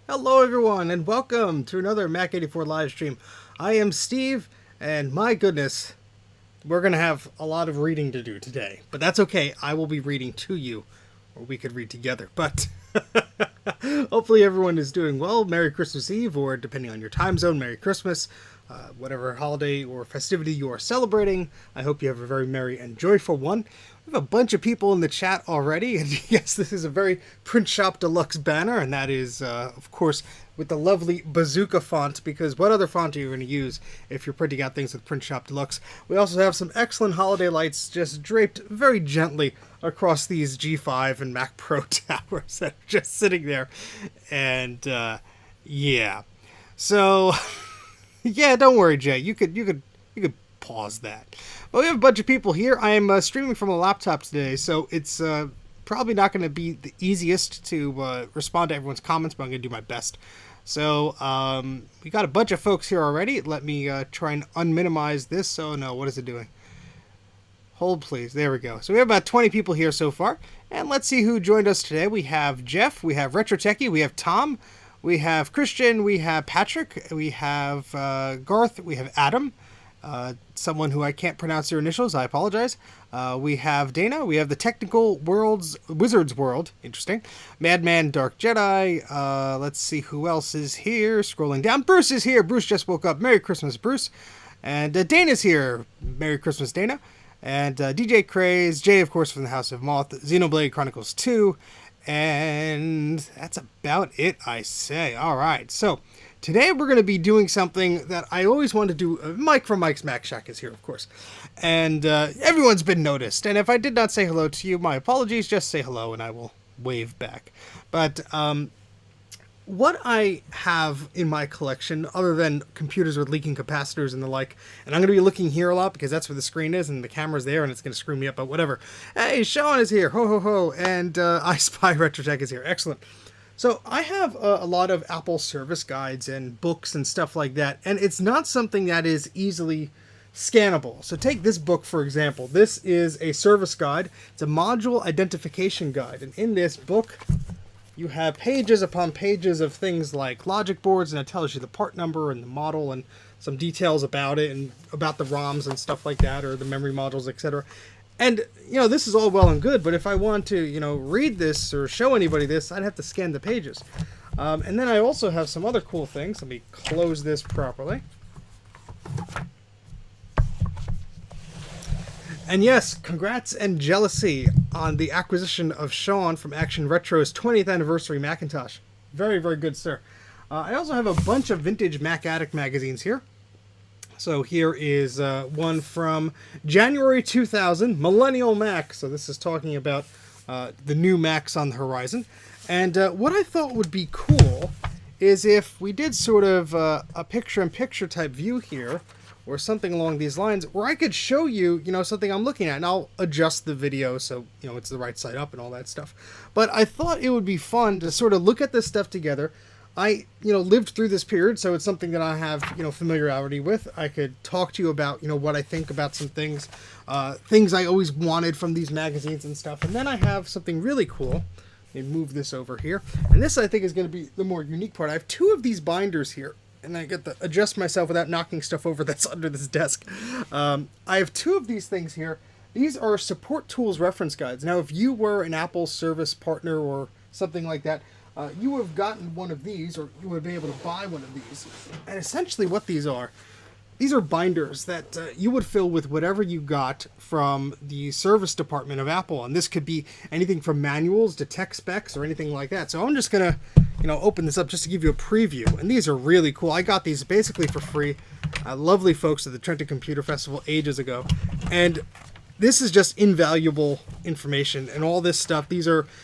Hello everyone and welcome to another Mac84 live stream. I am Steve and my goodness, we're going to have a lot of reading to do today. But that's okay, I will be reading to you, or we could read together. But hopefully everyone is doing well. Merry Christmas Eve, or depending on your time zone, Merry Christmas. Whatever holiday or festivity you are celebrating, I hope you have a very merry and joyful one. We have a bunch of people in the chat already, and yes, this is a very Print Shop Deluxe banner, and that is, of course, with the lovely Bazooka font, because what other font are you going to use if you're printing out things with Print Shop Deluxe? We also have some excellent holiday lights just draped very gently across these G5 and Mac Pro towers that are just sitting there, and, yeah. So... yeah, don't worry, Jay. You could pause that. Well, we have a bunch of people here. I am streaming from a laptop today, so it's probably not going to be the easiest to respond to everyone's comments, but I'm going to do my best. So we got a bunch of folks here already. Let me try and unminimize this. Oh no, what is it doing? Hold, please. There we go. So we have about 20 people here so far, and let's see who joined us today. We have Jeff, we have Retro Techie, we have Tom. We have Christian, we have Patrick, we have Garth, we have Adam, someone who I can't pronounce their initials, I apologize. We have Dana, we have the Technical Wizards World, interesting. Madman Dark Jedi, let's see who else is here, scrolling down. Bruce is here, Bruce just woke up, Merry Christmas, Bruce. And Dana's here, Merry Christmas, Dana. And DJ Craze, Jay, of course, from the House of Moth, Xenoblade Chronicles 2. And that's about it, I say. All right, so today we're going to be doing something that I always wanted to do. Mike from Mike's Mac Shack is here, of course. And everyone's been noticed. And if I did not say hello to you, my apologies. Just say hello and I will wave back. But what I have in my collection, other than computers with leaking capacitors and the like, and I'm going to be looking here a lot because that's where the screen is and the camera's there and it's going to screw me up, but whatever. Hey, Sean is here, ho ho ho, and I Spy Retrotech is here, excellent. So I have a lot of Apple service guides and books and stuff like that, and it's not something that is easily scannable. So take this book, for example. This is a service guide. It's a module identification guide, and in this book, you have pages upon pages of things like logic boards, and it tells you the part number and the model and some details about it and about the ROMs and stuff like that, or the memory modules, etc. And, this is all well and good, but if I want to, read this or show anybody this, I'd have to scan the pages. And then I also have some other cool things. Let me close this properly. And yes, congrats and jealousy on the acquisition of Sean from Action Retro's 20th anniversary Macintosh. Very, very good, sir. I also have a bunch of vintage Mac Addict magazines here. So here is one from January 2000, Millennial Mac. So this is talking about the new Macs on the horizon. And what I thought would be cool is if we did sort of a picture-in-picture type view here, or something along these lines, where I could show you, something I'm looking at, and I'll adjust the video so, it's the right side up and all that stuff. But I thought it would be fun to sort of look at this stuff together. I, lived through this period, so it's something that I have, familiarity with. I could talk to you about, what I think about some things, things I always wanted from these magazines and stuff. And then I have something really cool. Let me move this over here. And this, I think, is going to be the more unique part. I have two of these binders here. And I get to adjust myself without knocking stuff over that's under this desk. I have two of these things here. These are support tools reference guides. Now, if you were an Apple service partner or something like that, you would have gotten one of these, or you would be able to buy one of these. And essentially what these are binders that you would fill with whatever you got from the service department of Apple. And this could be anything from manuals to tech specs or anything like that. So I'm just going to open this up just to give you a preview. And these are really cool. I got these basically for free. Lovely folks at the Trenton Computer Festival ages ago. And this is just invaluable information and all this stuff.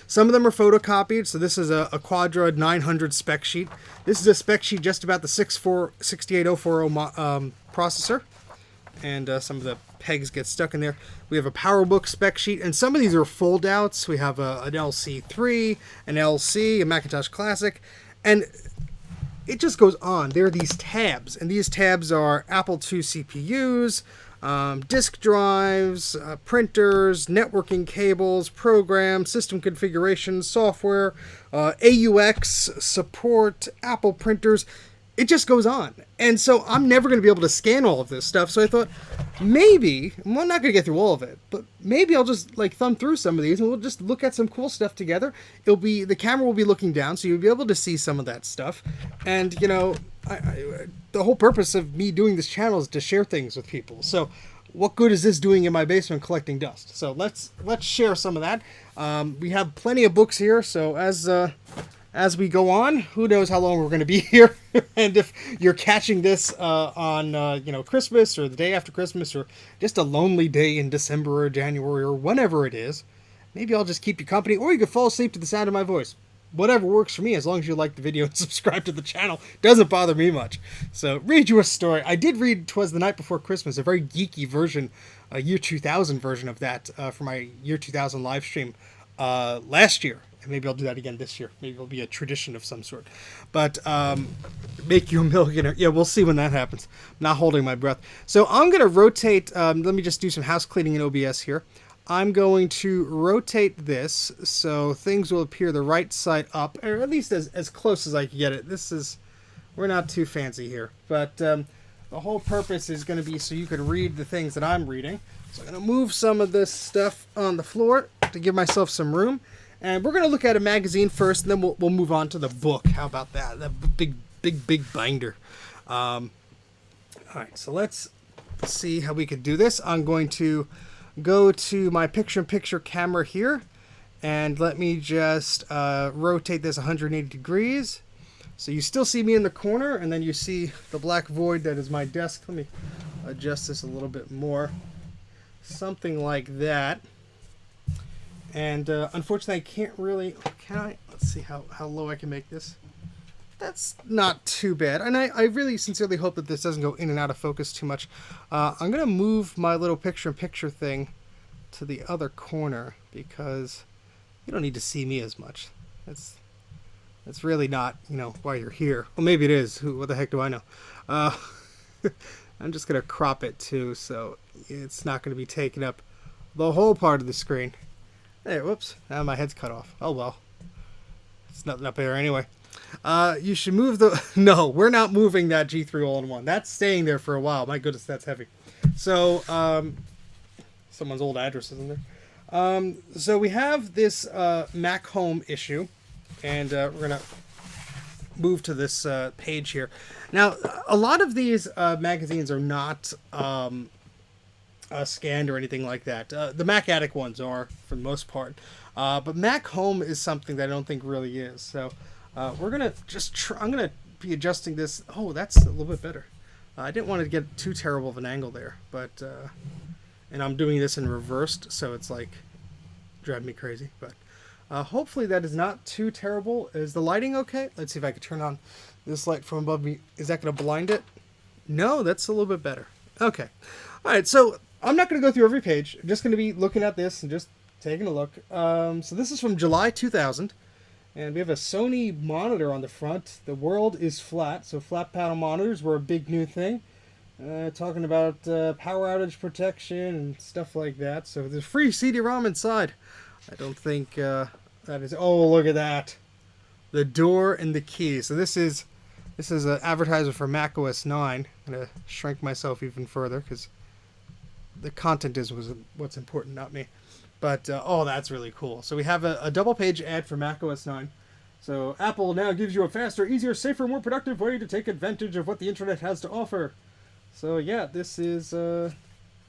Some of them are photocopied. So this is a Quadra 900 spec sheet. This is a spec sheet just about the 68040 processor. And some of the pegs get stuck in there. We have a PowerBook spec sheet, and some of these are fold-outs. We have an LC3, an LC, a Macintosh Classic, and it just goes on. There are these tabs, and these tabs are Apple II CPUs, disk drives, printers, networking cables, programs, system configurations, software, AUX, support, Apple printers. It just goes on. And so I'm never going to be able to scan all of this stuff. So I thought maybe, I'm not going to get through all of it, but maybe I'll just like thumb through some of these and we'll just look at some cool stuff together. The camera will be looking down, so you'll be able to see some of that stuff. And, you know, the whole purpose of me doing this channel is to share things with people. So what good is this doing in my basement collecting dust? So let's share some of that. We have plenty of books here. So as we go on, who knows how long we're going to be here. And if you're catching this on Christmas or the day after Christmas or just a lonely day in December or January or whenever it is, maybe I'll just keep you company, or you could fall asleep to the sound of my voice. Whatever works for me, as long as you like the video and subscribe to the channel. Doesn't bother me much. So, read you a story. I did read 'Twas the Night Before Christmas, a very geeky version, a year 2000 version of that for my year 2000 live stream last year. And maybe I'll do that again this year. Maybe it'll be a tradition of some sort. But make you a millionaire. Yeah, we'll see when that happens. I'm not holding my breath. So I'm going to rotate. Let me just do some house cleaning in OBS here. I'm going to rotate this so things will appear the right side up, or at least as close as I can get it. We're not too fancy here. But the whole purpose is going to be so you can read the things that I'm reading. So I'm going to move some of this stuff on the floor to give myself some room. And we're going to look at a magazine first, and then we'll move on to the book. How about that? That big binder. All right, so let's see how we could do this. I'm going to go to my picture-in-picture camera here, and let me just rotate this 180 degrees. So you still see me in the corner, and then you see the black void that is my desk. Let me adjust this a little bit more. Something like that. And unfortunately, I can't really... Can I? Let's see how low I can make this. That's not too bad. And I really sincerely hope that this doesn't go in and out of focus too much. I'm going to move my little picture-in-picture thing to the other corner because you don't need to see me as much. That's really not, why you're here. Well, maybe it is. What the heck do I know? I'm just going to crop it too, so it's not going to be taking up the whole part of the screen. There, whoops. Now my head's cut off. Oh, well. It's nothing up there anyway. You should move the... No, we're not moving that G3 all-in-one. That's staying there for a while. My goodness, that's heavy. So, someone's old address is in there. So we have this Mac Home issue, and we're going to move to this page here. Now, a lot of these magazines are not... scanned or anything like that. The Mac Addict ones are, for the most part. But Mac Home is something that I don't think really is. So we're going to just I'm going to be adjusting this. Oh, that's a little bit better. I didn't want to get too terrible of an angle there. But and I'm doing this in reversed, so it's like driving me crazy. But hopefully that is not too terrible. Is the lighting okay? Let's see if I can turn on this light from above me. Is that going to blind it? No, that's a little bit better. Okay. All right, so I'm not going to go through every page. I'm just going to be looking at this and just taking a look. So this is from July 2000. And we have a Sony monitor on the front. The world is flat. So flat panel monitors were a big new thing. Talking about power outage protection and stuff like that. So there's free CD-ROM inside. I don't think that is... Oh, look at that. The door and the key. So this is an advertisement for Mac OS 9. I'm going to shrink myself even further because... the content was what's important, not me. But, oh, that's really cool. So we have a double-page ad for Mac OS 9. So Apple now gives you a faster, easier, safer, more productive way to take advantage of what the internet has to offer. So, yeah, this is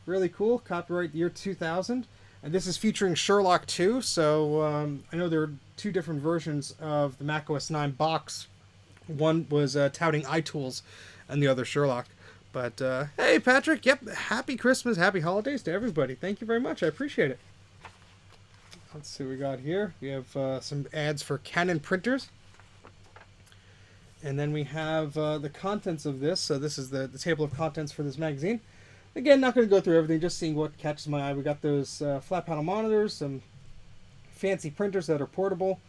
really cool. Copyright year 2000. And this is featuring Sherlock 2. So I know there are two different versions of the Mac OS 9 box. One was touting iTools and the other Sherlock. But, hey, Patrick, yep, happy Christmas, happy holidays to everybody. Thank you very much. I appreciate it. Let's see what we got here. We have some ads for Canon printers. And then we have the contents of this. So this is the table of contents for this magazine. Again, not going to go through everything, just seeing what catches my eye. We got those flat panel monitors, some fancy printers that are portable.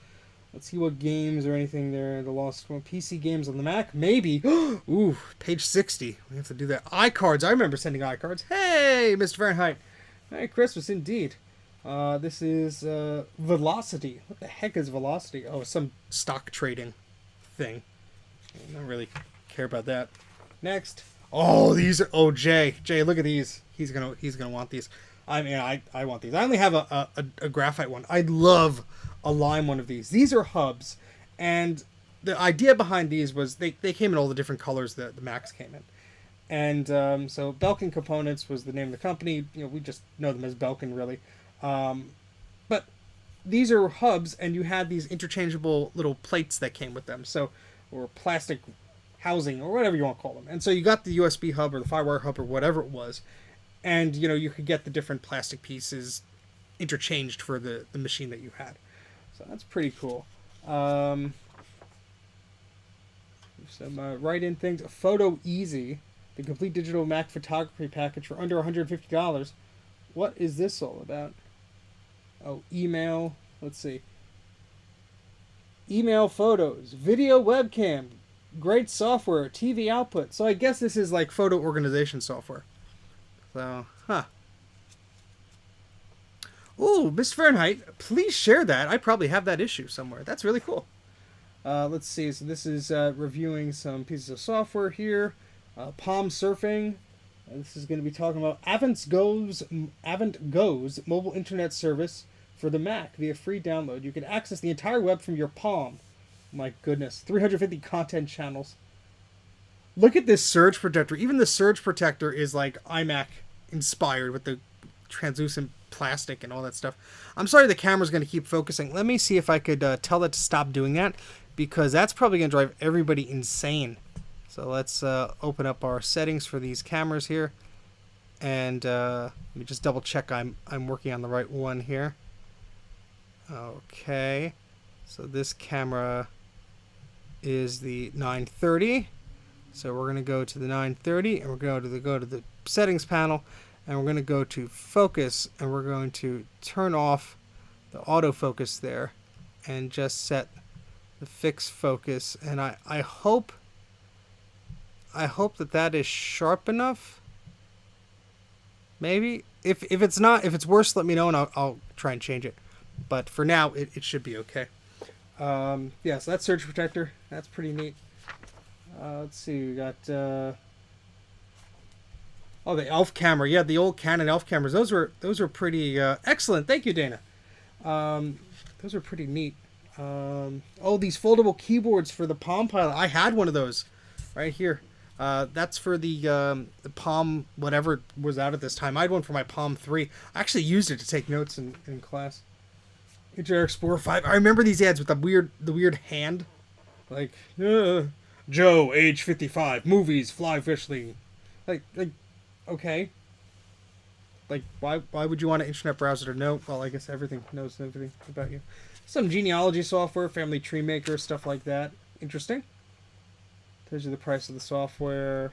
Let's see what games or anything there. The Lost One. PC games on the Mac? Maybe. Ooh, page 60. We have to do that. iCards. I remember sending iCards. Hey, Mr. Fahrenheit. Merry Christmas, indeed. This is Velocity. What the heck is Velocity? Oh, some stock trading thing. I don't really care about that. Next. Oh, these are... Oh, Jay, look at these. He's gonna want these. I mean, I want these. I only have a graphite one. I'd love a lime one of these. These are hubs, and the idea behind these was they came in all the different colors that the Macs came in. And so Belkin Components was the name of the company. You know, we just know them as Belkin, really. But these are hubs, and you had these interchangeable little plates that came with them. So, or plastic housing, or whatever you want to call them. And so you got the USB hub or the Firewire hub or whatever it was. And, you know, you could get the different plastic pieces interchanged for the machine that you had. So that's pretty cool. Some write-in things. Photo Easy, the complete digital Mac photography package for under $150. What is this all about? Oh, email. Let's see. Email photos, video webcam, great software, TV output. So I guess this is like photo organization software. So, huh. Ooh, Mr. Fahrenheit, please share that. I probably have that issue somewhere. That's really cool. Let's see. So this is reviewing some pieces of software here. Palm surfing. This is going to be talking about Avant Go's mobile internet service for the Mac via free download. You can access the entire web from your Palm. My goodness. 350 content channels. Look at this surge protector. Even the surge protector is like iMac inspired with the translucent plastic and all that stuff. I'm sorry the camera's going to keep focusing. Let me see if I could tell it to stop doing that, because that's probably going to drive everybody insane. So let's open up our settings for these cameras here, and let me just double check I'm working on the right one here. Okay, so this camera is the 930. So we're going to go to the 930, and we're going to go to the settings panel, and we're going to go to focus, and we're going to turn off the autofocus there and just set the fixed focus. And I hope that is sharp enough. Maybe if it's not, if it's worse, let me know and I'll try and change it. But for now, it should be okay. Yeah, so that's surge protector. That's pretty neat. Let's see, we got oh, the ELPH camera. Yeah, the old Canon ELPH cameras. Those were pretty excellent. Thank you, Dana. Those are pretty neat. Oh, these foldable keyboards for the Palm Pilot. I had one of those right here. That's for the Palm whatever was out at this time. I had one for my Palm 3. I actually used it to take notes in class. Internet Explorer 5. I remember these ads with the weird hand, like Joe, age 55, movies, fly fishing. Like, okay. Like, why would you want an internet browser to know? Well, I guess everything knows everything about you. Some genealogy software, family tree maker, stuff like that. Interesting. Tells you the price of the software.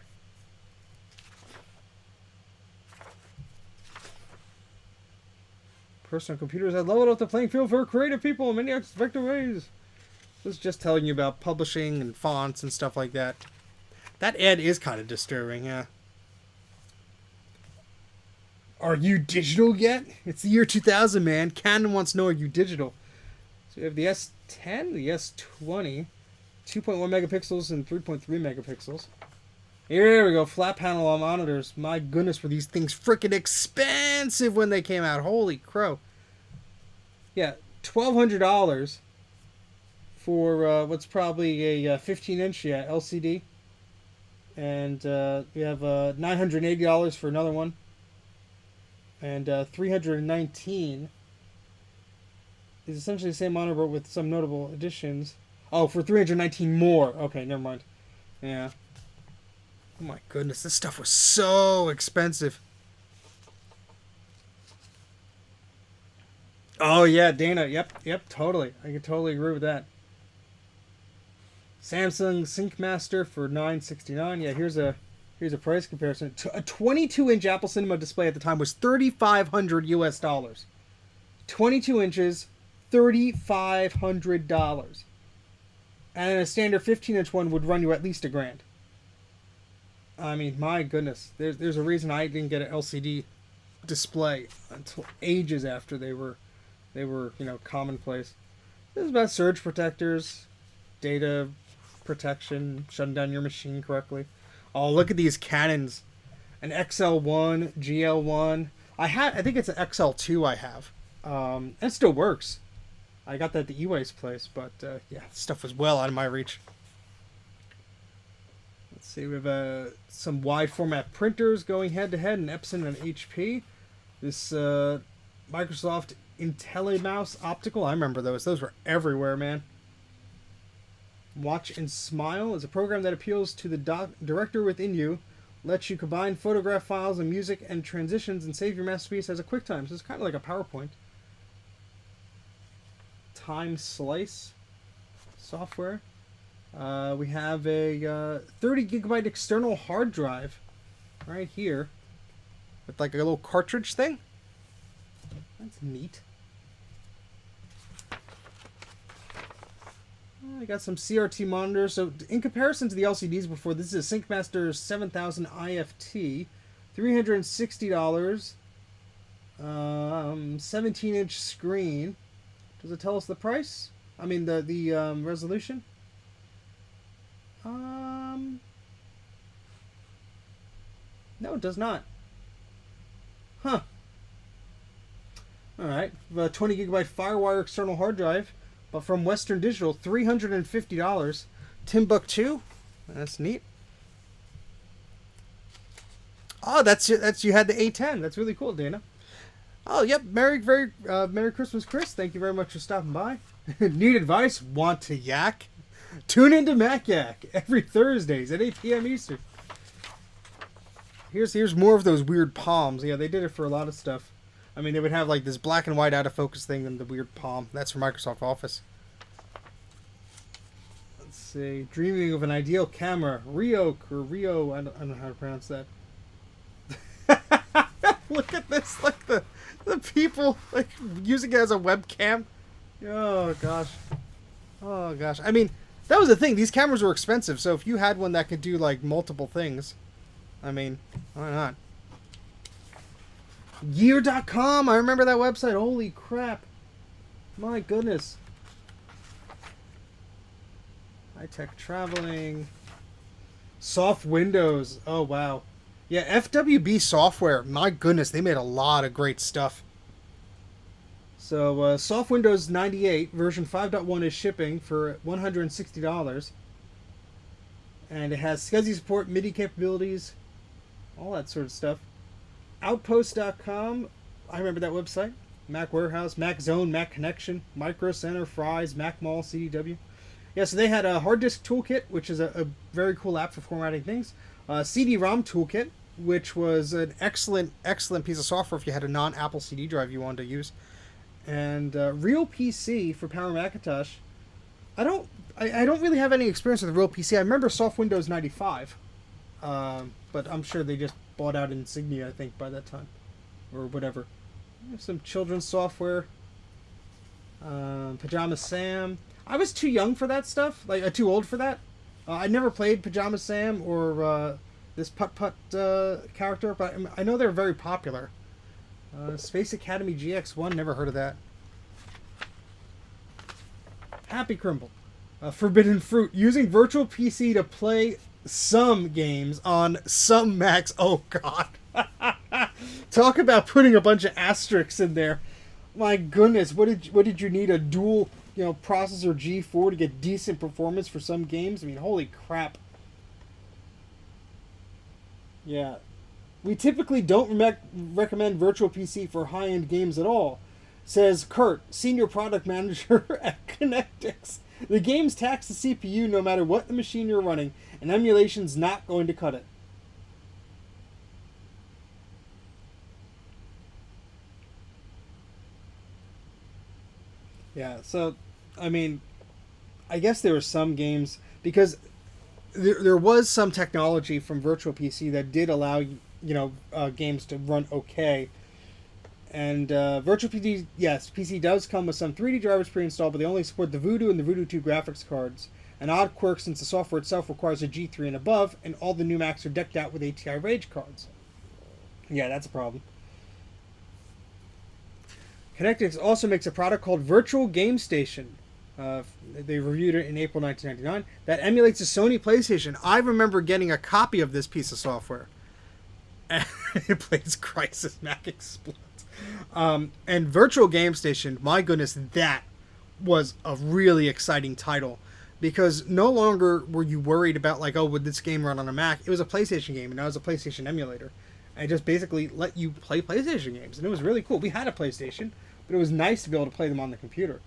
Personal computers that leveled up the playing field for creative people in many effective ways. This is just telling you about publishing and fonts and stuff like that. That ad is kind of disturbing, yeah. Are you digital yet? It's the year 2000, man. Canon wants to know, are you digital? So you have the S10, the S20, 2.1 megapixels and 3.3 megapixels. Here we go, flat panel monitors. My goodness, were these things freaking expensive when they came out. Holy crow. Yeah, $1,200 for what's probably a 15-inch LCD. And we have $980 for another one. And $319 is essentially the same monitor but with some notable additions. Oh, for $319 more. Okay, never mind. Yeah. Oh my goodness, this stuff was so expensive. Oh yeah, Dana. Yep, totally. I can totally agree with that. Samsung SyncMaster for $969. Yeah, here's a price comparison. A 22-inch Apple Cinema display at the time was $3,500 US. 22 inches, $3,500. And a standard 15-inch one would run you at least $1,000. I mean, my goodness. There's a reason I didn't get an LCD display until ages after they were commonplace. This is about surge protectors, data protection, shutting down your machine correctly. Oh, look at these Canons. An XL1, GL1. I think it's an XL2 I have. It still works. I got that at the E-Waste place, but yeah, stuff was well out of my reach. Let's see, we have some wide format printers going head to head, an Epson and HP. This Microsoft IntelliMouse Optical, I remember those. Those were everywhere, man. Watch and Smile is a program that appeals to the director within you, lets you combine photograph files and music and transitions and save your masterpiece as a QuickTime. So it's kind of like a PowerPoint. Time Slice software. We have a 30 gigabyte external hard drive right here with like a little cartridge thing. That's neat. I got some CRT monitors. So in comparison to the LCDs before, this is a SyncMaster 7000 IFT, $360, 17-inch screen. Does it tell us the price? I mean the resolution? No, it does not. Huh. Alright. A 20 gigabyte FireWire external hard drive, but from Western Digital, $350. Timbuktu. That's neat. Oh, that's you had the A10. That's really cool, Dana. Oh, yep. Merry Christmas, Chris. Thank you very much for stopping by. Need advice? Want to yak? Tune into Mac Yak every Thursdays at 8 p.m. Eastern. Here's more of those weird palms. Yeah, they did it for a lot of stuff. I mean, they would have like this black and white out of focus thing and the weird palm. That's for Microsoft Office. Let's see. Dreaming of an ideal camera. Ryoke or Rio. I don't know how to pronounce that. Look at this. Like the people like using it as a webcam. Oh, gosh. Oh, gosh. I mean, that was the thing. These cameras were expensive. So if you had one that could do like multiple things, I mean, why not? Gear.com. I remember that website. Holy crap. My goodness. High-tech traveling. Soft Windows. Oh, wow. Yeah, FWB software. My goodness, they made a lot of great stuff. So, Soft Windows 98, version 5.1 is shipping for $160. And it has SCSI support, MIDI capabilities, all that sort of stuff. Outpost.com, I remember that website. Mac Warehouse, Mac Zone, Mac Connection, Micro Center, Fry's, Mac Mall, CDW. Yeah, so they had a hard disk toolkit, which is a very cool app for formatting things. CD-ROM toolkit, which was an excellent piece of software if you had a non-Apple CD drive you wanted to use. And Real PC for Power Macintosh. I don't really have any experience with Real PC. I remember Soft Windows 95, but I'm sure they just bought out Insignia, I think, by that time, or whatever. Some children's software. Pajama Sam. I was too young for that stuff, like too old for that. I never played Pajama Sam or this Putt Putt character, but I know they're very popular. Space Academy GX1, never heard of that. Happy Crimble. Forbidden Fruit. Using Virtual PC to play some games on some Macs. Oh, God. Talk about putting a bunch of asterisks in there. My goodness, what did you need? A dual, processor G4 to get decent performance for some games? I mean, holy crap. Yeah. We typically don't recommend Virtual PC for high-end games at all, says Kurt, Senior Product Manager at Connectix. The games tax the CPU no matter what the machine you're running, and emulation's not going to cut it. Yeah, so, I mean, I guess there were some games, because there was some technology from Virtual PC that did allow games to run okay. And Virtual PC, yes, PC does come with some 3D drivers pre-installed, but they only support the Voodoo and the Voodoo 2 graphics cards. An odd quirk since the software itself requires a G3 and above, and all the new Macs are decked out with ATI Rage cards. Yeah, that's a problem. Connectix also makes a product called Virtual Game Station. They reviewed it in April 1999. That emulates the Sony PlayStation. I remember getting a copy of this piece of software. And it plays Crisis Mac Explodes. And Virtual Game Station, my goodness, that was a really exciting title. Because no longer were you worried about, like, oh, would this game run on a Mac? It was a PlayStation game, and that was a PlayStation emulator. And it just basically let you play PlayStation games. And it was really cool. We had a PlayStation, but it was nice to be able to play them on the computer.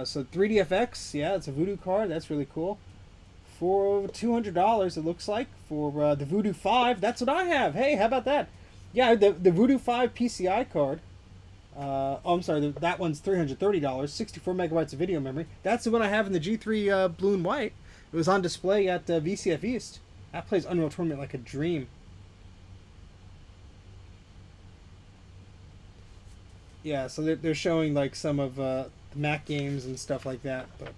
So 3DFX, yeah, it's a Voodoo card. That's really cool. For $200, it looks like, for the Voodoo 5. That's what I have. Hey, how about that? Yeah, the Voodoo 5 PCI card. I'm sorry, that one's $330. 64 megabytes of video memory. That's the one I have in the G3 blue and white. It was on display at VCF East. That plays Unreal Tournament like a dream. Yeah, so they're showing like some of the Mac games and stuff like that, but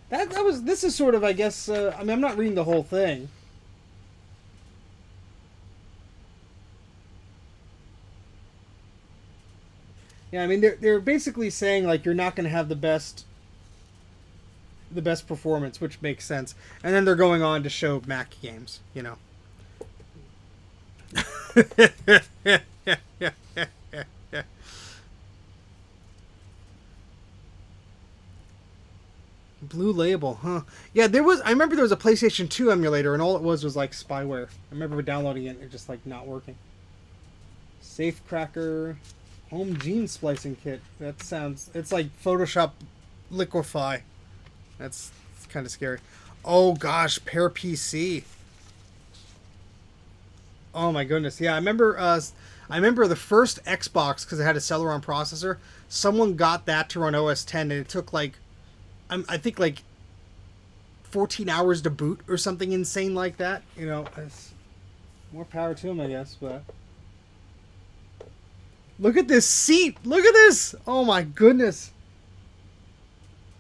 this is sort of, I guess, I mean, I'm not reading the whole thing. Yeah, I mean, they're basically saying like you're not going to have the best performance, which makes sense. And then they're going on to show Mac games, you know. Blue Label, huh? Yeah, I remember there was a PlayStation 2 emulator, and all it was like spyware. I remember downloading it and it just like not working. Safecracker, Home Gene Splicing Kit. That sounds, it's like Photoshop Liquify. It's kind of scary. Oh gosh, Pair PC. Oh my goodness, yeah, I remember the first Xbox, because it had a Celeron processor. Someone got that to run OS 10, and it took like, I think like 14 hours to boot or something insane like that. You know, it's more power to him, I guess. But look at this seat. Look at this. Oh my goodness.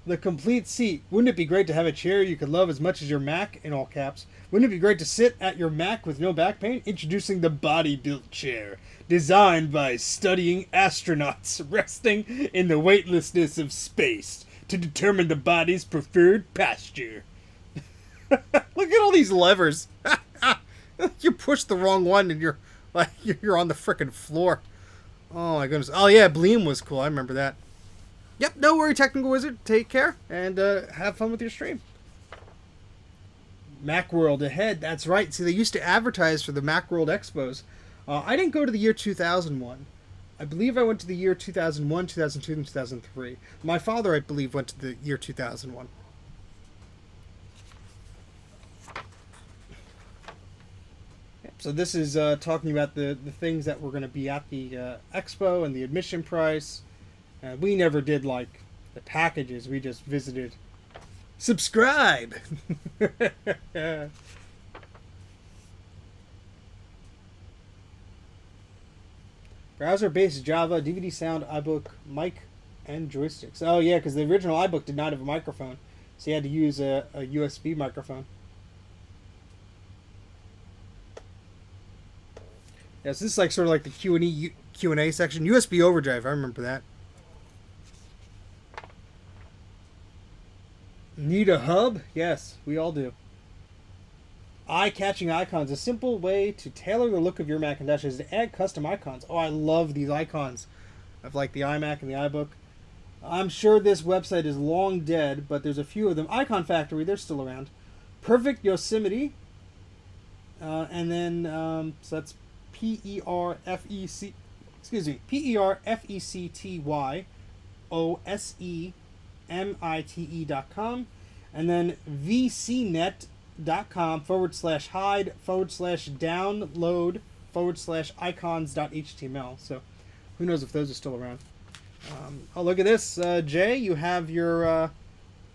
The complete seat. Wouldn't it be great to have a chair you could love as much as your Mac, in all caps? Wouldn't it be great to sit at your Mac with no back pain? Introducing the body-built chair, designed by studying astronauts resting in the weightlessness of space to determine the body's preferred posture. Look at all these levers. You push the wrong one and you're on the frickin' floor. Oh my goodness. Oh yeah, Bleem was cool. I remember that. Yep, no worry, Technical Wizard. Take care and have fun with your stream. Macworld ahead. That's right. See, they used to advertise for the Macworld Expos. I didn't go to the year 2001. I believe I went to the year 2001, 2002, and 2003. My father, I believe, went to the year 2001. So this is talking about the things that were going to be at the Expo and the admission price. We never did, like, the packages. We just visited. Subscribe! Browser-based Java, DVD sound, iBook, mic, and joysticks. Oh yeah, because the original iBook did not have a microphone, so you had to use a USB microphone. Yes, this is like sort of like the Q&A section. USB overdrive, I remember that. Need a hub? Yes, we all do. Eye-catching icons. A simple way to tailor the look of your Macintosh is to add custom icons. Oh, I love these icons of like the iMac and the iBook. I'm sure this website is long dead, but there's a few of them. Icon Factory, they're still around. Perfect Yosemite. And then, so that's P-E-R-F-E-C... Excuse me. PERFECTYOSEMITE.com. And then vcnet.com/hide/download/icons.html. So who knows if those are still around. Oh, look at this, Jay. You have your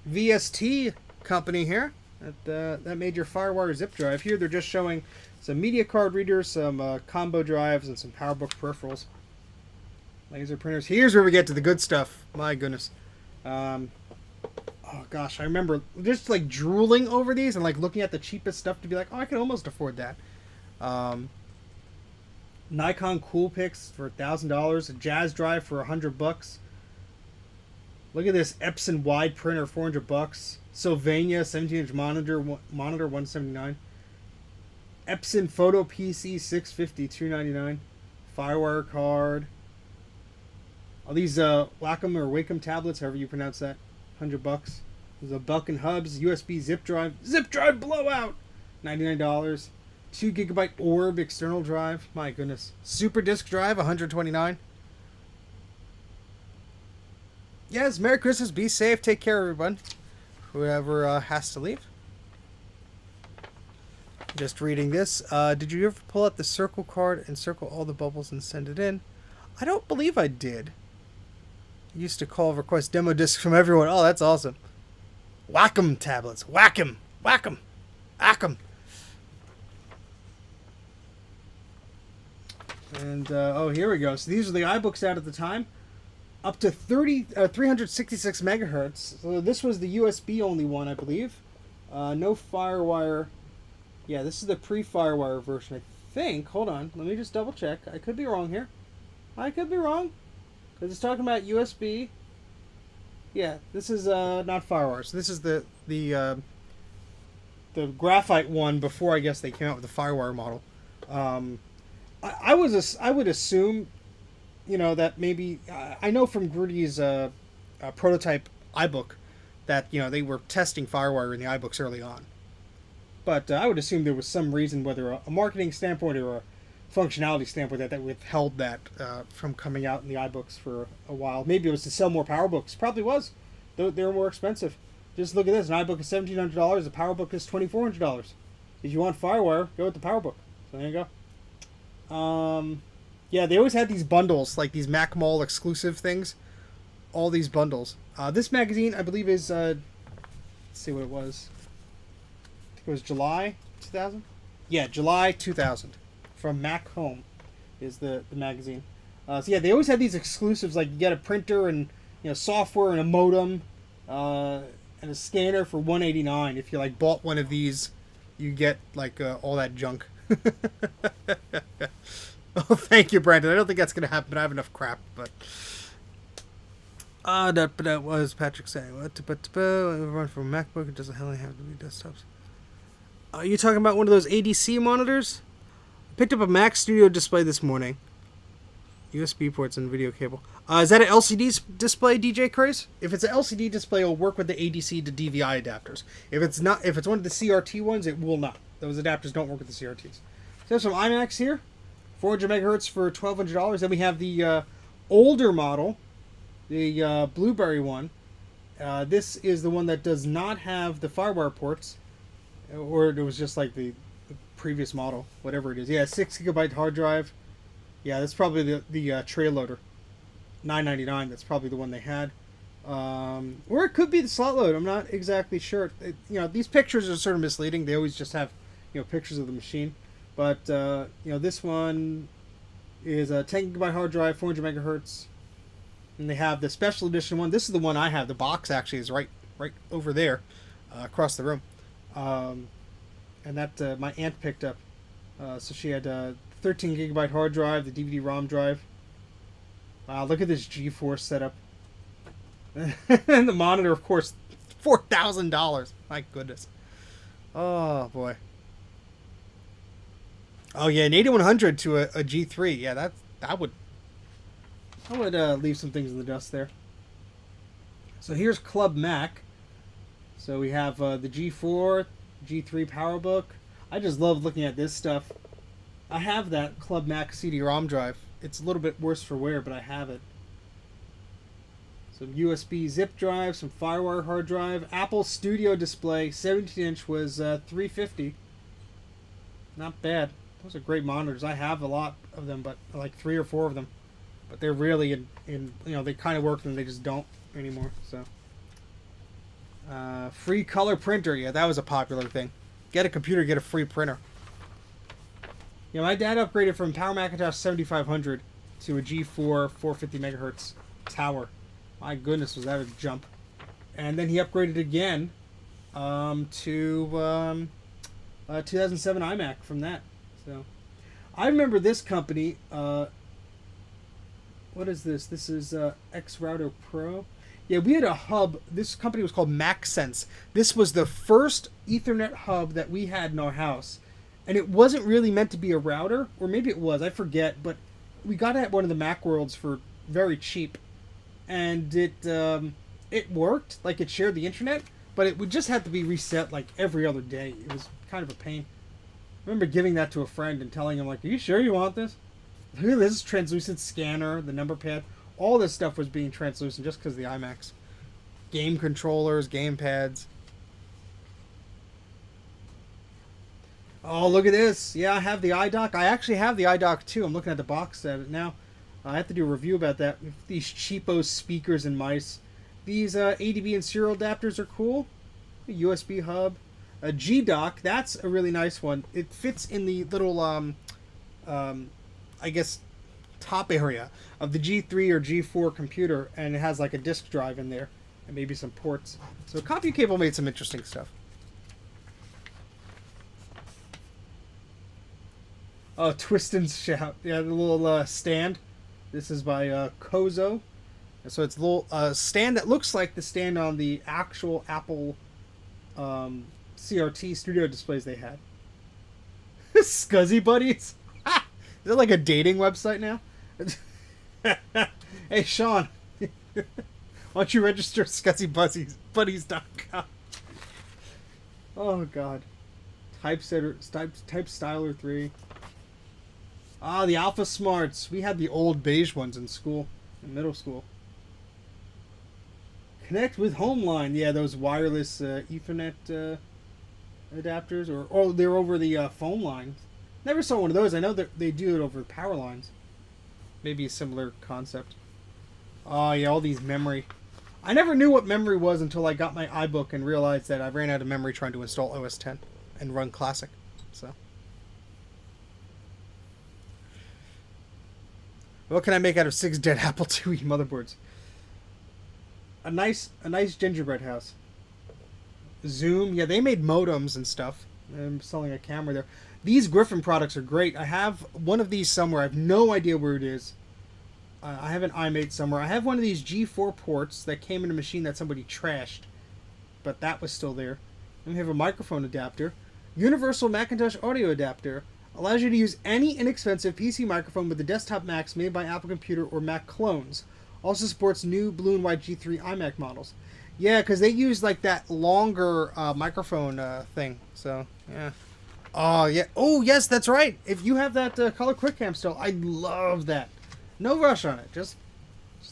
VST company here that made your FireWire zip drive. Here they're just showing some media card readers, some combo drives, and some PowerBook peripherals. Laser printers. Here's where we get to the good stuff. My goodness. Oh gosh, I remember just like drooling over these and like looking at the cheapest stuff to be like, oh, I can almost afford that. Nikon Coolpix for $1,000. A Jazz Drive for $100. Look at this Epson wide printer, $400. Sylvania 17-inch monitor, $179. Epson Photo PC 650, $299. Firewire card. All these Wacom or Wacom tablets, however you pronounce that, $100. There's a Belkin Hubs USB zip drive blowout, $99. 2 gigabyte Orb external drive, my goodness. Super disk drive, $129. Yes, Merry Christmas, be safe, take care everyone. Whoever has to leave. Just reading this. Did you ever pull out the circle card and circle all the bubbles and send it in? I don't believe I did. I used to request demo discs from everyone. Oh, that's awesome. Wacom tablets. Whack 'em. And, oh, here we go. So these are the iBooks out at the time. Up to 366 megahertz. So this was the USB only one, I believe. No FireWire. Yeah, this is the pre-FireWire version, I think. Hold on. Let me just double check. I could be wrong here. I could be wrong. Because it's talking about USB. Yeah, this is not FireWire. So this is the graphite one before, I guess, they came out with the FireWire model. I would assume, you know, that maybe I know from Grudy's prototype iBook that, you know, they were testing FireWire in the iBooks early on. But I would assume there was some reason, whether a marketing standpoint or a functionality standpoint, that withheld that from coming out in the iBooks for a while. Maybe it was to sell more PowerBooks. Probably was. They were more expensive. Just look at this. An iBook is $1,700. A PowerBook is $2,400. If you want FireWire, go with the PowerBook. So there you go. Yeah, they always had these bundles, like these Mac Mall exclusive things. All these bundles. This magazine, I believe, is... let's see what it was. I think it was July 2000? Yeah, July 2000. From Mac Home is the magazine. So yeah, they always had these exclusives, like you get a printer and, you know, software and a modem and a scanner for $189. If you like bought one of these, you get like all that junk. Oh, thank you, Brandon. I don't think that's gonna happen, but I have enough crap. But that was Patrick saying. What? Run from MacBook. It doesn't hell have to be desktops. Are you talking about one of those ADC monitors? Picked up a Mac Studio display this morning. USB ports and video cable. Is that an LCD display, DJ Craze? If it's an LCD display, it'll work with the ADC to DVI adapters. If it's not, if it's one of the CRT ones, it will not. Those adapters don't work with the CRTs. So there's some iMacs here, 400 megahertz for $1,200. Then we have the older model, the Blueberry one. This is the one that does not have the FireWire ports, or it was just like the previous model, whatever it is. Yeah, 6 gigabyte hard drive. Yeah, that's probably the tray loader, $9.99. That's probably the one they had, or it could be the slot load. I'm not exactly sure. You know, these pictures are sort of misleading. They always just have, you know, pictures of the machine. But you know, this one is a 10 gigabyte hard drive, 400 megahertz, and they have the special edition one. This is the one I have. The box actually is right over there, across the room. And that my aunt picked up. So she had a 13 gigabyte hard drive, the DVD-ROM drive. Wow, look at this GeForce setup. And the monitor, of course, $4,000. My goodness. Oh, boy. Oh, yeah, an 8100 to a G3. Yeah, I would leave some things in the dust there. So here's Club Mac. So we have the G4, G3 PowerBook. I just love looking at this stuff. I have that Club Mac CD-ROM drive. It's a little bit worse for wear, but I have it. Some USB zip drive, some FireWire hard drive. Apple Studio display, 17-inch was $350. Not bad. Those are great monitors. I have a lot of them, but like 3 or 4 of them. But they're really in you know, they kind of work and they just don't anymore. So free color printer. Yeah, that was a popular thing. Get a computer, get a free printer. Yeah, my dad upgraded from Power Macintosh 7500 to a G4 450 megahertz tower. My goodness, was that a jump. And then he upgraded again to 2007 iMac from that. So I remember this company. What is this? This is X Router Pro. Yeah, we had a hub. This company was called MacSense. This was the first Ethernet hub that we had in our house. And it wasn't really meant to be a router, or maybe it was, I forget, but we got it at one of the Macworlds for very cheap. And it worked, like it shared the internet, but it would just have to be reset like every other day. It was kind of a pain. I remember giving that to a friend and telling him, like, are you sure you want this? Look at this translucent scanner, the number pad. All this stuff was being translucent just because of the iMacs. Game controllers, game pads. Oh, look at this. Yeah, I have the iDock. I actually have the iDock too. I'm looking at the box set now. I have to do a review about that. These cheapo speakers and mice. These ADB and serial adapters are cool. A USB hub. A G-Dock. That's a really nice one. It fits in the little, I guess, top area of the G3 or G4 computer, and it has like a disk drive in there and maybe some ports. So CompuCable made some interesting stuff. Oh, Twist and Shout. Yeah, the little stand. This is by Kozo. So it's a little stand that looks like the stand on the actual Apple CRT studio displays they had. Scuzzy Buddies? Is that like a dating website now? Hey, Sean. Why don't you register ScuzzyBuddies.com? Oh, God. Type Styler 3. Ah, the Alpha Smarts. We had the old beige ones in school, in middle school. Connect with Homeline. Yeah, those wireless Ethernet adapters, or they're over the phone lines. Never saw one of those. I know that they do it over power lines. Maybe a similar concept. Oh, yeah, all these memory. I never knew what memory was until I got my iBook and realized that I ran out of memory trying to install OS X and run Classic. So, what can I make out of 6 dead Apple IIe motherboards? A nice gingerbread house. Zoom, yeah, they made modems and stuff. I'm selling a camera there. These Griffin products are great. I have one of these somewhere. I have no idea where it is. I have an iMate somewhere. I have one of these G4 ports that came in a machine that somebody trashed, but that was still there. And we have a microphone adapter. Universal Macintosh audio adapter. Allows you to use any inexpensive PC microphone with the desktop Macs made by Apple Computer or Mac clones. Also supports new blue and white G3 iMac models. Yeah, because they use like that longer microphone thing. So, yeah. Oh, yeah. Oh, yes, that's right. If you have that color quick cam still, I love that. No rush on it. Just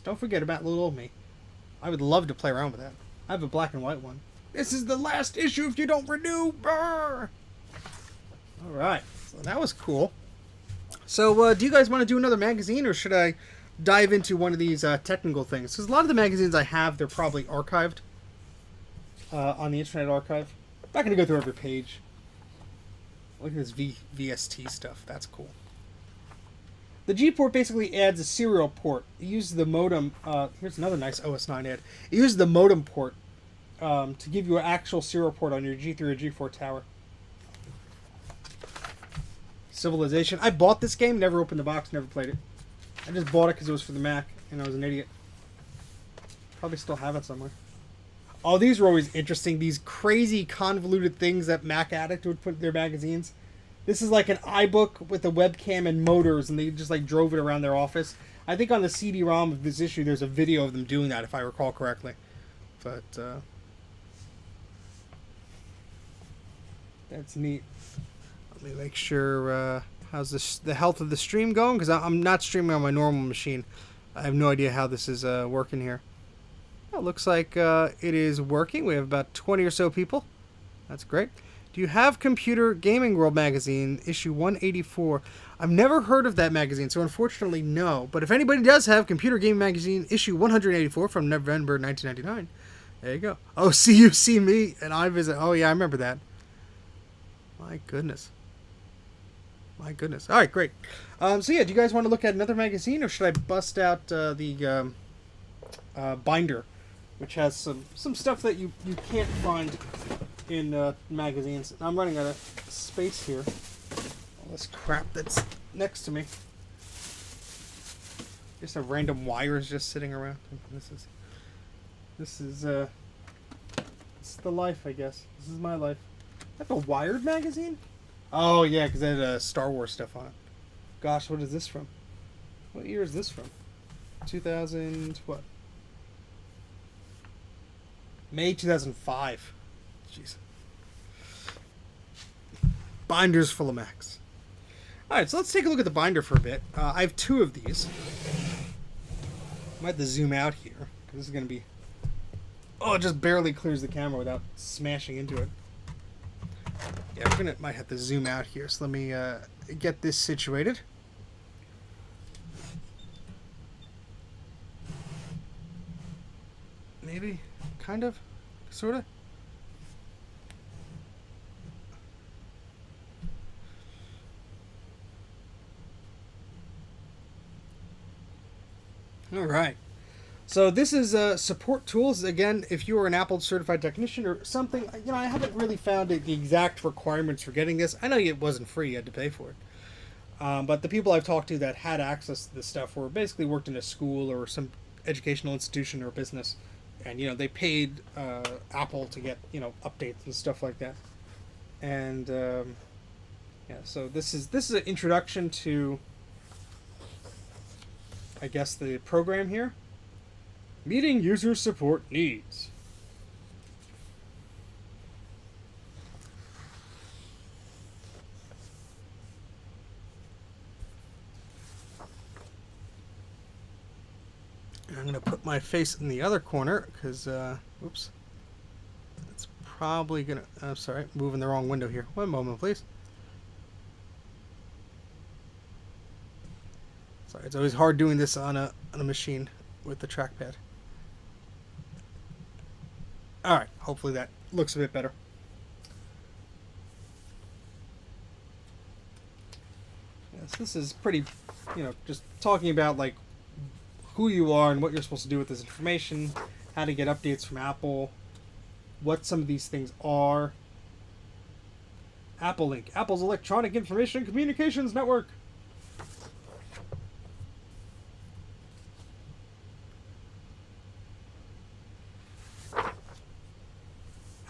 don't forget about little old me. I would love to play around with that. I have a black and white one. This is the last issue if you don't renew. Brr! All right. So that was cool. So do you guys want to do another magazine, or should I dive into one of these technical things? Because a lot of the magazines I have, they're probably archived on the Internet Archive. I'm not going to go through every page. Look at this VST stuff. That's cool. The G port basically adds a serial port. It uses the modem. Here's another nice OS 9 ad. It uses the modem port to give you an actual serial port on your G3 or G4 tower. Civilization. I bought this game, never opened the box, never played it. I just bought it because it was for the Mac, and I was an idiot. Probably still have it somewhere. Oh, these were always interesting. These crazy convoluted things that Mac Addict would put in their magazines. This is like an iBook with a webcam and motors, and they just like drove it around their office. I think on the CD-ROM of this issue, there's a video of them doing that, if I recall correctly. But that's neat. Let me make sure. How's the health of the stream going? Because I'm not streaming on my normal machine. I have no idea how this is working here. It looks like it is working. We have about 20 or so people. That's great. Do you have Computer Gaming World Magazine, issue 184? I've never heard of that magazine, so unfortunately, no. But if anybody does have Computer Gaming Magazine, issue 184 from November 1999, there you go. Oh, see you, see me, and I visit. Oh, yeah, I remember that. My goodness. My goodness. All right, great. So yeah, do you guys want to look at another magazine, or should I bust out the binder, which has some stuff that you can't find in magazines? I'm running out of space here. All this crap that's next to me. Just a random wires just sitting around. This is it's the life, I guess. This is my life. That's a Wired magazine? Oh yeah, because it had Star Wars stuff on it. Gosh, what is this from? What year is this from? 2000 what? May 2005. Jeez. Binders full of Macs. Alright, so let's take a look at the binder for a bit. I have two of these. I might have to zoom out here, because this is going to be... Oh, it just barely clears the camera without smashing into it. Yeah, might have to zoom out here, so let me get this situated. Maybe, kind of, sort of. All right. So this is support tools. Again, if you are an Apple certified technician or something, you know, I haven't really found the exact requirements for getting this. I know it wasn't free; you had to pay for it. But the people I've talked to that had access to this stuff were basically worked in a school or some educational institution or business, and you know they paid Apple to get updates and stuff like that. And yeah, so this is an introduction to, I guess, the program here. Meeting user support needs. I'm going to put my face in the other corner because, oops. It's probably going to, I'm sorry, moving the wrong window here. One moment, please. Sorry, it's always hard doing this on a machine with the trackpad. Alright, hopefully that looks a bit better. Yes, this is pretty, just talking about like who you are and what you're supposed to do with this information, how to get updates from Apple, what some of these things are. Apple Link, Apple's electronic information and communications network.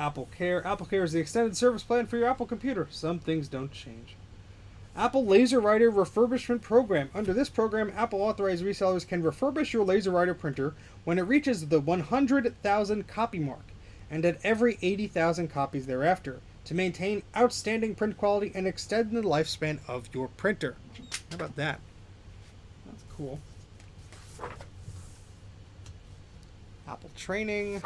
Apple Care. Apple Care is the extended service plan for your Apple computer. Some things don't change. Apple LaserWriter Refurbishment Program. Under this program, Apple authorized resellers can refurbish your LaserWriter printer when it reaches the 100,000 copy mark, and at every 80,000 copies thereafter, to maintain outstanding print quality and extend the lifespan of your printer. How about that? That's cool. Apple Training.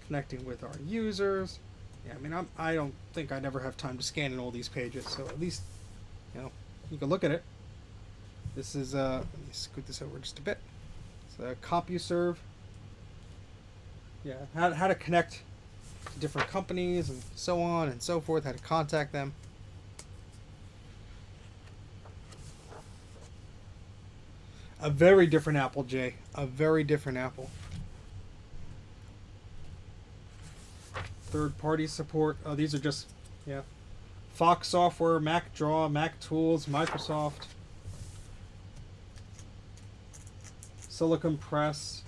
Connecting with our users. Yeah, I mean, I don't think I'd ever have time to scan in all these pages, so at least, you can look at it. This is, let me scoot this over just a bit. It's a CompuServe. Yeah, how to connect to different companies and so on and so forth, how to contact them. A very different Apple, Jay. A very different Apple. Third-party support. Oh, these are just, Fox Software, Mac Draw, Mac Tools, Microsoft, Silicon Press,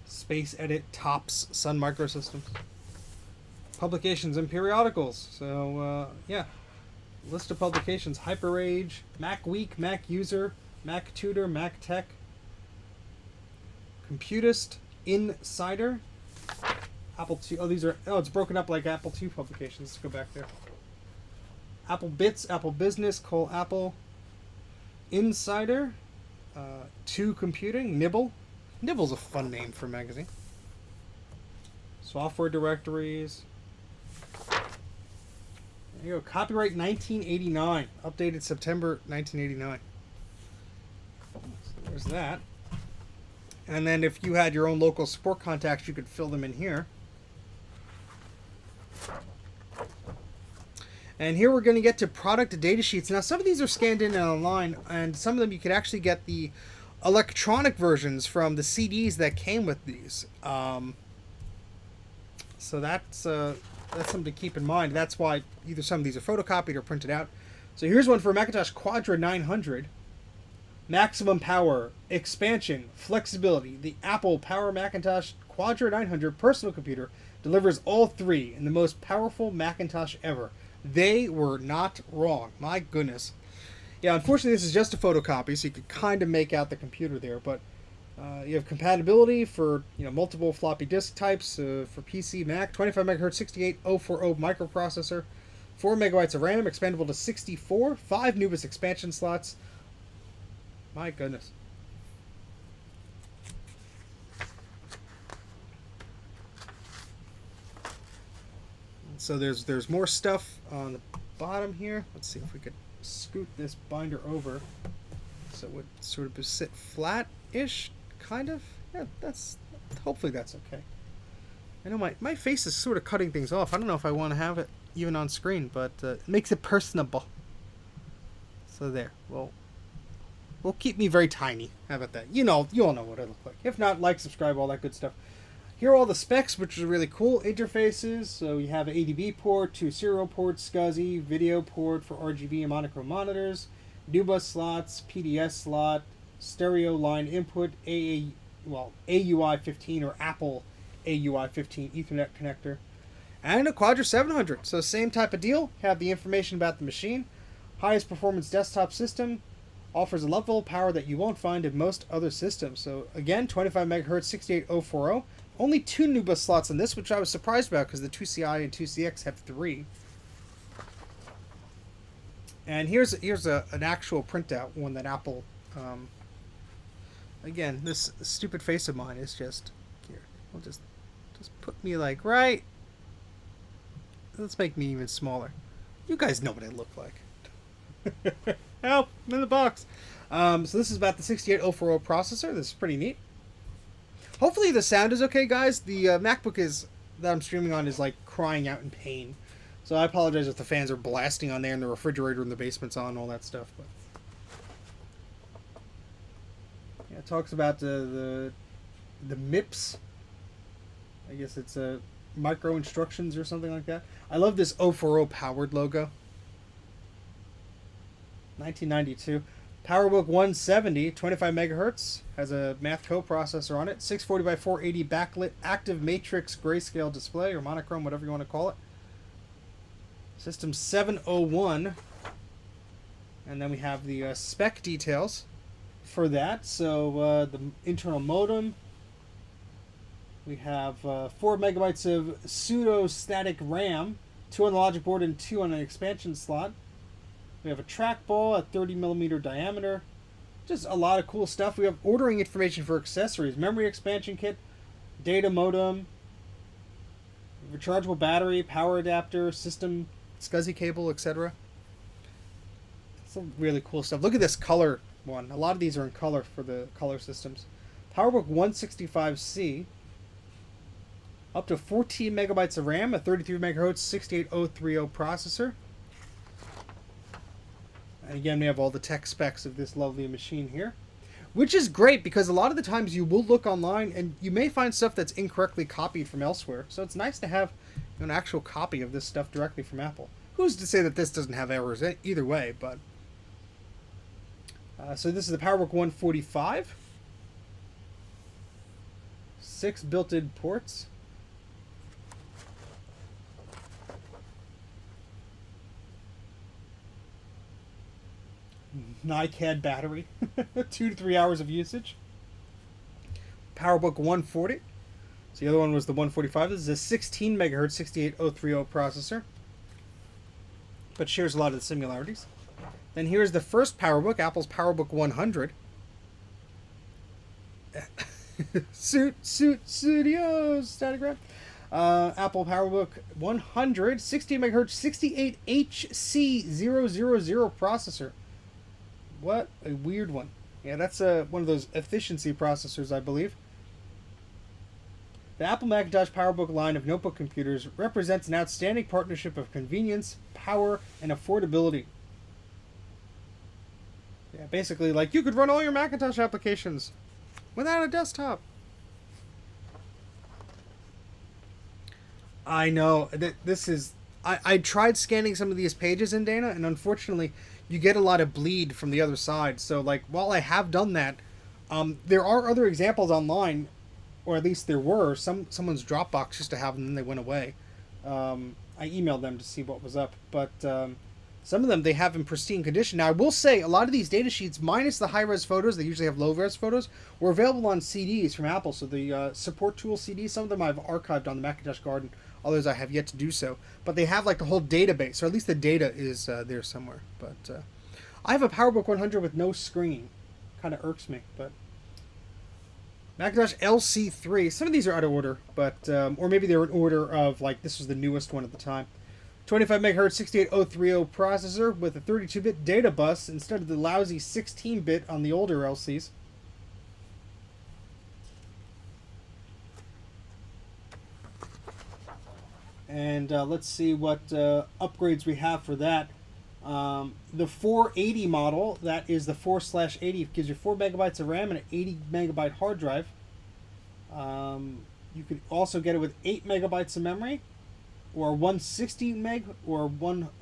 Space Edit, Tops, Sun Microsystems. Publications and periodicals. So, list of publications. HyperAge, Mac Week, Mac User, Mac Tutor, Mac Tech, Computist, Insider, Apple II. Oh, these are. Oh, it's broken up like Apple II publications. Let's go back there. Apple Bits, Apple Business, Call Apple, Insider, 2 Computing, Nibble. Nibble's a fun name for a magazine. Software directories. There you go. Copyright 1989. Updated September 1989. So there's that. And then if you had your own local support contacts, you could fill them in here. And here we're going to get to product data sheets. Now, some of these are scanned in and online, and some of them you could actually get the electronic versions from the CDs that came with these. So that's something to keep in mind. That's why either some of these are photocopied or printed out. So here's one for Macintosh Quadra 900. Maximum power, expansion, flexibility. The Apple Power Macintosh Quadra 900 personal computer delivers all three in the most powerful Macintosh ever. They were not wrong. My goodness. Yeah, unfortunately, this is just a photocopy, so you could kind of make out the computer there. But you have compatibility for multiple floppy disk types for PC, Mac, 25 megahertz 68040 microprocessor, 4 megabytes of RAM, expandable to 64, 5 NUBIS expansion slots. My goodness. So there's more stuff on the bottom here. Let's see if we could scoot this binder over so it would sort of sit flat-ish, kind of. Yeah, hopefully that's okay. I know my face is sort of cutting things off. I don't know if I want to have it even on screen, but it makes it personable. So there. Well, will keep me very tiny. How about that? You all know what I look like. If not, like, subscribe, all that good stuff. Here are all the specs, which is really cool. Interfaces, so you have an ADB port, 2 serial ports, SCSI, video port for RGB and monochrome monitors, NUBUS slots, PDS slot, stereo line input, AUI 15 or Apple AUI 15 Ethernet connector, and a Quadra 700. So same type of deal. Have the information about the machine. Highest performance desktop system. Offers a level of power that you won't find in most other systems. So again, 25 megahertz 68040. Only 2 NUBUS slots on this, which I was surprised about because the 2CI and 2CX have 3. And here's an actual printout, one that Apple. Again, this stupid face of mine is just here. We'll just put me like right. Let's make me even smaller. You guys know what I look like. Help! I'm in the box. So this is about the 68040 processor. This is pretty neat. Hopefully the sound is okay, guys. The MacBook that I'm streaming on is like crying out in pain. So I apologize if the fans are blasting on there and the refrigerator in the basement's on and all that stuff. But yeah, it talks about the MIPS. I guess it's micro instructions or something like that. I love this 040 powered logo. 1992. PowerBook 170, 25 megahertz, has a Math coprocessor on it, 640 by 480 backlit active matrix grayscale display, or monochrome, whatever you want to call it. System 701, and then we have the spec details for that. So the internal modem, we have 4 megabytes of pseudo-static RAM, 2 on the logic board and 2 on an expansion slot. We have a trackball at 30 millimeter diameter. Just a lot of cool stuff. We have ordering information for accessories, memory expansion kit, data modem, rechargeable battery, power adapter, system, SCSI cable, etc. Some really cool stuff. Look at this color one. A lot of these are in color for the color systems. PowerBook 165C. Up to 14 megabytes of RAM, a 33 megahertz 68030 processor. And again, we have all the tech specs of this lovely machine here, which is great because a lot of the times you will look online and you may find stuff that's incorrectly copied from elsewhere. So it's nice to have an actual copy of this stuff directly from Apple. Who's to say that this doesn't have errors either way? But so this is the PowerBook 145. 6 built-in ports. NiCad battery, 2 to 3 hours of usage. PowerBook 140. So the other one was the 145. This is a 16 megahertz 68030 processor, but shares a lot of the similarities. Then here's the first PowerBook, Apple's PowerBook 100. Studios Statigram. Apple PowerBook 100, 16 megahertz 68HC000 processor. What a weird one. Yeah, that's one of those efficiency processors, I believe. The Apple Macintosh PowerBook line of notebook computers represents an outstanding partnership of convenience, power, and affordability. Yeah, basically, like, you could run all your Macintosh applications without a desktop. I know that this is. I tried scanning some of these pages in Dana, and unfortunately, you get a lot of bleed from the other side. So, like, while I have done that, there are other examples online, or at least there were. Someone's Dropbox used to have them, and then they went away. I emailed them to see what was up, but some of them they have in pristine condition. Now, I will say a lot of these data sheets, minus the high-res photos, they usually have low-res photos, were available on CDs from Apple. So the support tool CDs, some of them I've archived on the Macintosh Garden. Others I have yet to do so. But they have like the whole database, or at least the data is there somewhere. But I have a PowerBook 100 with no screen. Kind of irks me, but Macintosh LC3. Some of these are out of order, but or maybe they're in order of, like, this was the newest one at the time. 25 megahertz 68030 processor with a 32-bit data bus instead of the lousy 16-bit on the older LCs. And let's see what upgrades we have for that. The 480 model, that is the 4/80, gives you 4 megabytes of RAM and an 80 megabyte hard drive. You could also get it with 8 megabytes of memory, or 160 meg, or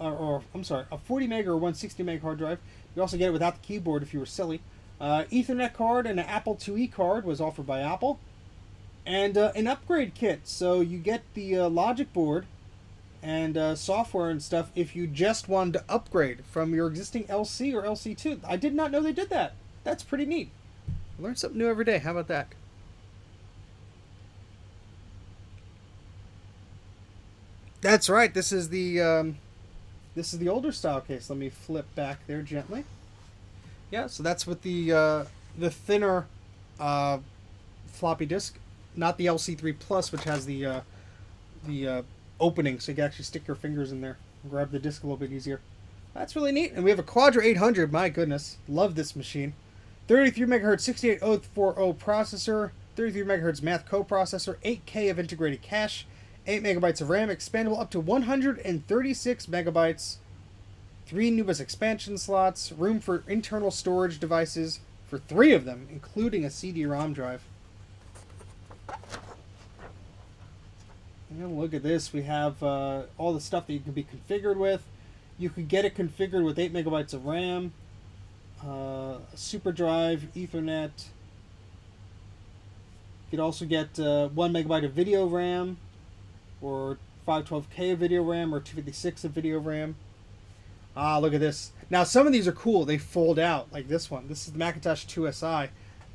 a 40 meg or 160 meg hard drive. You also get it without the keyboard if you were silly. Ethernet card and an Apple IIe card was offered by Apple. And an upgrade kit, so you get the logic board and software and stuff if you just wanted to upgrade from your existing LC or LC2. I did not know they did that. That's pretty neat. I learn something new every day. How about that? That's right. This is the older style case. Let me flip back there gently. Yeah, so that's with the thinner floppy disk. Not the LC3 Plus, which has the opening, so you can actually stick your fingers in there and grab the disc a little bit easier. That's really neat. And we have a Quadra 800. My goodness, love this machine. 33 megahertz 68040 processor, 33 megahertz math coprocessor, 8K of integrated cache, 8 megabytes of RAM, expandable up to 136 megabytes, 3 NUBUS expansion slots, room for internal storage devices for 3 of them, including a CD-ROM drive. And look at this. We have all the stuff that you can be configured with. You could get it configured with 8 megabytes of RAM, super drive, Ethernet. You could also get 1 megabyte of video RAM, or 512K of video RAM, or 256 of video RAM. Ah, look at this. Now, some of these are cool. They fold out, like this one. This is the Macintosh 2SI,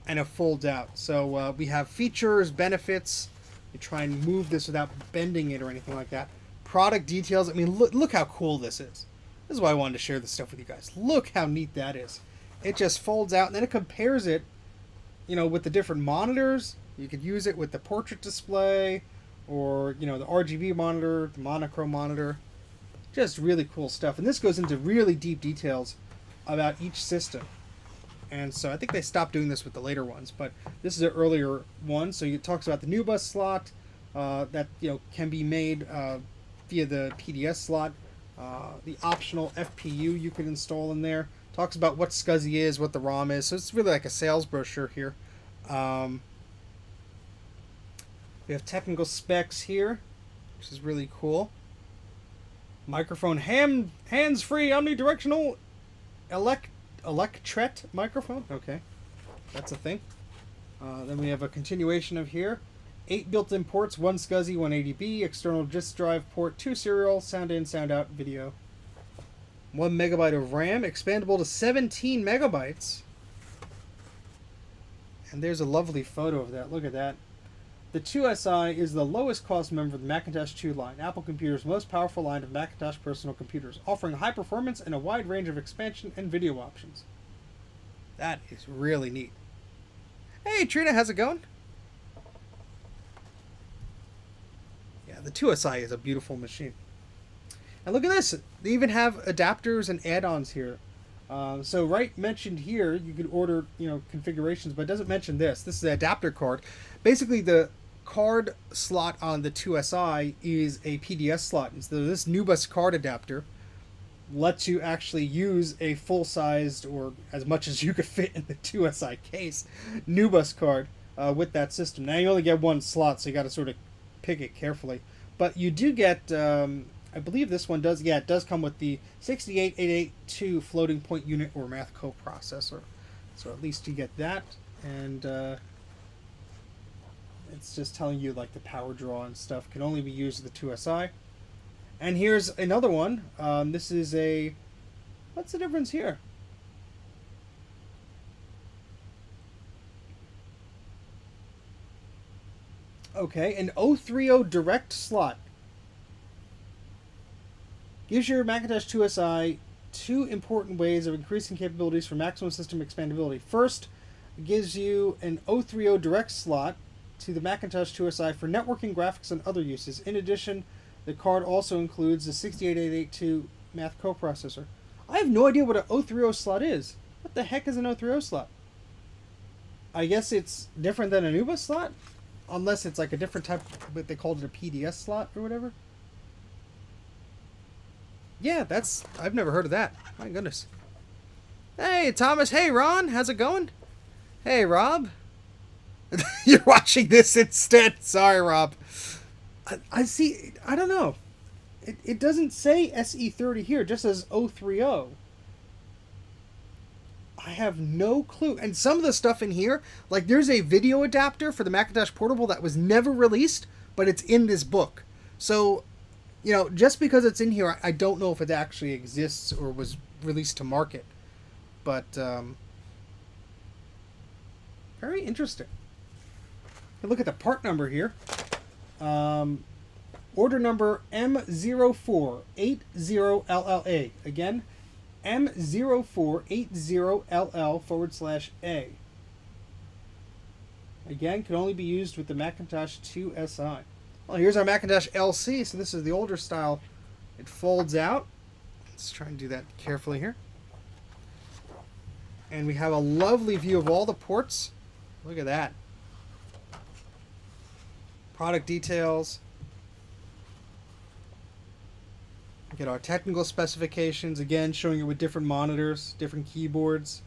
and it folds out. So we have features, benefits. You try and move this without bending it or anything like that. Product details. I mean, look how cool this is. This is why I wanted to share this stuff with you guys. Look how neat that is. It just folds out, and then it compares it, you know, with the different monitors. You could use it with the portrait display, or, you know, the RGB monitor, the monochrome monitor. Just really cool stuff. And this goes into really deep details about each system. And so I think they stopped doing this with the later ones, but this is an earlier one. So it talks about the NUBUS slot that, you know, can be made via the PDS slot. The optional FPU you could install in there. Talks about what SCSI is, what the ROM is. So it's really like a sales brochure here. We have technical specs here, which is really cool. Microphone, hands-free, omnidirectional, Electret microphone. Okay, that's a thing. Then we have a continuation of here. 8 built-in ports, 1 SCSI, 1 ADB, external disk drive port, 2 serial, sound in, sound out, video. 1 megabyte of RAM, expandable to 17 megabytes. And there's a lovely photo of that. Look at that. The 2SI is the lowest cost member of the Macintosh 2 line, Apple Computer's most powerful line of Macintosh personal computers, offering high performance and a wide range of expansion and video options. That is really neat. Hey Trina, how's it going? Yeah, the 2SI is a beautiful machine. And look at this. They even have adapters and add-ons here. So right mentioned here, you could order, you know, configurations, but it doesn't mention this. This is the adapter card. Basically, the card slot on the 2SI is a PDS slot. And so this NuBus card adapter lets you actually use a full-sized, or as much as you could fit in the 2SI case, NuBus card with that system. Now you only get one slot, so you got to sort of pick it carefully. But you do get, I believe this one does, yeah, it does come with the 68882 floating point unit or math coprocessor. So at least you get that, and it's just telling you like the power draw and stuff can only be used with the 2SI. And here's another one. This is a, what's the difference here? Okay, an 030 direct slot. Gives your Macintosh 2SI two important ways of increasing capabilities for maximum system expandability. First, it gives you an 030 direct slot to the Macintosh 2SI for networking, graphics, and other uses. In addition, the card also includes the 68882 math coprocessor. I have no idea what an 030 slot is. What the heck is an 030 slot? I guess it's different than a NuBus slot? Unless it's like a different type, but they called it a PDS slot or whatever. Yeah, that's, I've never heard of that. My goodness. Hey, Thomas. Hey, Ron. How's it going? Hey, Rob. You're watching this instead. Sorry, Rob. I see. I don't know. It doesn't say SE30 here. It just says 030. I have no clue. And some of the stuff in here, like there's a video adapter for the Macintosh Portable that was never released, but it's in this book. So, you know, just because it's in here, I don't know if it actually exists or was released to market. But, very interesting. Look at the part number here. Order number M0480LLA. Again, M0480LL/A. Again, can only be used with the Macintosh 2SI. Well, here's our Macintosh LC. So this is the older style. It folds out. Let's try and do that carefully here. And we have a lovely view of all the ports. Look at that. Product details. Get our technical specifications, again showing it with different monitors, different keyboards.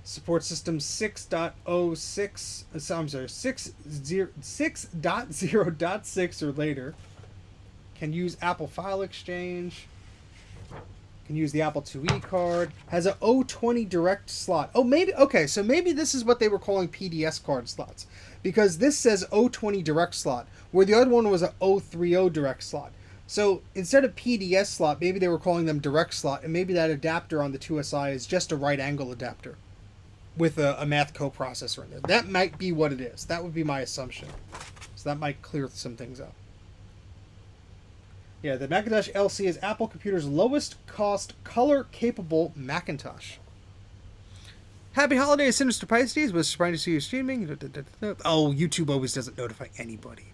Support system 6.06, I'm sorry, 6.0.6 or later. Can use Apple File Exchange. Can use the Apple IIe card. Has a 020 direct slot. Oh, maybe, okay, so maybe this is what they were calling PDS card slots. Because this says 020 direct slot, where the other one was a 030 direct slot. So instead of PDS slot, maybe they were calling them direct slot, and maybe that adapter on the 2SI is just a right angle adapter with a math coprocessor in there. That might be what it is. That would be my assumption. So that might clear some things up. Yeah, the Macintosh LC is Apple Computer's lowest cost color-capable Macintosh. Happy holidays, Sinister Pisces. Was surprised to see you streaming. Oh, YouTube always doesn't notify anybody.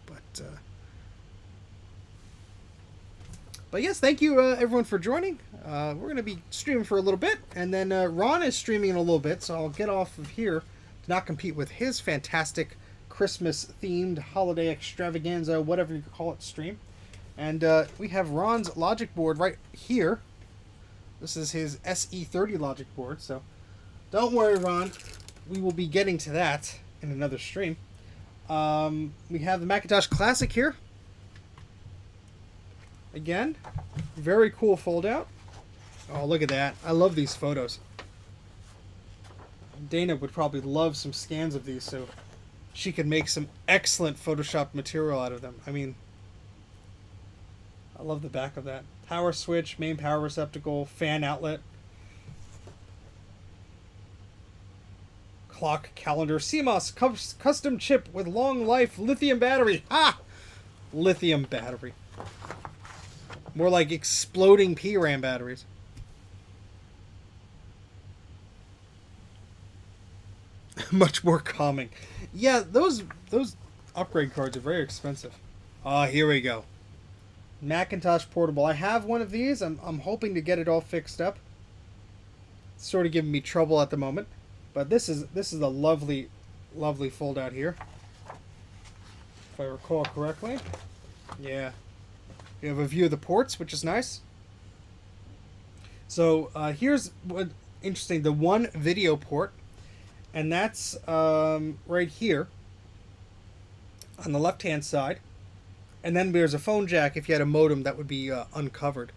But yes, thank you everyone for joining. We're going to be streaming for a little bit. And then Ron is streaming in a little bit. So I'll get off of here to not compete with his fantastic Christmas-themed holiday extravaganza, whatever you could call it, stream. And we have Ron's logic board right here. This is his SE30 logic board. So don't worry, Ron. We will be getting to that in another stream. We have the Macintosh Classic here. Again, very cool fold out. Oh, look at that. I love these photos. Dana would probably love some scans of these so she could make some excellent Photoshop material out of them. I mean, I love the back of that. Power switch, main power receptacle, fan outlet. Clock, calendar, CMOS, custom chip with long life lithium battery. Ha! Lithium battery. More like exploding PRAM batteries. Much more calming. Yeah, those upgrade cards are very expensive. Here we go. Macintosh Portable. I have one of these. I'm hoping to get it all fixed up. It's sort of giving me trouble at the moment. But this is a lovely, lovely fold out here, if I recall correctly. Yeah, you have a view of the ports, which is nice. So here's what interesting: the one video port, and that's right here on the left-hand side. And then there's a phone jack. If you had a modem, that would be uncovered.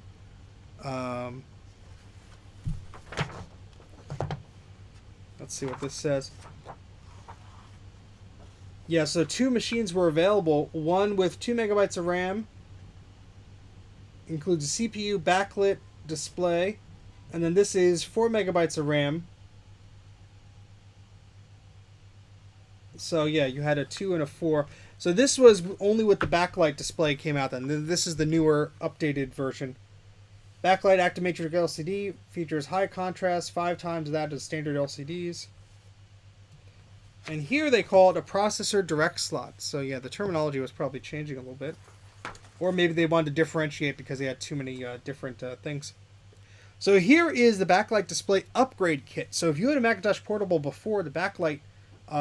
Let's see what this says. Yeah, so 2 machines were available. One with 2 megabytes of RAM, includes a CPU, backlit display, and then this is 4 megabytes of RAM. So yeah, you had a 2 and a 4. So this was only with the backlight display came out then. This is the newer, updated version. Backlight active matrix LCD features high contrast, 5 times that of standard LCDs. And here they call it a processor direct slot. So yeah, the terminology was probably changing a little bit. Or maybe they wanted to differentiate because they had too many different things. So here is the backlight display upgrade kit. So if you had a Macintosh Portable before the backlight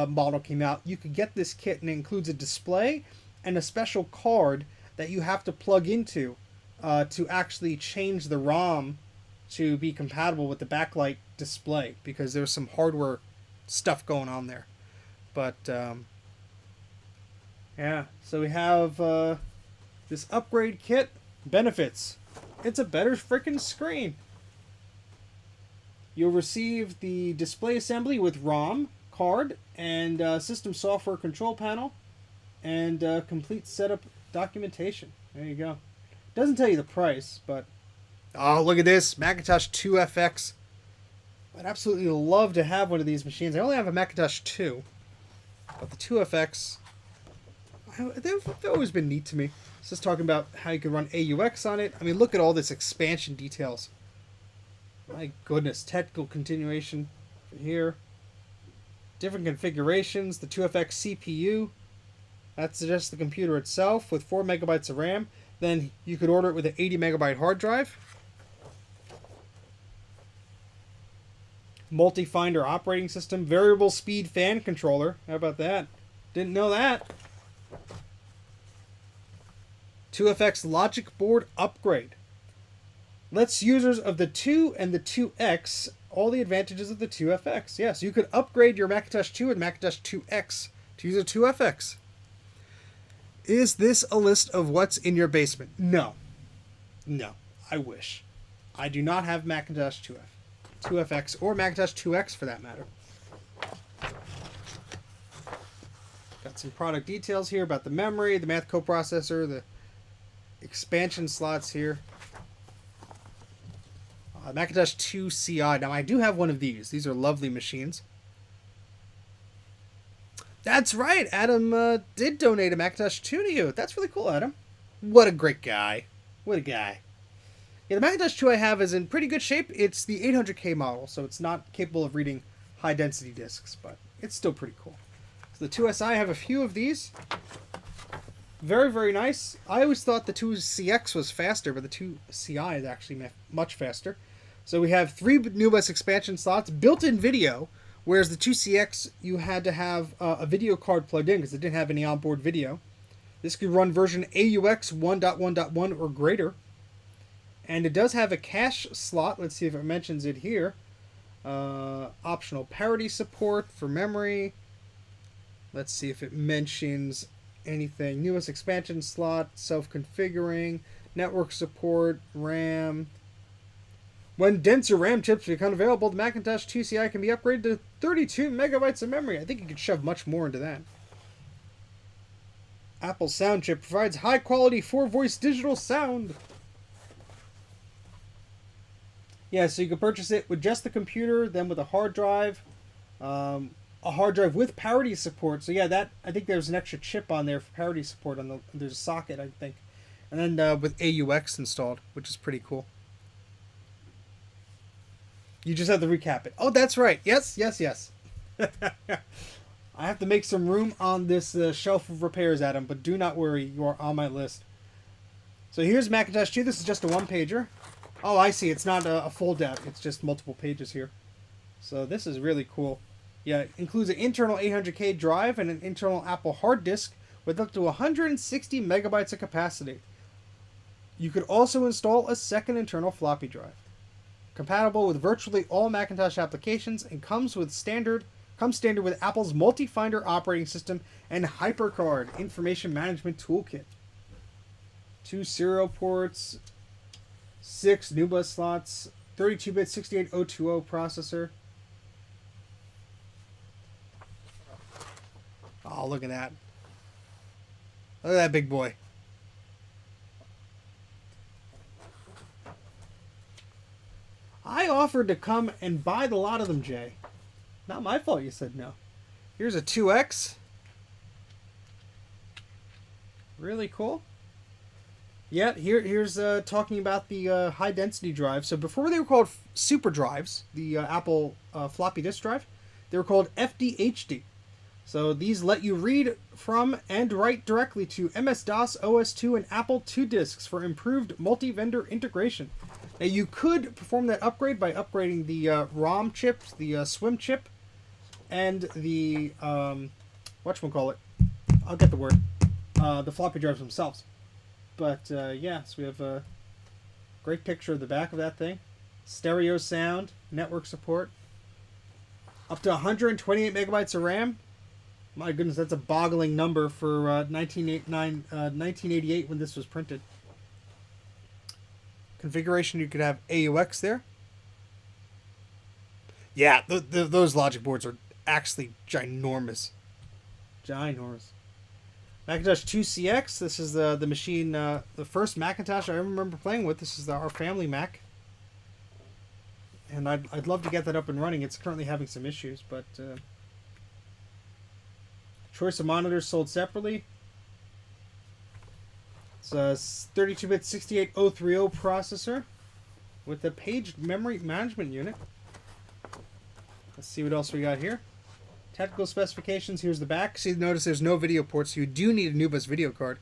model came out, you could get this kit, and it includes a display and a special card that you have to plug into to actually change the ROM to be compatible with the backlight display, because there's some hardware stuff going on there. But yeah, so we have this upgrade kit. Benefits: it's a better freaking screen. You'll receive the display assembly with ROM card and system software control panel and complete setup documentation. There you go. Doesn't tell you the price, but oh, look at this Macintosh 2FX. I'd absolutely love to have one of these machines. I only have a Macintosh 2, but the 2FX, they've always been neat to me. It's just talking about how you can run AUX on it. I mean, look at all this expansion details. My goodness, technical continuation here. Different configurations. The 2FX CPU. That's just the computer itself with 4 megabytes of RAM. Then you could order it with an 80 megabyte hard drive. Multi-Finder operating system. Variable speed fan controller. How about that? Didn't know that. 2FX logic board upgrade. Lets users of the 2 and the 2X all the advantages of the 2FX. Yes, you could upgrade your Macintosh 2 and Macintosh 2X to use a 2FX. Is this a list of what's in your basement? No. No. I wish. I do not have Macintosh 2FX or Macintosh 2X for that matter. Got some product details here about the memory, the math coprocessor, the expansion slots here. Macintosh 2 CI. Now, I do have one of these. These are lovely machines. That's right. Adam did donate a Macintosh 2 to you. That's really cool, Adam. What a great guy. What a guy. Yeah, the Macintosh 2 I have is in pretty good shape. It's the 800K model, so it's not capable of reading high-density disks, but it's still pretty cool. So the 2SI, I have a few of these. Very, very nice. I always thought the 2CX was faster, but the 2CI is actually much faster. So we have 3 NuBus expansion slots, built-in video, whereas the 2CX, you had to have a video card plugged in because it didn't have any onboard video. This could run version AUX 1.1.1 or greater. And it does have a cache slot. Let's see if it mentions it here. Optional parity support for memory. Let's see if it mentions anything. Newest expansion slot, self-configuring, network support, RAM. When denser RAM chips become available, the Macintosh 2CI can be upgraded to 32 megabytes of memory. I think you could shove much more into that. Apple Sound Chip provides high-quality 4-voice digital sound. Yeah, so you can purchase it with just the computer, then with a hard drive. A hard drive with parity support. So yeah, that I think there's an extra chip on there for parity support. There's a socket, I think. And then with AUX installed, which is pretty cool. You just have to recap it. Oh, that's right. Yes, yes, yes. I have to make some room on this shelf of repairs, Adam, but do not worry. You are on my list. So here's Macintosh 2. This is just a one-pager. Oh, I see. It's not a fold-out. It's just multiple pages here. So this is really cool. Yeah, it includes an internal 800K drive and an internal Apple hard disk with up to 160 megabytes of capacity. You could also install a second internal floppy drive. Compatible with virtually all Macintosh applications and comes standard with Apple's Multi-Finder operating system and HyperCard information management toolkit. 2 serial ports, 6 NuBus slots, 32-bit 68020 processor. Oh, look at that. Look at that big boy. I offered to come and buy the lot of them, Jay. Not my fault you said no. Here's a 2X. Really cool. Yeah, here's talking about the high density drive. So before they were called super drives, the Apple floppy disk drive, they were called FDHD. So these let you read from and write directly to MS-DOS, OS2, and Apple II disks for improved multi-vendor integration. Now you could perform that upgrade by upgrading the ROM chips, the SWIM chip, and the whatchamacallit? I'll get the word. The floppy drives themselves. But yeah, so we have a great picture of the back of that thing. Stereo sound, network support. Up to 128 megabytes of RAM. My goodness, that's a boggling number for 1988 when this was printed. Configuration, you could have AUX there. Yeah, those logic boards are actually ginormous. Ginormous. Macintosh 2CX, this is the machine, the first Macintosh I remember playing with. This is our family Mac. And I'd love to get that up and running. It's currently having some issues, but... choice of monitors sold separately. It's a 32-bit 68030 processor with a paged memory management unit. Let's see what else we got here. Technical specifications. Here's the back. See, notice there's no video ports, so you do need a NuBus video card.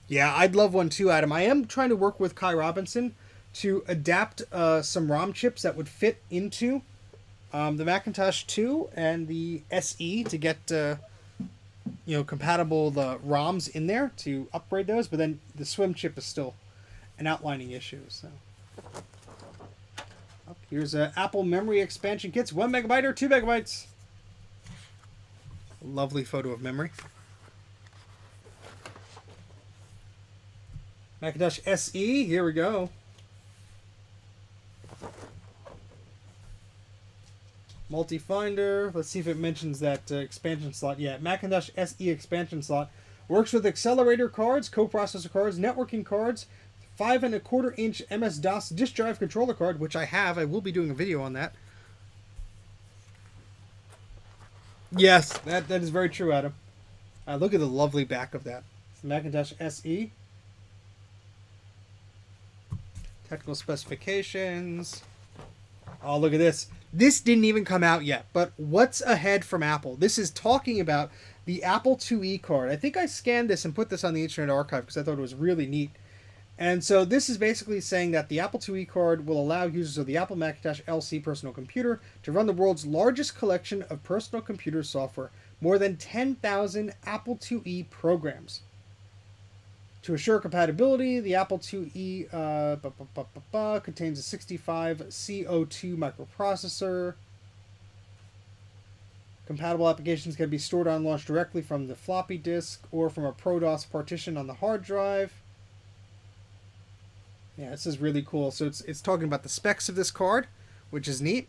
Yeah, I'd love one too, Adam. I am trying to work with Kai Robinson to adapt some ROM chips that would fit into the Macintosh 2 and the SE to get compatible the ROMs in there to upgrade those, but then the SWIM chip is still an outlining issue. So here's Apple memory expansion kits, 1 megabyte or 2 megabytes. Lovely photo of memory. Macintosh SE, here we go. Multi-Finder. Let's see if it mentions that expansion slot. Yeah, Macintosh SE expansion slot. Works with accelerator cards, coprocessor cards, networking cards, 5 1/4 inch MS-DOS disk drive controller card, which I have. I will be doing a video on that. Yes, that is very true, Adam. Look at the lovely back of that. It's the Macintosh SE. Technical specifications. Oh, look at this. This didn't even come out yet, but what's ahead from Apple? This is talking about the Apple IIe card. I think I scanned this and put this on the Internet Archive because I thought it was really neat. And so this is basically saying that the Apple IIe card will allow users of the Apple Macintosh LC personal computer to run the world's largest collection of personal computer software, more than 10,000 Apple IIe programs. To assure compatibility, the Apple IIe contains a 65CO2 microprocessor. Compatible applications can be stored on launch directly from the floppy disk or from a ProDOS partition on the hard drive. Yeah, this is really cool. So it's talking about the specs of this card, which is neat.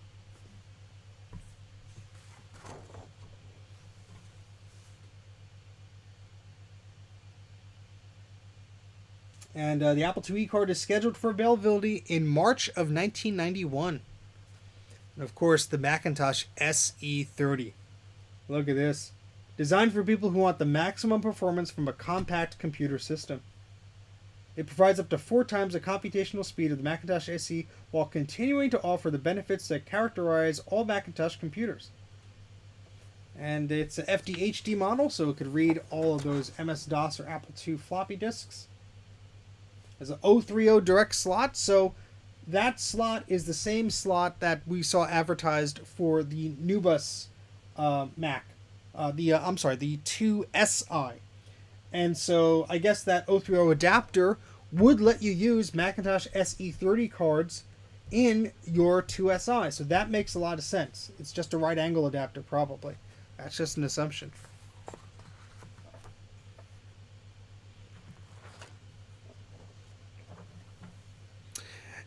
And the Apple IIe card is scheduled for availability in March of 1991. And of course, the Macintosh SE30. Look at this. Designed for people who want the maximum performance from a compact computer system. It provides up to 4 times the computational speed of the Macintosh SE while continuing to offer the benefits that characterize all Macintosh computers. And it's an FDHD model, so it could read all of those MS-DOS or Apple II floppy disks. There's an 030 direct slot, so that slot is the same slot that we saw advertised for the NuBus Mac. I'm sorry, the 2SI. And so I guess that 030 adapter would let you use Macintosh SE30 cards in your 2SI. So that makes a lot of sense. It's just a right angle adapter, probably. That's just an assumption.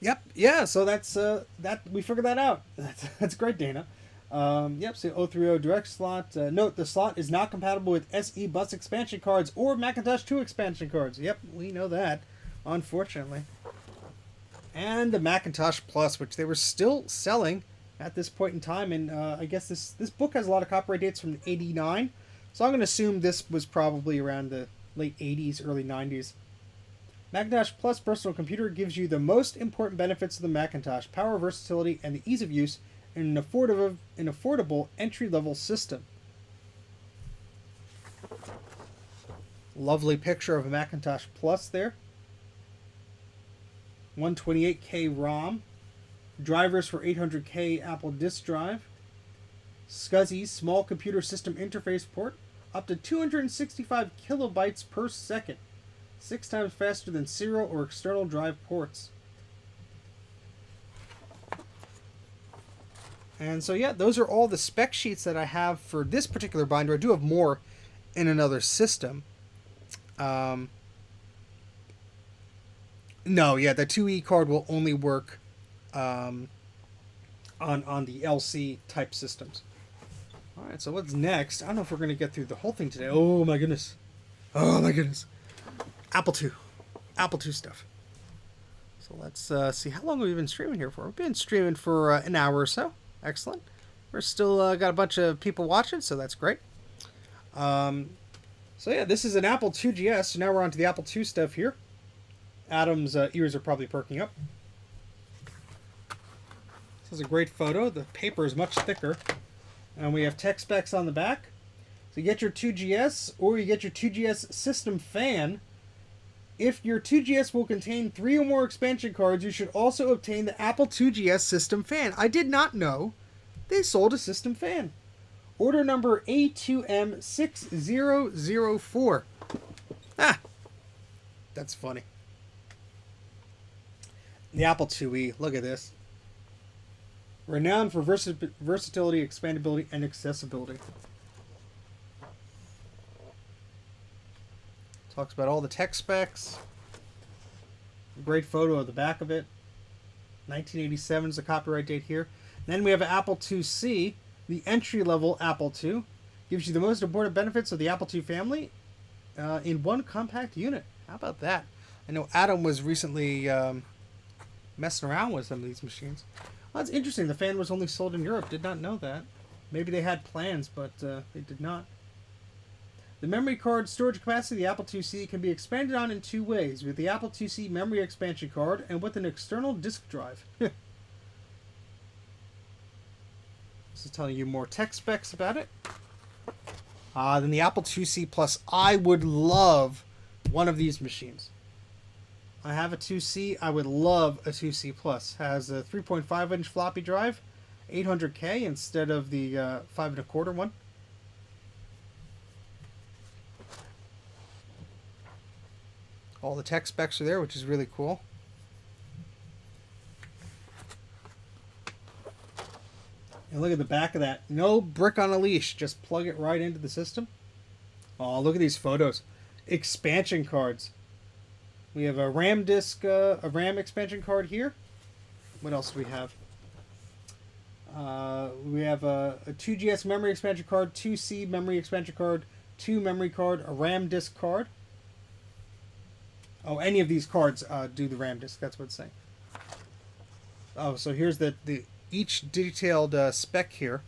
Yep. Yeah. So that's that we figured that out. That's great, Dana. Yep. So 030 direct slot. Note the slot is not compatible with SE bus expansion cards or Macintosh 2 expansion cards. Yep, we know that. Unfortunately. And the Macintosh Plus, which they were still selling at this point in time, and I guess this book has a lot of copyright dates from '89, so I'm going to assume this was probably around the late '80s, early '90s. Macintosh Plus Personal Computer gives you the most important benefits of the Macintosh: power, versatility, and the ease of use in an affordable entry-level system. Lovely picture of a Macintosh Plus there. 128K ROM. Drivers for 800K Apple disk drive. SCSI small computer system interface port. Up to 265 kilobytes per second. 6 times faster than serial or external drive ports. And so yeah, those are all the spec sheets that I have for this particular binder. I do have more in another system. No, yeah, the 2E card will only work on the LC type systems. All right, so what's next? I don't know if we're going to get through the whole thing today. Oh my goodness. Oh my goodness. Apple II. Apple II stuff. So let's see, how long have we been streaming here for? We've been streaming for an hour or so. Excellent. We're still got a bunch of people watching, so that's great. So yeah, this is an Apple IIgs. So now we're on to the Apple II stuff here. Adam's ears are probably perking up. This is a great photo. The paper is much thicker. And we have tech specs on the back. So you get your 2GS or you get your 2GS system fan. If your 2GS will contain 3 or more expansion cards, you should also obtain the Apple 2GS system fan. I did not know they sold a system fan. Order number A2M6004. Ah, that's funny. The Apple IIe, look at this. Renowned for versatility, expandability, and accessibility. Talks about all the tech specs. Great photo of the back of it. 1987 is the copyright date here. And then we have an Apple IIc, the entry-level Apple II. Gives you the most important benefits of the Apple II family in one compact unit. How about that? I know Adam was recently messing around with some of these machines. Well, that's interesting. The fan was only sold in Europe. Did not know that. Maybe they had plans, but they did not. The memory card storage capacity of the Apple IIc can be expanded on in 2 ways, with the Apple IIc memory expansion card and with an external disk drive. This is telling you more tech specs about it. Then the Apple IIc Plus. I would love one of these machines. I have a 2C. I would love a 2C Plus. Has a 3.5-inch floppy drive, 800K instead of the 5 1/4 one. All the tech specs are there, which is really cool. And look at the back of that. No brick on a leash. Just plug it right into the system. Oh, look at these photos. Expansion cards. We have a RAM disk, a RAM expansion card here. What else do we have? We have a 2GS memory expansion card, 2C memory expansion card, 2 memory card, a RAM disk card. Oh, any of these cards do the RAM disk. That's what it's saying. Oh, so here's the each detailed spec here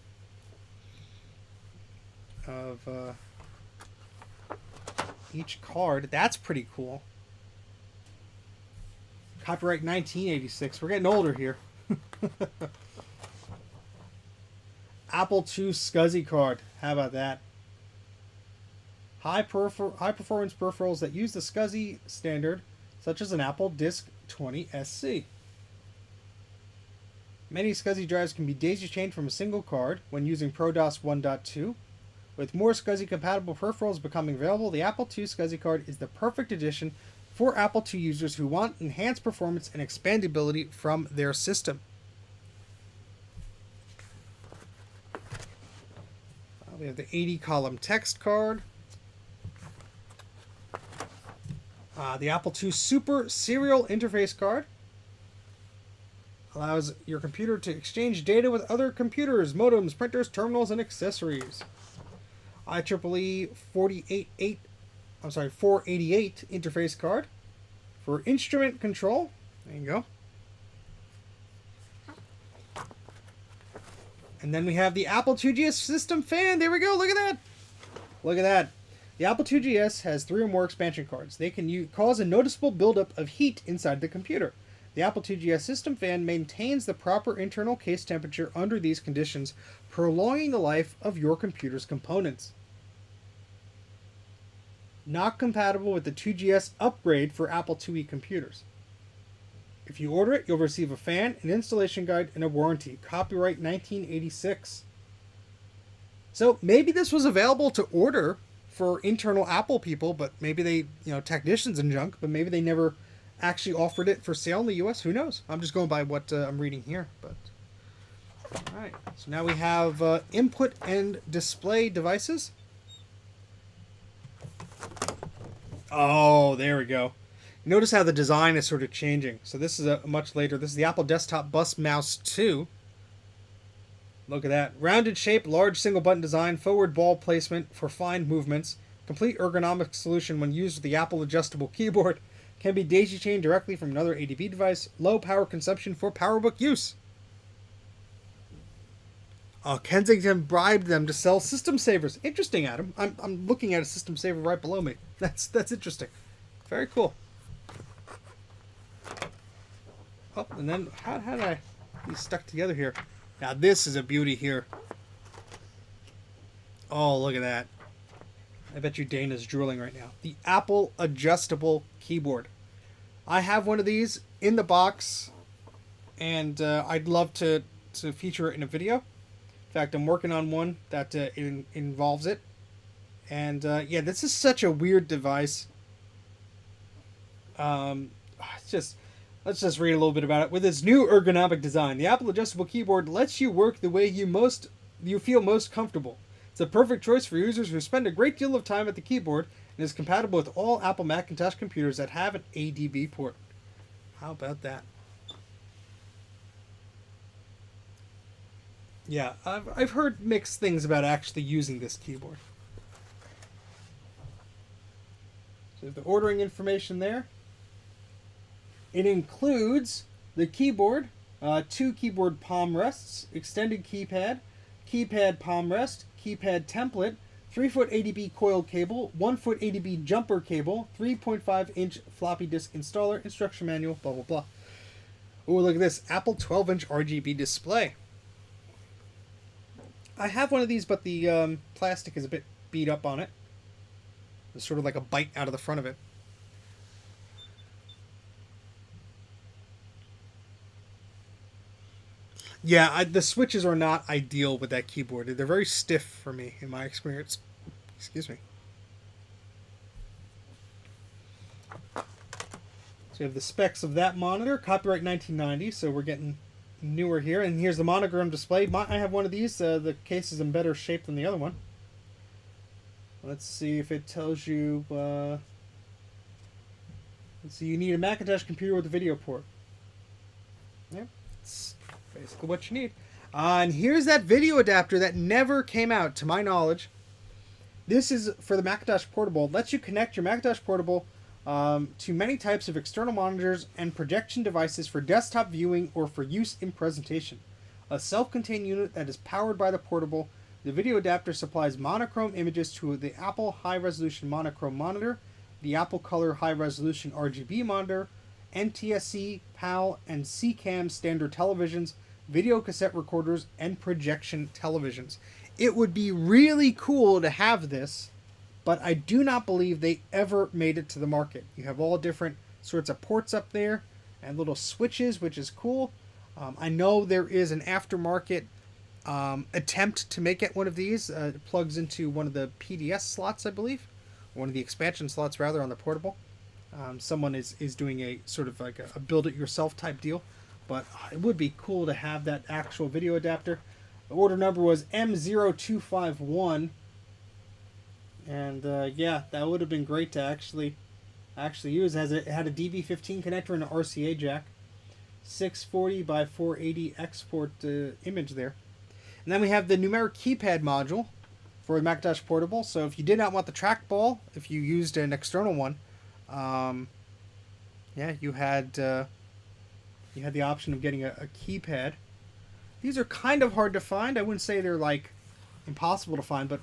of each card. That's pretty cool. Copyright 1986. We're getting older here. Apple II SCSI card. How about that? High performance peripherals that use the SCSI standard, such as an Apple Disk 20 SC. Many SCSI drives can be daisy-chained from a single card when using ProDOS 1.2. With more SCSI-compatible peripherals becoming available, the Apple II SCSI card is the perfect addition for Apple II users who want enhanced performance and expandability from their system. We have the 80-column text card. The Apple II Super Serial Interface card allows your computer to exchange data with other computers, modems, printers, terminals, and accessories. IEEE 488 interface card for instrument control. There you go. And then we have the Apple IIgs system fan. There we go. Look at that. Look at that. The Apple IIgs has 3 or more expansion cards. They can cause a noticeable buildup of heat inside the computer. The Apple IIgs system fan maintains the proper internal case temperature under these conditions, prolonging the life of your computer's components. Not compatible with the 2GS upgrade for Apple IIe computers. If you order it, you'll receive a fan, an installation guide, and a warranty. Copyright 1986. So maybe this was available to order for internal Apple people, but maybe they, technicians and junk, but maybe they never actually offered it for sale in the US. Who knows? I'm just going by what I'm reading here. But all right. So now we have input and display devices. Oh, there we go. Notice how the design is sort of changing. So this is a much later. This is the Apple Desktop Bus Mouse 2. Look at that. Rounded shape, large single button design, forward ball placement for fine movements, complete ergonomic solution when used with the Apple adjustable keyboard, can be daisy chained directly from another ADB device, low power consumption for PowerBook use. Kensington bribed them to sell system savers. Interesting, Adam. I'm looking at a system saver right below me. That's interesting. Very cool. Oh, and then how did I be stuck together here? Now this is a beauty here. Oh, look at that. I bet you Dana's drooling right now. The Apple adjustable keyboard. I have one of these in the box, and I'd love to feature it in a video. In fact, I'm working on one that involves it. And yeah, this is such a weird device. Let's just read a little bit about it. With its new ergonomic design, the Apple adjustable keyboard lets you work the way you feel most comfortable. It's a perfect choice for users who spend a great deal of time at the keyboard and is compatible with all Apple Macintosh computers that have an ADB port. How about that? Yeah, I've heard mixed things about actually using this keyboard. So the ordering information there. It includes the keyboard, 2 keyboard palm rests, extended keypad, keypad palm rest, keypad template, 3-foot ADB coil cable, 1-foot ADB jumper cable, 3.5-inch floppy disk installer, instruction manual, blah, blah, blah. Oh, look at this. Apple 12-inch RGB display. I have one of these, but the plastic is a bit beat up on it. There's sort of like a bite out of the front of it. Yeah, the switches are not ideal with that keyboard. They're very stiff for me, in my experience. Excuse me. So we have the specs of that monitor. Copyright 1990, so we're getting newer here. And here's the monogram display. I have one of these. The case is in better shape than the other one. Let's see if it tells you... let's see, you need a Macintosh computer with a video port. Yeah, it's basically what you need. And here's that video adapter that never came out, to my knowledge. This is for the Macintosh Portable. It lets you connect your Macintosh Portable to many types of external monitors and projection devices for desktop viewing or for use in presentation. A self-contained unit that is powered by the Portable, the video adapter supplies monochrome images to the Apple High-Resolution Monochrome Monitor, the Apple Color High-Resolution RGB Monitor, NTSC, PAL, and CCAM standard televisions, video cassette recorders, and projection televisions. It would be really cool to have this, but I do not believe they ever made it to the market. You have all different sorts of ports up there and little switches, which is cool. I know there is an aftermarket attempt to make it one of these. It plugs into one of the PDS slots, I believe. One of the expansion slots, rather, on the portable. Someone is doing a sort of like a build-it-yourself type deal. But it would be cool to have that actual video adapter. The order number was M0251. And yeah, that would have been great to actually use. It had a DB15 connector and an RCA jack. 640 by 480 export image there. And then we have the numeric keypad module for the Macintosh Portable. So if you did not want the trackball, if you used an external one, yeah, you had the option of getting a keypad. These are kind of hard to find. I wouldn't say they're like impossible to find, but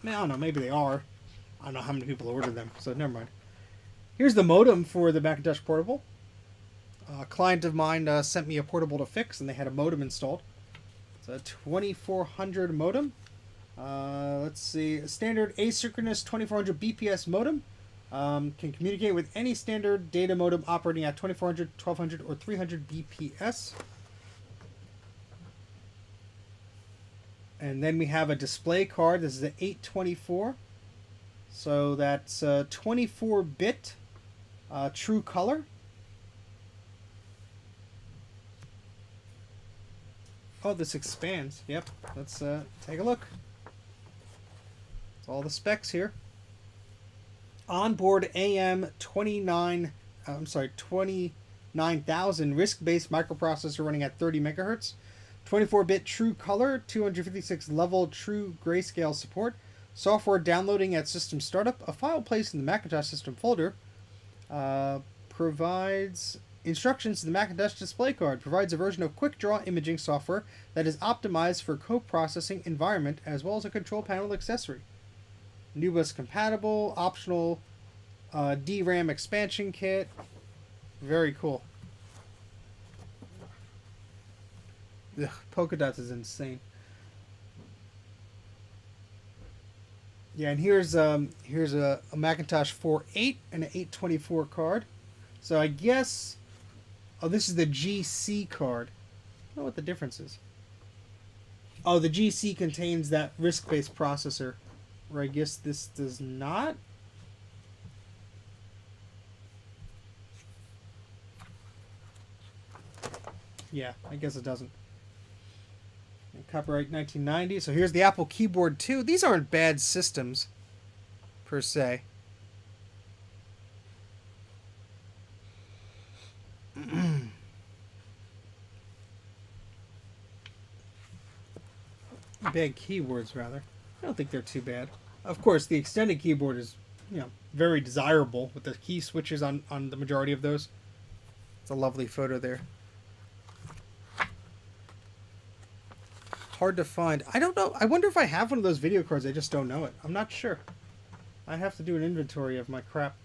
I don't know, maybe they are. I don't know how many people ordered them, so never mind. Here's the modem for the Macintosh Portable. A client of mine sent me a portable to fix, and they had a modem installed. It's a 2400 modem. Let's see, a standard asynchronous 2400 BPS modem. Can communicate with any standard data modem operating at 2400, 1200, or 300 BPS. And then we have a display card. This is an 824. So that's 24-bit true color. Oh, this expands. Yep. Let's take a look. It's all the specs here. Onboard AM 29000 RISC-based microprocessor running at 30 megahertz. 24-bit true color, 256 level true grayscale support. Software downloading at system startup. A file placed in the Macintosh system folder. Provides instructions to the Macintosh display card. Provides a version of QuickDraw imaging software that is optimized for co-processing environment, as well as a control panel accessory. NUBUS compatible. Optional DRAM expansion kit. Very cool. Ugh, polka dots is insane. Yeah, and here's a Macintosh 4.8 and an 824 card. So I guess, oh, this is the GC card. I don't know what the difference is. Oh, the GC contains that RISC-based processor, where I guess this does not. Yeah, I guess it doesn't. Copyright 1990. So here's the Apple keyboard too. These aren't bad systems, per se. Bad keyboards, rather. I don't think they're too bad. Of course, the extended keyboard is, very desirable with the key switches on the majority of those. It's a lovely photo there. Hard to find. I don't know. I wonder if I have one of those video cards. I just don't know it. I'm not sure. I have to do an inventory of my crap.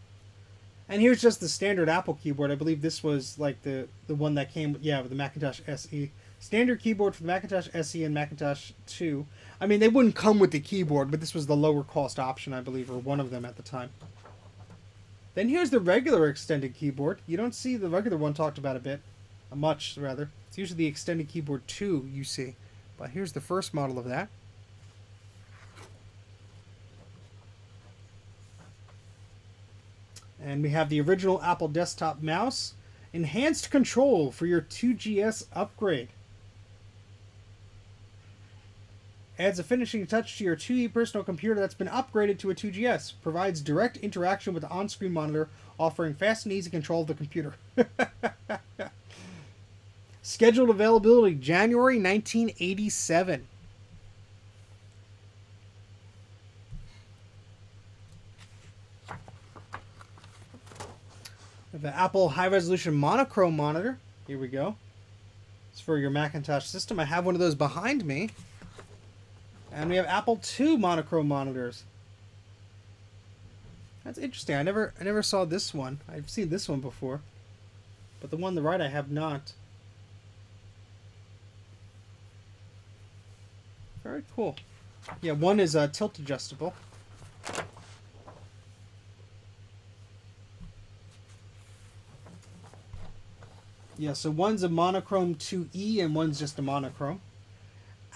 And here's just the standard Apple keyboard. I believe this was like the one that came, with the Macintosh SE. Standard keyboard for the Macintosh SE and Macintosh 2. I mean, they wouldn't come with the keyboard, but this was the lower cost option, I believe, or one of them at the time. Then here's the regular extended keyboard. You don't see the regular one talked about a bit. Much, rather. It's usually the extended keyboard 2 you see. But here's the first model of that. And we have the original Apple desktop mouse. Enhanced control for your 2GS upgrade. Adds a finishing touch to your 2E personal computer that's been upgraded to a 2GS. Provides direct interaction with the on-screen monitor, offering fast and easy control of the computer. Scheduled availability, January 1987. The Apple high-resolution monochrome monitor. Here we go. It's for your Macintosh system. I have one of those behind me. And we have Apple II monochrome monitors. That's interesting. I never saw this one. I've seen this one before. But the one on the right I have not. Very cool. Yeah, one is tilt adjustable. Yeah, so one's a monochrome 2E and one's just a monochrome.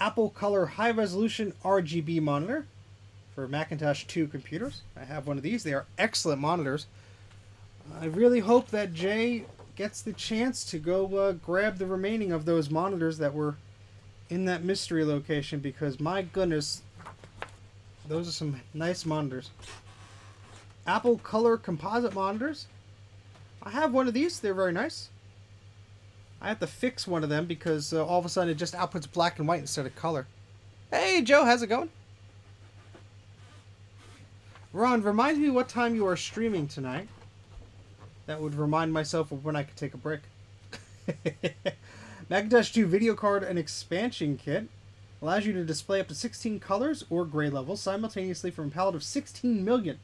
Apple Color High Resolution RGB monitor for Macintosh 2 computers. I have one of these. They are excellent monitors. I really hope that Jay gets the chance to go grab the remaining of those monitors that were in that mystery location, because my goodness, those are some nice monitors. Apple Color Composite monitors. I have one of these. They're very nice. I have to fix one of them because all of a sudden it just outputs black and white instead of color. Hey, Joe, how's it going? Ron, remind me what time you are streaming tonight. That would remind myself of when I could take a break. Macintosh 2 video card and expansion kit allows you to display up to 16 colors or gray levels simultaneously from a palette of 16 million.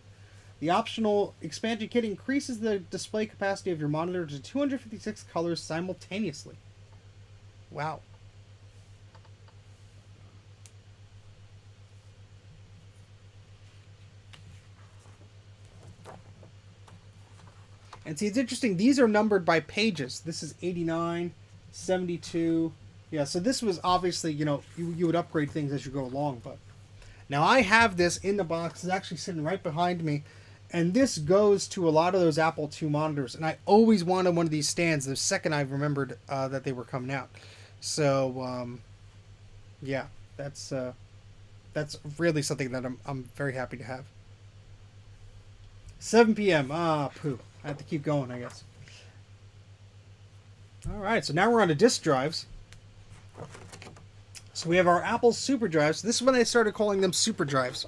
The optional expansion kit increases the display capacity of your monitor to 256 colors simultaneously. Wow. And see, it's interesting. These are numbered by pages. This is 89, 72. Yeah, so this was obviously, you would upgrade things as you go along. But now I have this in the box. It's actually sitting right behind me. And this goes to a lot of those Apple II monitors. And I always wanted one of these stands the second I remembered that they were coming out. So, yeah, that's really something that I'm very happy to have. 7 p.m. Pooh. I have to keep going, I guess. All right, so now we're on to disk drives. So we have our Apple Super Drives. This is when they started calling them Super Drives.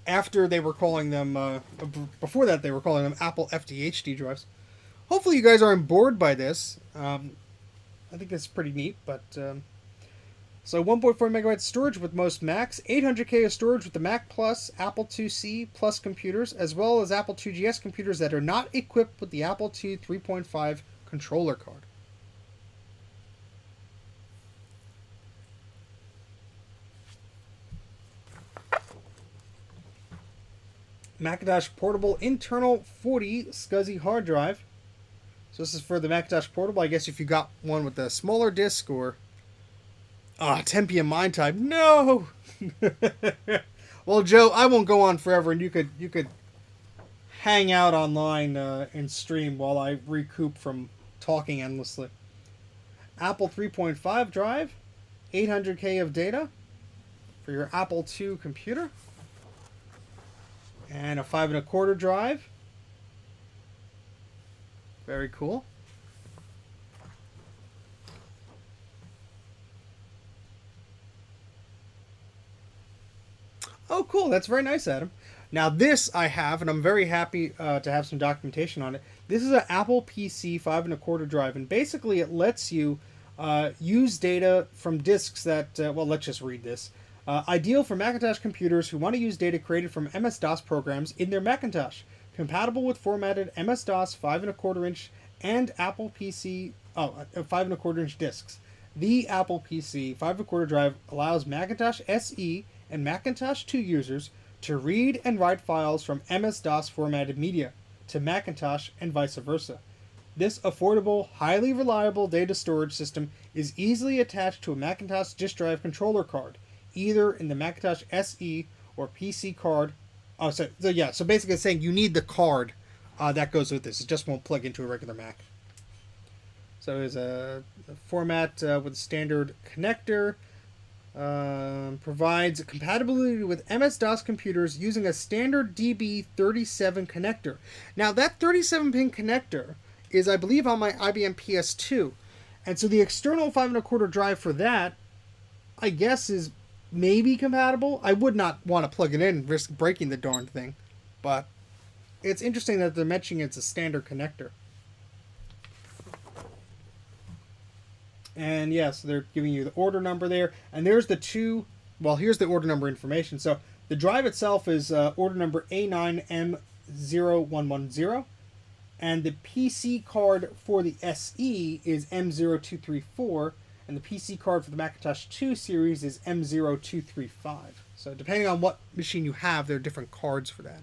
After they were calling them, before that they were calling them Apple FDHD drives. Hopefully you guys aren't bored by this. I think it's pretty neat, but... So 1.4 megabytes storage with most Macs, 800K of storage with the Mac Plus, Apple IIc Plus computers, as well as Apple IIgs computers that are not equipped with the Apple II 3.5 controller card. Macintosh Portable Internal 40 SCSI hard drive. So this is for the Macintosh Portable. I guess if you got one with a smaller disk or... 10 p.m. mine time. No! Well, Joe, I won't go on forever, and you could hang out online and stream while I recoup from talking endlessly. Apple 3.5 drive, 800K of data for your Apple II computer, and a 5 1/4 drive. Very cool. Oh, cool. That's very nice, Adam. Now, this I have, and I'm very happy to have some documentation on it. This is an Apple PC 5 1/4 drive, and basically it lets you use data from disks that, well, let's just read this. Ideal for Macintosh computers who want to use data created from MS-DOS programs in their Macintosh. Compatible with formatted MS-DOS 5 1/4 inch and Apple PC 5 1/4 inch disks. The Apple PC 5 1/4 drive allows Macintosh SE and Macintosh 2 users to read and write files from MS-DOS formatted media to Macintosh and vice versa. This affordable, highly reliable data storage system is easily attached to a Macintosh disk drive controller card, either in the Macintosh SE or PC card. So basically it's saying you need the card that goes with this. It just won't plug into a regular Mac. So there's a format with a standard connector. Provides compatibility with MS-DOS computers using a standard DB37 connector. Now, that 37-pin connector is, I believe, on my IBM PS2. And so the external 5 1/4 drive for that, I guess, is maybe compatible. I would not want to plug it in and risk breaking the darn thing. But it's interesting that they're mentioning it's a standard connector. And yes, they're giving you the order number there. And there's the two, well, here's the order number information. So the drive itself is order number A9M0110. And the PC card for the SE is M0234. And the PC card for the Macintosh 2 series is M0235. So depending on what machine you have, there are different cards for that.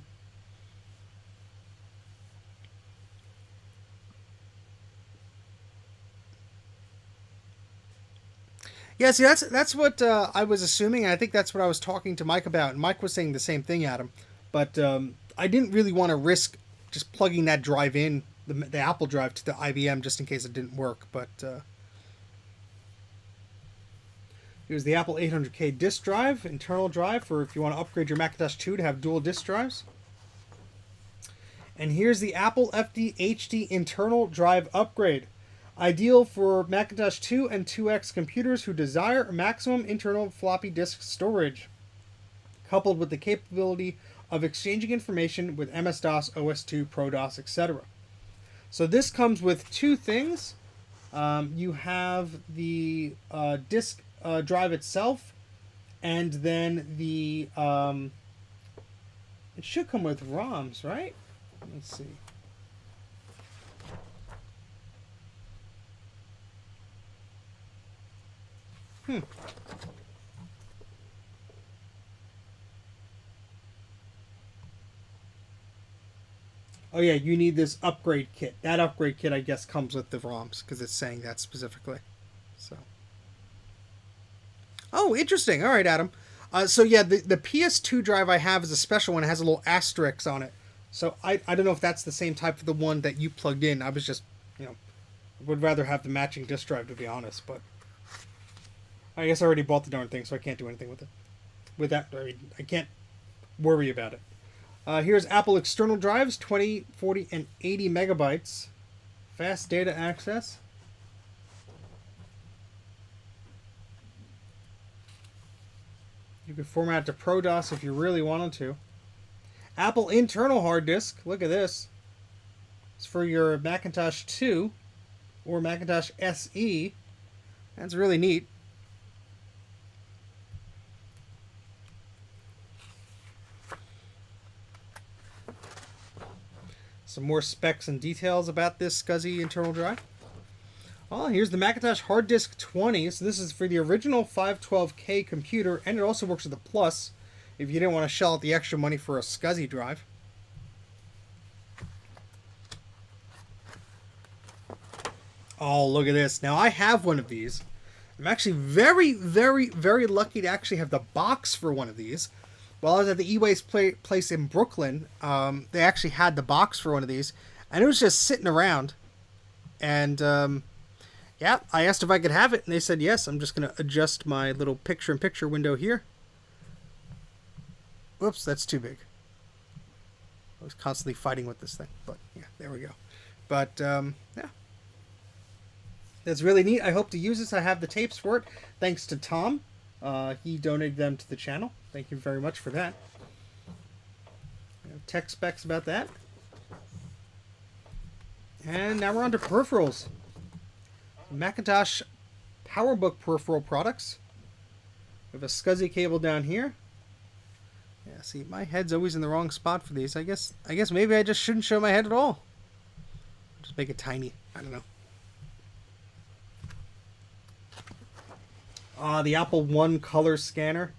Yeah, see, that's what I was assuming, and I think that's what I was talking to Mike about. And Mike was saying the same thing, Adam. But I didn't really want to risk just plugging that drive in, the Apple drive, to the IBM just in case it didn't work. But here's the Apple 800K disk drive, internal drive, for if you want to upgrade your Macintosh 2 to have dual disk drives. And here's the Apple FD-HD internal drive upgrade. Ideal for Macintosh 2 and 2X computers who desire maximum internal floppy disk storage, coupled with the capability of exchanging information with MS-DOS, OS2, ProDOS, etc. So this comes with two things. You have the disk drive itself, and then the... it should come with ROMs, right? Let's see. Oh yeah, you need this upgrade kit. That upgrade kit, I guess, comes with the ROMs because it's saying that specifically. So. Oh, interesting. All right, Adam. So yeah, the PS2 drive I have is a special one. It has a little asterisk on it. So I don't know if that's the same type of the one that you plugged in. I was just, would rather have the matching disk drive, to be honest. But I guess I already bought the darn thing, so I can't do anything with it. With that, I can't worry about it. Here's Apple external drives, 20, 40, and 80 megabytes. Fast data access. You could format it to ProDOS if you really wanted to. Apple internal hard disk. Look at this. It's for your Macintosh 2 or Macintosh SE. That's really neat. Some more specs and details about this SCSI internal drive. Oh, here's the Macintosh Hard Disk 20. So this is for the original 512K computer, and it also works with the Plus if you didn't want to shell out the extra money for a SCSI drive. Oh, look at this. Now, I have one of these. I'm actually very, very, very lucky to actually have the box for one of these. While I was at the E-Waste place in Brooklyn, they actually had the box for one of these, and it was just sitting around. And, yeah, I asked if I could have it, and they said yes. I'm just going to adjust my little picture-in-picture window here. Whoops, that's too big. I was constantly fighting with this thing, but yeah, there we go. But, yeah. That's really neat. I hope to use this. I have the tapes for it, thanks to Tom. He donated them to the channel. Thank you very much for that. Tech specs about that. And now we're on to peripherals. Macintosh PowerBook peripheral products. We have a SCSI cable down here. Yeah, see, my head's always in the wrong spot for these. I guess maybe I just shouldn't show my head at all. Just make it tiny. I don't know. The Apple One Color scanner.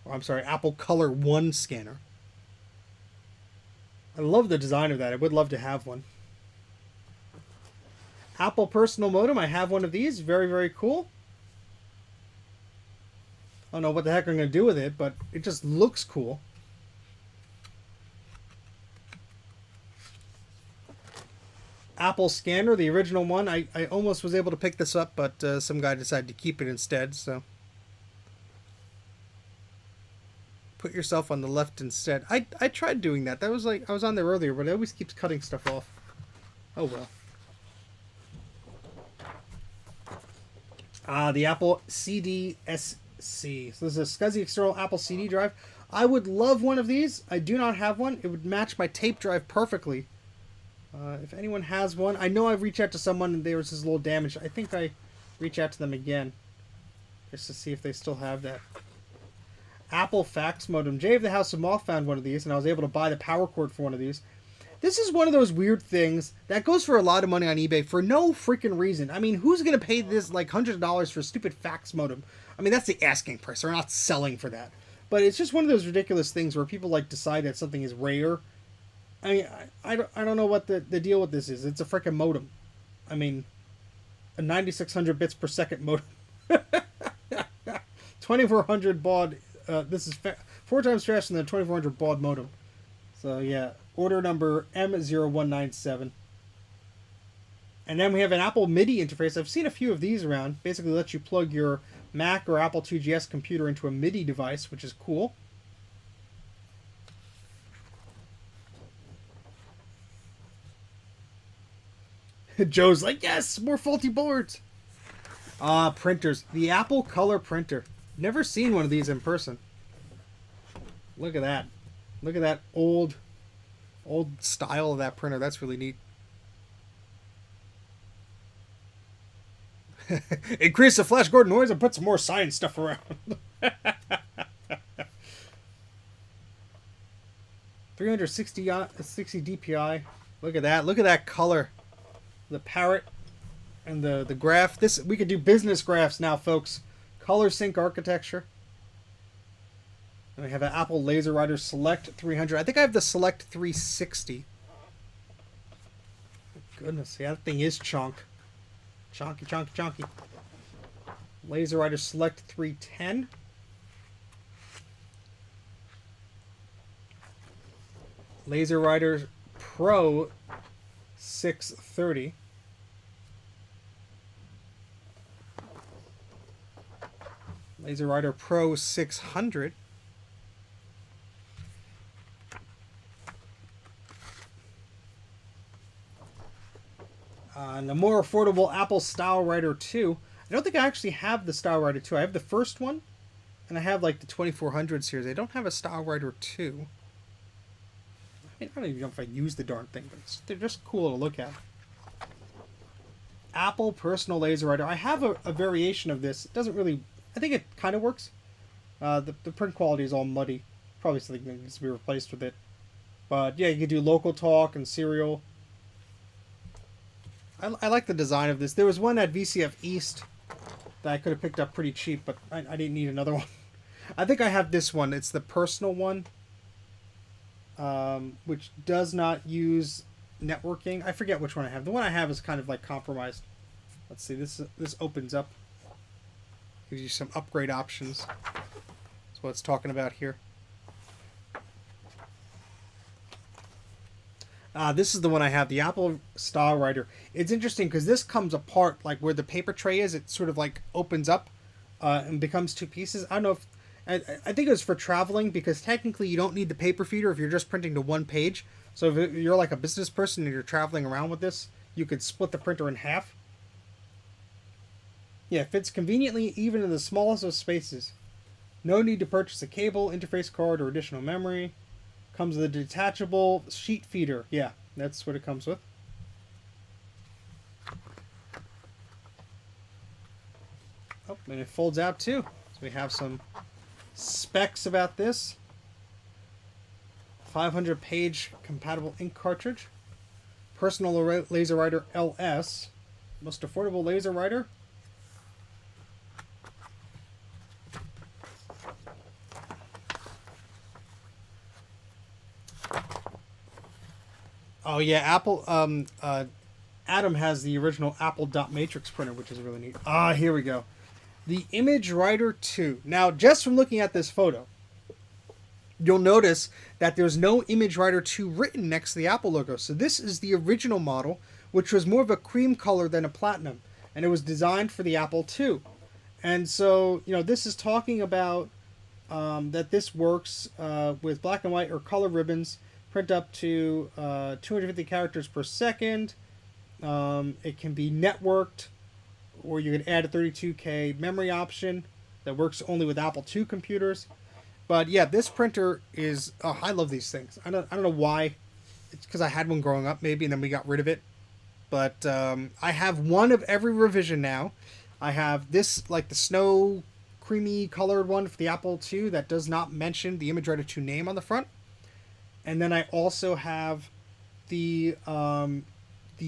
Or, I'm sorry, Apple Color One scanner. I love the design of that. I would love to have one. Apple Personal Modem. I have one of these. Very, very cool. I don't know what the heck I'm going to do with it, but it just looks cool. Apple Scanner, the original one. I almost was able to pick this up, but some guy decided to keep it instead, so. Put yourself on the left instead. I tried doing that. That was like, I was on there earlier, but it always keeps cutting stuff off. Oh well. The Apple CD-SC. So this is a SCSI external Apple CD drive. I would love one of these. I do not have one. It would match my tape drive perfectly. If anyone has one, I know I've reached out to someone and there was this little damage. I think I reach out to them again just to see if they still have that. Apple fax modem. Jay of the House of Moth found one of these, and I was able to buy the power cord for one of these. This is one of those weird things that goes for a lot of money on eBay for no freaking reason. I mean, who's going to pay this like $100 for a stupid fax modem? I mean, that's the asking price. They're not selling for that. But it's just one of those ridiculous things where people like decide that something is rare. I mean, I don't know what the deal with this is. It's a freaking modem. I mean, a 9600 bits per second modem. 2400 baud. This is 4 times faster than the 2400 baud modem. So yeah, order number M0197. And then we have an Apple MIDI interface. I've seen a few of these around. Basically lets you plug your Mac or Apple 2GS computer into a MIDI device, which is cool. Joe's like, yes, more faulty boards. Printers. The Apple Color Printer. Never seen one of these in person. Look at that. Look at that old style of that printer. That's really neat. Increase the flash Gordon noise and put some more science stuff around. 360 DPI. Look at that. Look at that color. The parrot and the graph. This, we could do business graphs now, folks. Color sync architecture. And we have an Apple LaserWriter Select 300. I think I have the Select 360. Goodness, yeah, that thing is chonk. Chonky, chonky, chonky. LaserWriter Select 310. LaserWriter Pro 630. LaserWriter Pro 600. And the more affordable Apple StyleWriter 2. I don't think I actually have the StyleWriter 2. I have the first one, and I have like the 2400 series. I don't have a StyleWriter 2. I don't even know if I use the darn thing, but they're just cool to look at. Apple Personal LaserWriter. I have a variation of this. It doesn't really... I think it kind of works. The print quality is all muddy. Probably something that needs to be replaced with it. But yeah, you could do local talk and serial. I like the design of this. There was one at VCF East that I could have picked up pretty cheap, but I didn't need another one. I think I have this one. It's the personal one, which does not use networking. I forget which one I have. The one I have is kind of like compromised. Let's see. This opens up. Gives you some upgrade options. That's what it's talking about here. This is the one I have, the Apple StyleWriter. It's interesting because this comes apart, like where the paper tray is. It sort of like opens up and becomes two pieces. I don't know if... I think it was for traveling because technically you don't need the paper feeder if you're just printing to one page. So if you're like a business person and you're traveling around with this, you could split the printer in half. Yeah, it fits conveniently even in the smallest of spaces. No need to purchase a cable, interface card, or additional memory. Comes with a detachable sheet feeder. Yeah, that's what it comes with. Oh, and it folds out too. So we have some specs about this. 500-page compatible ink cartridge. Personal LaserWriter LS. Most affordable LaserWriter. Oh yeah, Apple. Adam has the original Apple dot matrix printer, which is really neat. Here we go. The Image Writer 2. Now, just from looking at this photo, you'll notice that there's no Image Writer 2 written next to the Apple logo. So this is the original model, which was more of a cream color than a platinum, and it was designed for the Apple II. And so, you know, this is talking about that this works with black and white or color ribbons. Print up to 250 characters per second. It can be networked, or you can add a 32K memory option that works only with Apple II computers. But yeah, this printer is... Oh, I love these things. I don't know why. It's because I had one growing up, maybe, and then we got rid of it. But I have one of every revision now. I have this, like the snow creamy colored one for the Apple II that does not mention the Image Writer 2 name on the front. And then I also have the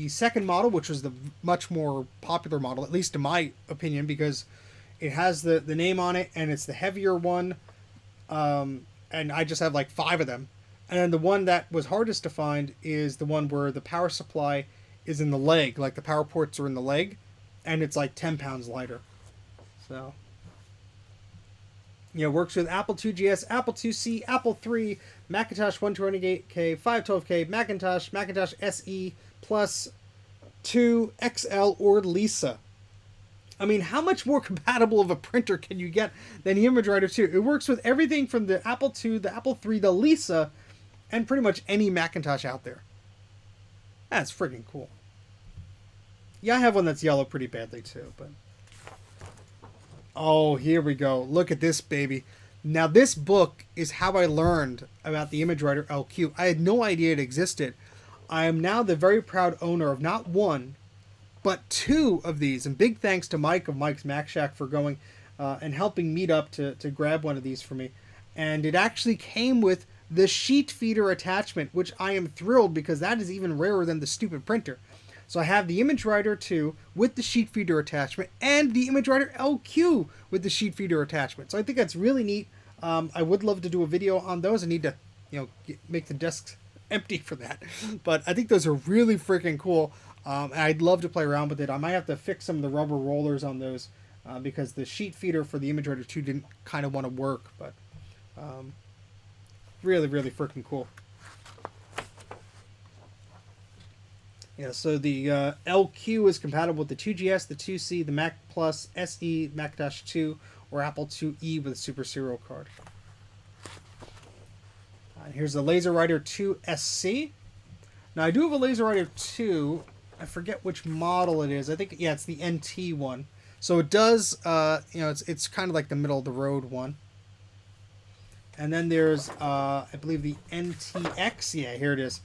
second model, which was the much more popular model, at least in my opinion, because it has the name on it and it's the heavier one. And I just have like 5 of them. And then the one that was hardest to find is the one where the power supply is in the leg, like the power ports are in the leg, and it's like 10 pounds lighter. So You know, works with Apple IIgs, Apple IIc, Apple III, Macintosh 128K, 512K, Macintosh, Macintosh SE Plus 2 XL or Lisa. I mean, how much more compatible of a printer can you get than the Image Writer 2? It works with everything from the Apple II, the Apple III, the Lisa, and pretty much any Macintosh out there. That's freaking cool. Yeah, I have one that's yellow pretty badly too, but... Oh, here we go. Look at this, baby. Now, this book is how I learned about the Image Writer LQ. I had no idea it existed. I am now the very proud owner of not one, but two of these. And big thanks to Mike of Mike's Mac Shack for going and helping meet up to grab one of these for me. And it actually came with the sheet feeder attachment, which I am thrilled because that is even rarer than the stupid printer. So I have the Image Writer 2 with the sheet feeder attachment and the Image Writer LQ with the sheet feeder attachment. So I think that's really neat. I would love to do a video on those. I need to, make the desks empty for that. But I think those are really freaking cool. And I'd love to play around with it. I might have to fix some of the rubber rollers on those because the sheet feeder for the Image Writer 2 didn't kind of want to work. But really, really freaking cool. Yeah, so the LQ is compatible with the 2GS, the 2C, the Mac Plus, SE, Macintosh 2, or Apple IIe with a Super Serial card. Here's the Laserwriter 2 SC. Now, I do have a Laserwriter 2. I forget which model it is. I think, yeah, it's the NT one. So it does, it's kind of like the middle of the road one. And then there's, I believe, the NTX. Yeah, here it is.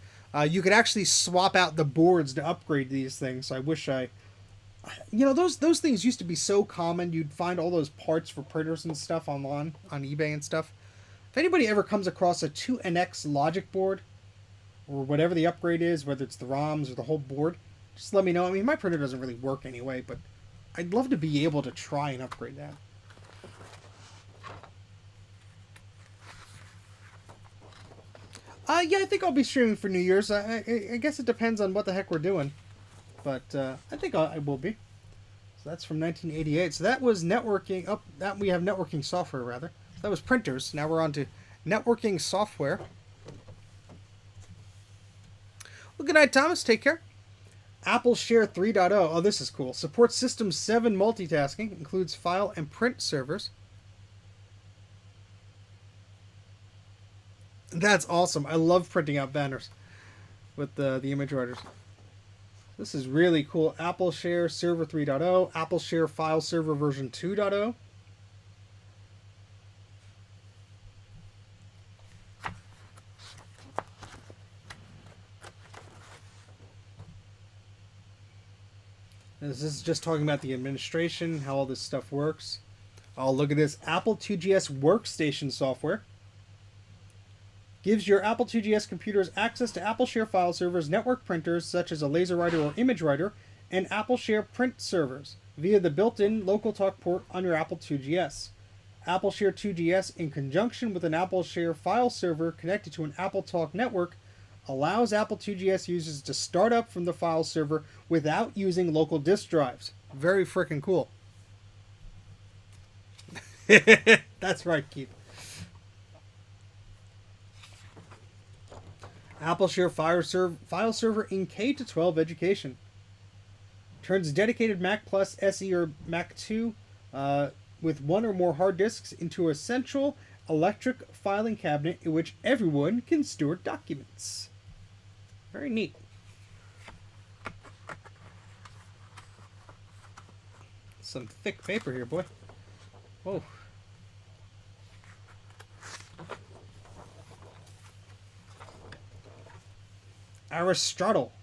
You could actually swap out the boards to upgrade these things. So I wish those things used to be so common. You'd find all those parts for printers and stuff online on eBay and stuff. If anybody ever comes across a 2NX logic board or whatever the upgrade is, whether it's the ROMs or the whole board, just let me know. I mean, my printer doesn't really work anyway, but I'd love to be able to try and upgrade that. Yeah, I think I'll be streaming for New Year's. I guess it depends on what the heck we're doing. But I think I will be. So that's from 1988. So that was networking. That we have networking software, rather. So that was printers. Now we're on to networking software. Well, good night, Thomas. Take care. Apple Share 3.0. Oh, this is cool. Supports System 7 multitasking. Includes file and print servers. That's awesome. I love printing out banners with the image writers. This is really cool. Apple Share Server 3.0, Apple Share File Server version 2.0. This is just talking about the administration, how all this stuff works. Oh, look at this. Apple IIgs workstation software. Gives your Apple IIgs computers access to Apple Share file servers, network printers such as a LaserWriter or Image Writer, and Apple Share print servers via the built-in local talk port on your Apple IIgs. Apple Share 2GS, in conjunction with an Apple Share file server connected to an Apple Talk network, allows Apple IIgs users to start up from the file server without using local disk drives. Very freaking cool. That's right, Keith. Apple Share file server in K-12 education. Turns dedicated Mac Plus, SE, or Mac 2 with one or more hard disks into a central electric filing cabinet in which everyone can store documents. Very neat. Some thick paper here, boy. Whoa. Aristotle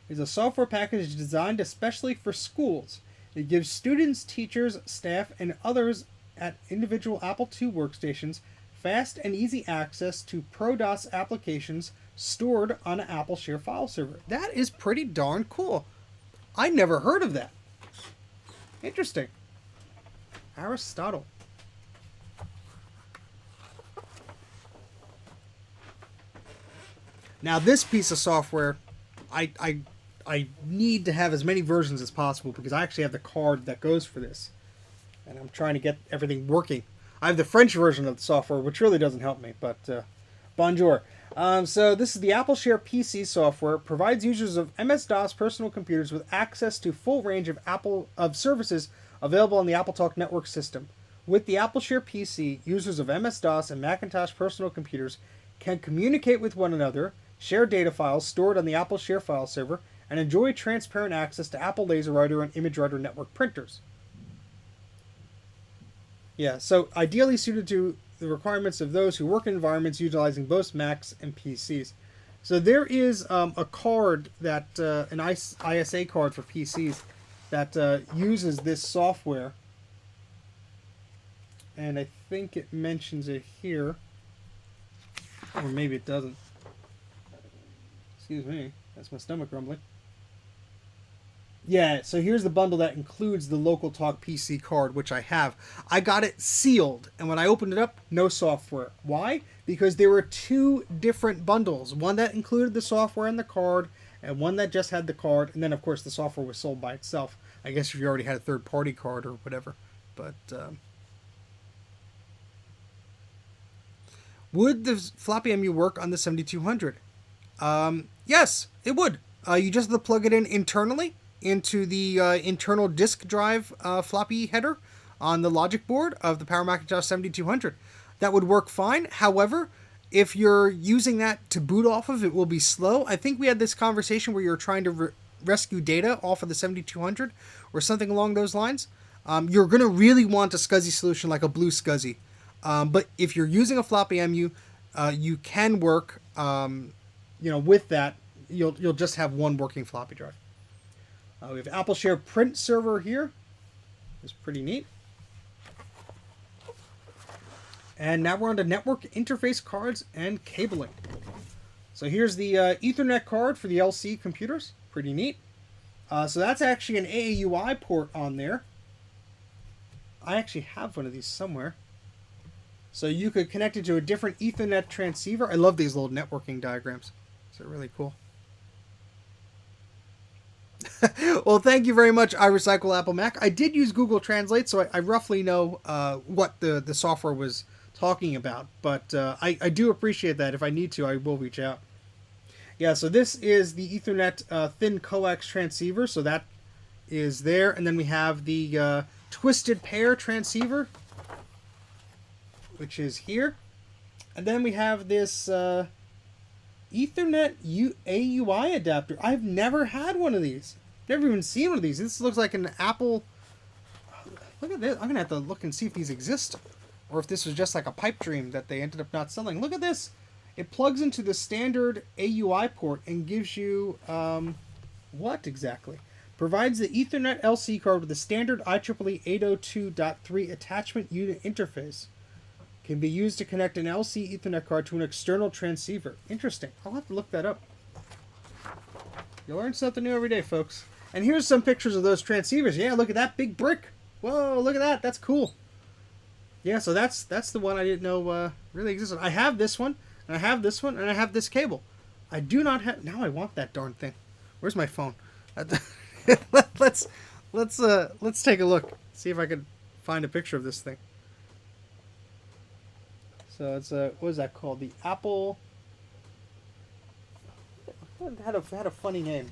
is a software package designed especially for schools. It gives students, teachers, staff, and others at individual Apple II workstations fast and easy access to ProDOS applications stored on an Apple Share file server. That is pretty darn cool. I never heard of that. Interesting. Aristotle. Now this piece of software, I need to have as many versions as possible because I actually have the card that goes for this. And I'm trying to get everything working. I have the French version of the software, which really doesn't help me, but bonjour. So this is the Apple Share PC software. Provides users of MS-DOS personal computers with access to full range of services available on the AppleTalk network system. With the Apple Share PC, users of MS-DOS and Macintosh personal computers can communicate with one another, share data files stored on the Apple Share file server, and enjoy transparent access to Apple LaserWriter and ImageWriter network printers. Yeah, so ideally suited to the requirements of those who work in environments utilizing both Macs and PCs. So there is a card that, an ISA card for PCs that uses this software. And I think it mentions it here. Or maybe it doesn't. Excuse me, that's my stomach rumbling. Yeah, so here's the bundle that includes the Local Talk PC card, which I have. I got it sealed, and when I opened it up, no software. Why? Because there were two different bundles. One that included the software and the card, and one that just had the card, and then of course the software was sold by itself. I guess if you already had a third-party card or whatever. But, would the floppy MU work on the 7200? Yes, it would. You just have to plug it in internally into the internal disk drive floppy header on the logic board of the Power Macintosh 7200. That would work fine. However, if you're using that to boot off of, it will be slow. I think we had this conversation where you're trying to rescue data off of the 7200 or something along those lines. You're going to really want a SCSI solution like a Blue SCSI. But if you're using a floppy MU, you can work, with that. You'll just have one working floppy drive. We have Apple Share print server here. It's pretty neat. And now we're on to network interface cards and cabling. So here's the Ethernet card for the LC computers. Pretty neat. So that's actually an AAUI port on there. I actually have one of these somewhere. So you could connect it to a different Ethernet transceiver. I love these little networking diagrams. They're really cool. Well, thank you very much, I Recycle Apple Mac. I did use Google Translate, so I roughly know what the software was talking about. But I do appreciate that. If I need to, I will reach out. Yeah, so this is the Ethernet thin coax transceiver. So that is there. And then we have the twisted pair transceiver, which is here. And then we have this Ethernet AUI adapter. I've never had one of these. Never even seen one of these. This looks like an Apple... Look at this. I'm going to have to look and see if these exist. Or if this was just like a pipe dream that they ended up not selling. Look at this. It plugs into the standard AUI port and gives you... what exactly? Provides the Ethernet LC card with the standard IEEE 802.3 attachment unit interface. Can be used to connect an LC Ethernet card to an external transceiver. Interesting. I'll have to look that up. You learn something new every day, folks. And here's some pictures of those transceivers. Yeah, look at that big brick. Whoa, look at that. That's cool. Yeah, so that's the one I didn't know really existed. I have this one, and I have this one, and I have this cable. I do not have... Now I want that darn thing. Where's my phone? Let's take a look. See if I can find a picture of this thing. So it's what is that called? The Apple. It had a funny name.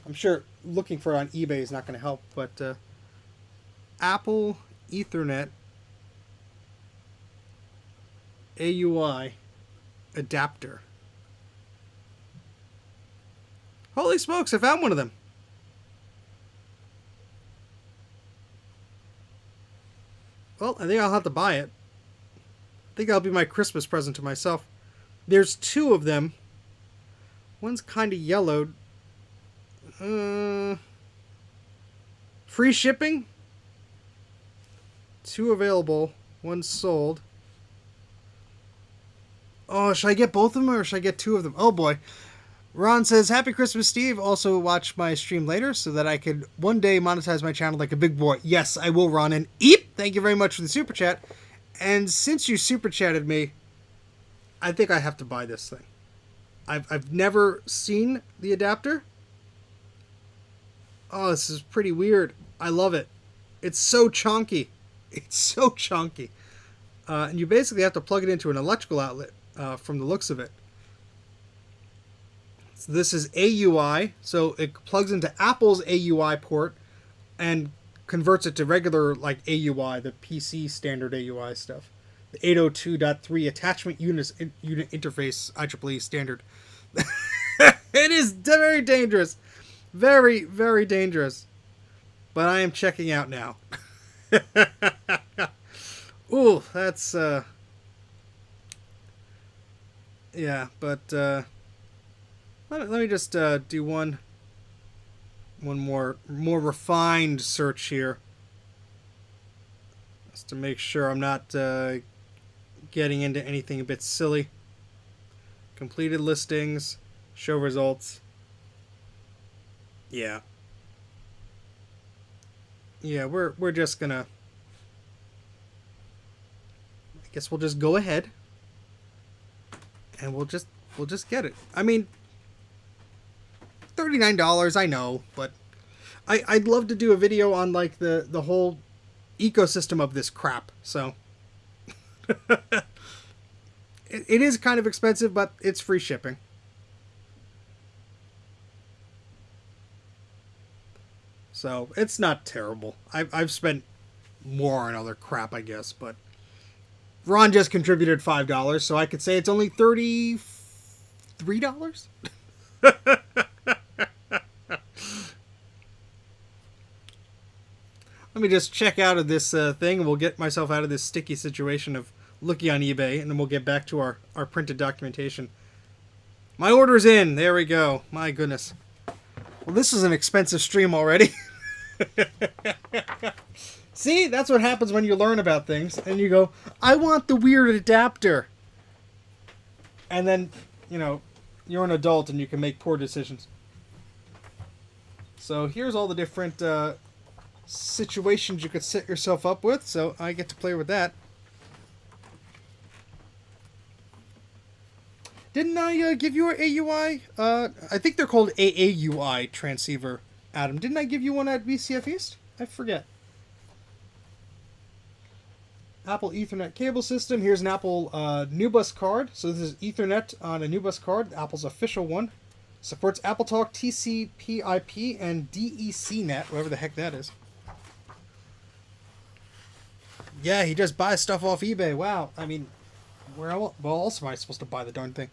I'm sure looking for it on eBay is not going to help, but Apple Ethernet AUI adapter. Holy smokes! I found one of them. Well, I think I'll have to buy it. I think that'll be my Christmas present to myself. There's two of them. One's kind of yellowed. Free shipping. 2 available. 1 sold. Oh, should I get both of them or should I get 2 of them? Oh boy. Ron says, Happy Christmas, Steve. Also watch my stream later so that I could one day monetize my channel like a big boy. Yes, I will, Ron. And Eep, thank you very much for the super chat. And since you super chatted me, I think I have to buy this thing. I've never seen the adapter. Oh, this is pretty weird. I love it. It's so chunky. It's so chunky. And you basically have to plug it into an electrical outlet from the looks of it. So this is AUI, so it plugs into Apple's AUI port and converts it to regular like AUI, the PC standard AUI stuff. The 802.3 attachment unit interface IEEE standard. It is very dangerous. Very, very dangerous. But I am checking out now. Ooh, that's yeah, but let me just do one more refined search here, just to make sure I'm not getting into anything a bit silly. Completed listings, show results. Yeah, we're just gonna. I guess we'll just go ahead, and we'll just get it. I mean, $39, I know, but I'd love to do a video on like the whole ecosystem of this crap. So it is kind of expensive, but it's free shipping. So it's not terrible. I've spent more on other crap, I guess, but Ron just contributed $5, so I could say it's only $33. Let me just check out of this thing, and we'll get myself out of this sticky situation of looking on eBay, and then we'll get back to our printed documentation. My order's in. There we go. My goodness. Well, this is an expensive stream already. See, that's what happens when you learn about things, and you go, I want the weird adapter. And then, you know, you're an adult and you can make poor decisions. So here's all the different situations you could set yourself up with, so I get to play with that. Didn't I give you an AUI? I think they're called AAUI transceiver, Adam. Didn't I give you one at VCF East? I forget. Apple Ethernet cable system. Here's an Apple NuBus card. So this is Ethernet on a NuBus card, Apple's official one. Supports AppleTalk, TCP/IP, and DECnet, whatever the heck that is. Yeah, he just buys stuff off eBay. Wow. I mean, where else am I supposed to buy the darn thing?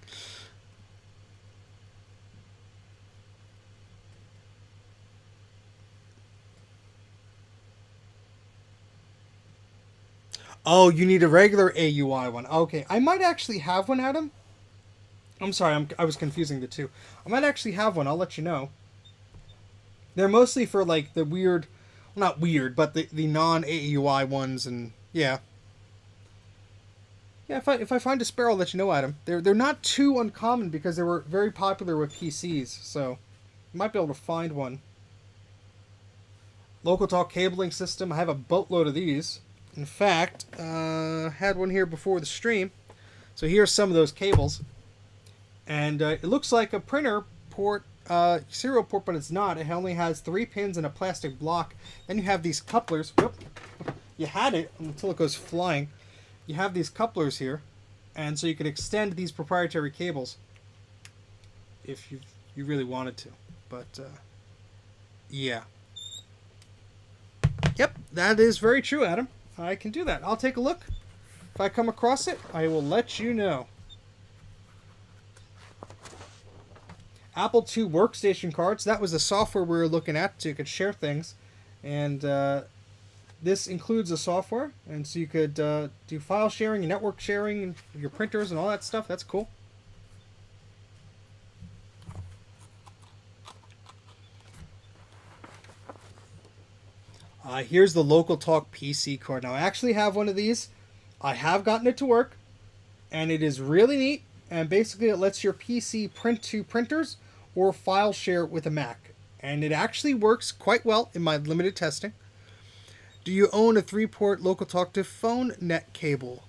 Oh, you need a regular AUI one. Okay, I might actually have one, Adam. I'm sorry, I was confusing the two. I might actually have one. I'll let you know. They're mostly for like the weird, well, not weird, but the non-AUI ones, and yeah. Yeah, if I find a spare, I'll let you know, Adam. They're not too uncommon because they were very popular with PCs, so you might be able to find one. Local talk cabling system. I have a boatload of these. In fact, had one here before the stream. So here's some of those cables. And it looks like a printer port, serial port, but it's not. It only has 3 pins and a plastic block. Then you have these couplers. Whoop. You had it until it goes flying. You have these couplers here. And so you can extend these proprietary cables if you really wanted to. But, yeah. Yep, that is very true, Adam. I can do that. I'll take a look. If I come across it, I will let you know. Apple II workstation cards. That was the software we were looking at so you could share things. And this includes the software. And so you could do file sharing and network sharing and your printers and all that stuff. That's cool. Here's the Local Talk PC card. Now, I actually have one of these. I have gotten it to work, and it is really neat. And basically, it lets your PC print to printers or file share with a Mac. And it actually works quite well in my limited testing. Do you own a 3-port Local Talk to phone net cable?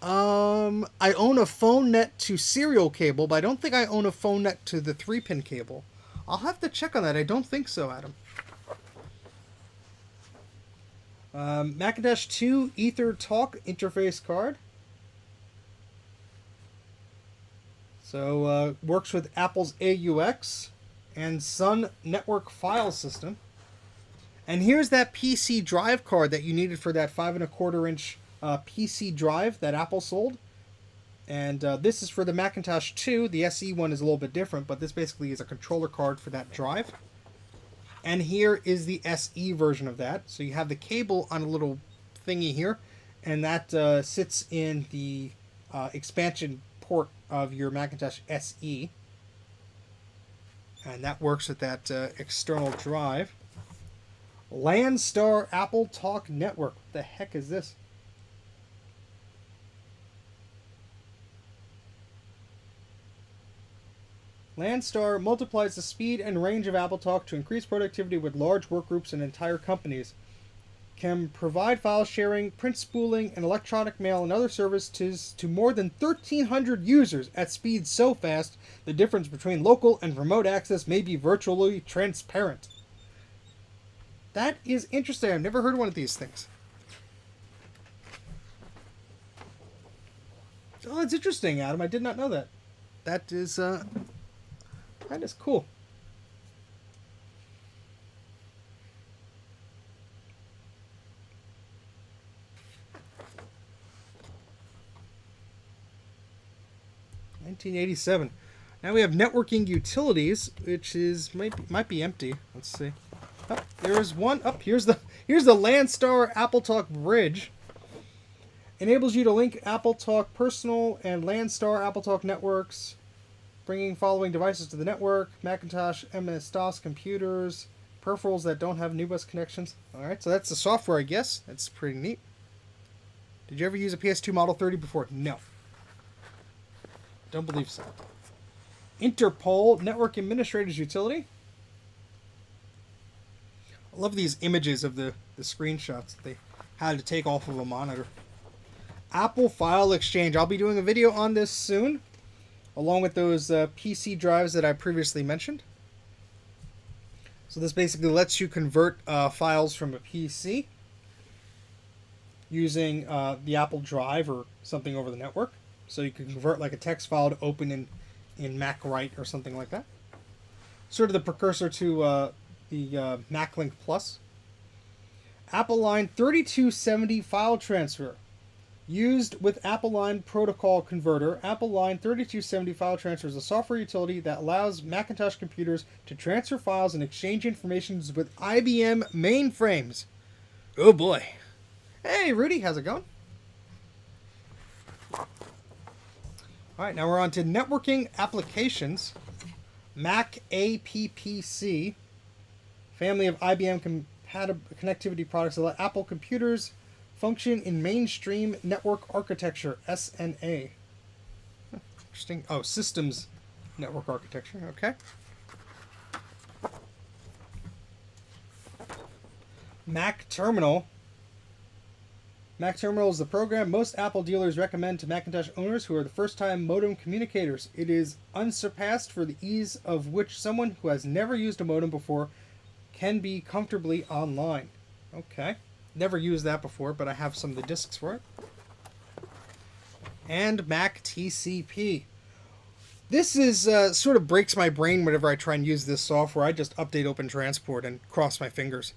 I own a phone net to serial cable, but I don't think I own a phone net to the 3-pin cable. I'll have to check on that. I don't think so, Adam. Macintosh 2 Ether Talk interface card. So works with Apple's AUX and Sun Network file system. And here's that PC drive card that you needed for that 5.25-inch PC drive that Apple sold. And this is for the Macintosh 2. The SE one is a little bit different, but this basically is a controller card for that drive. And here is the SE version of that. So you have the cable on a little thingy here, and that sits in the expansion port of your Macintosh SE. And that works with that external drive. Landstar Apple Talk Network. What the heck is this? Landstar multiplies the speed and range of AppleTalk to increase productivity with large workgroups and entire companies. Can provide file sharing, print spooling, and electronic mail and other services to more than 1,300 users at speeds so fast the difference between local and remote access may be virtually transparent. That is interesting. I've never heard of one of these things. Oh, it's interesting, Adam. I did not know that. That is cool. $1987. Now we have networking utilities, which is might be empty. Let's see. Oh, there's one. Up here's the Landstar AppleTalk bridge. Enables you to link AppleTalk Personal and Landstar AppleTalk networks, bringing following devices to the network: Macintosh, MS-DOS computers, peripherals that don't have NUBUS connections. All right, so that's the software, I guess. That's pretty neat. Did you ever use a PS2 Model 30 before? No. Don't believe so. Interpol Network Administrator's Utility. I love these images of the screenshots that they had to take off of a monitor. Apple File Exchange. I'll be doing a video on this soon, along with those PC drives that I previously mentioned. So this basically lets you convert files from a PC using the Apple Drive or something over the network. So you can convert like a text file to open in MacWrite or something like that. Sort of the precursor to the MacLink Plus. Apple Line 3270 file transfer. Used with Apple Line Protocol Converter, Apple Line 3270 file transfer is a software utility that allows Macintosh computers to transfer files and exchange information with IBM mainframes. Oh boy. Hey Rudy, how's it going? Alright, now we're on to networking applications. Mac84, family of IBM connectivity products that let Apple computers function in mainstream network architecture, SNA. Interesting. Oh, systems network architecture, okay. Mac Terminal. Mac Terminal is the program most Apple dealers recommend to Macintosh owners who are the first-time modem communicators. It is unsurpassed for the ease of which someone who has never used a modem before can be comfortably online. Okay. Never used that before, but I have some of the discs for it. And Mac TCP. This is sort of breaks my brain whenever I try and use this software. I just update Open Transport and cross my fingers.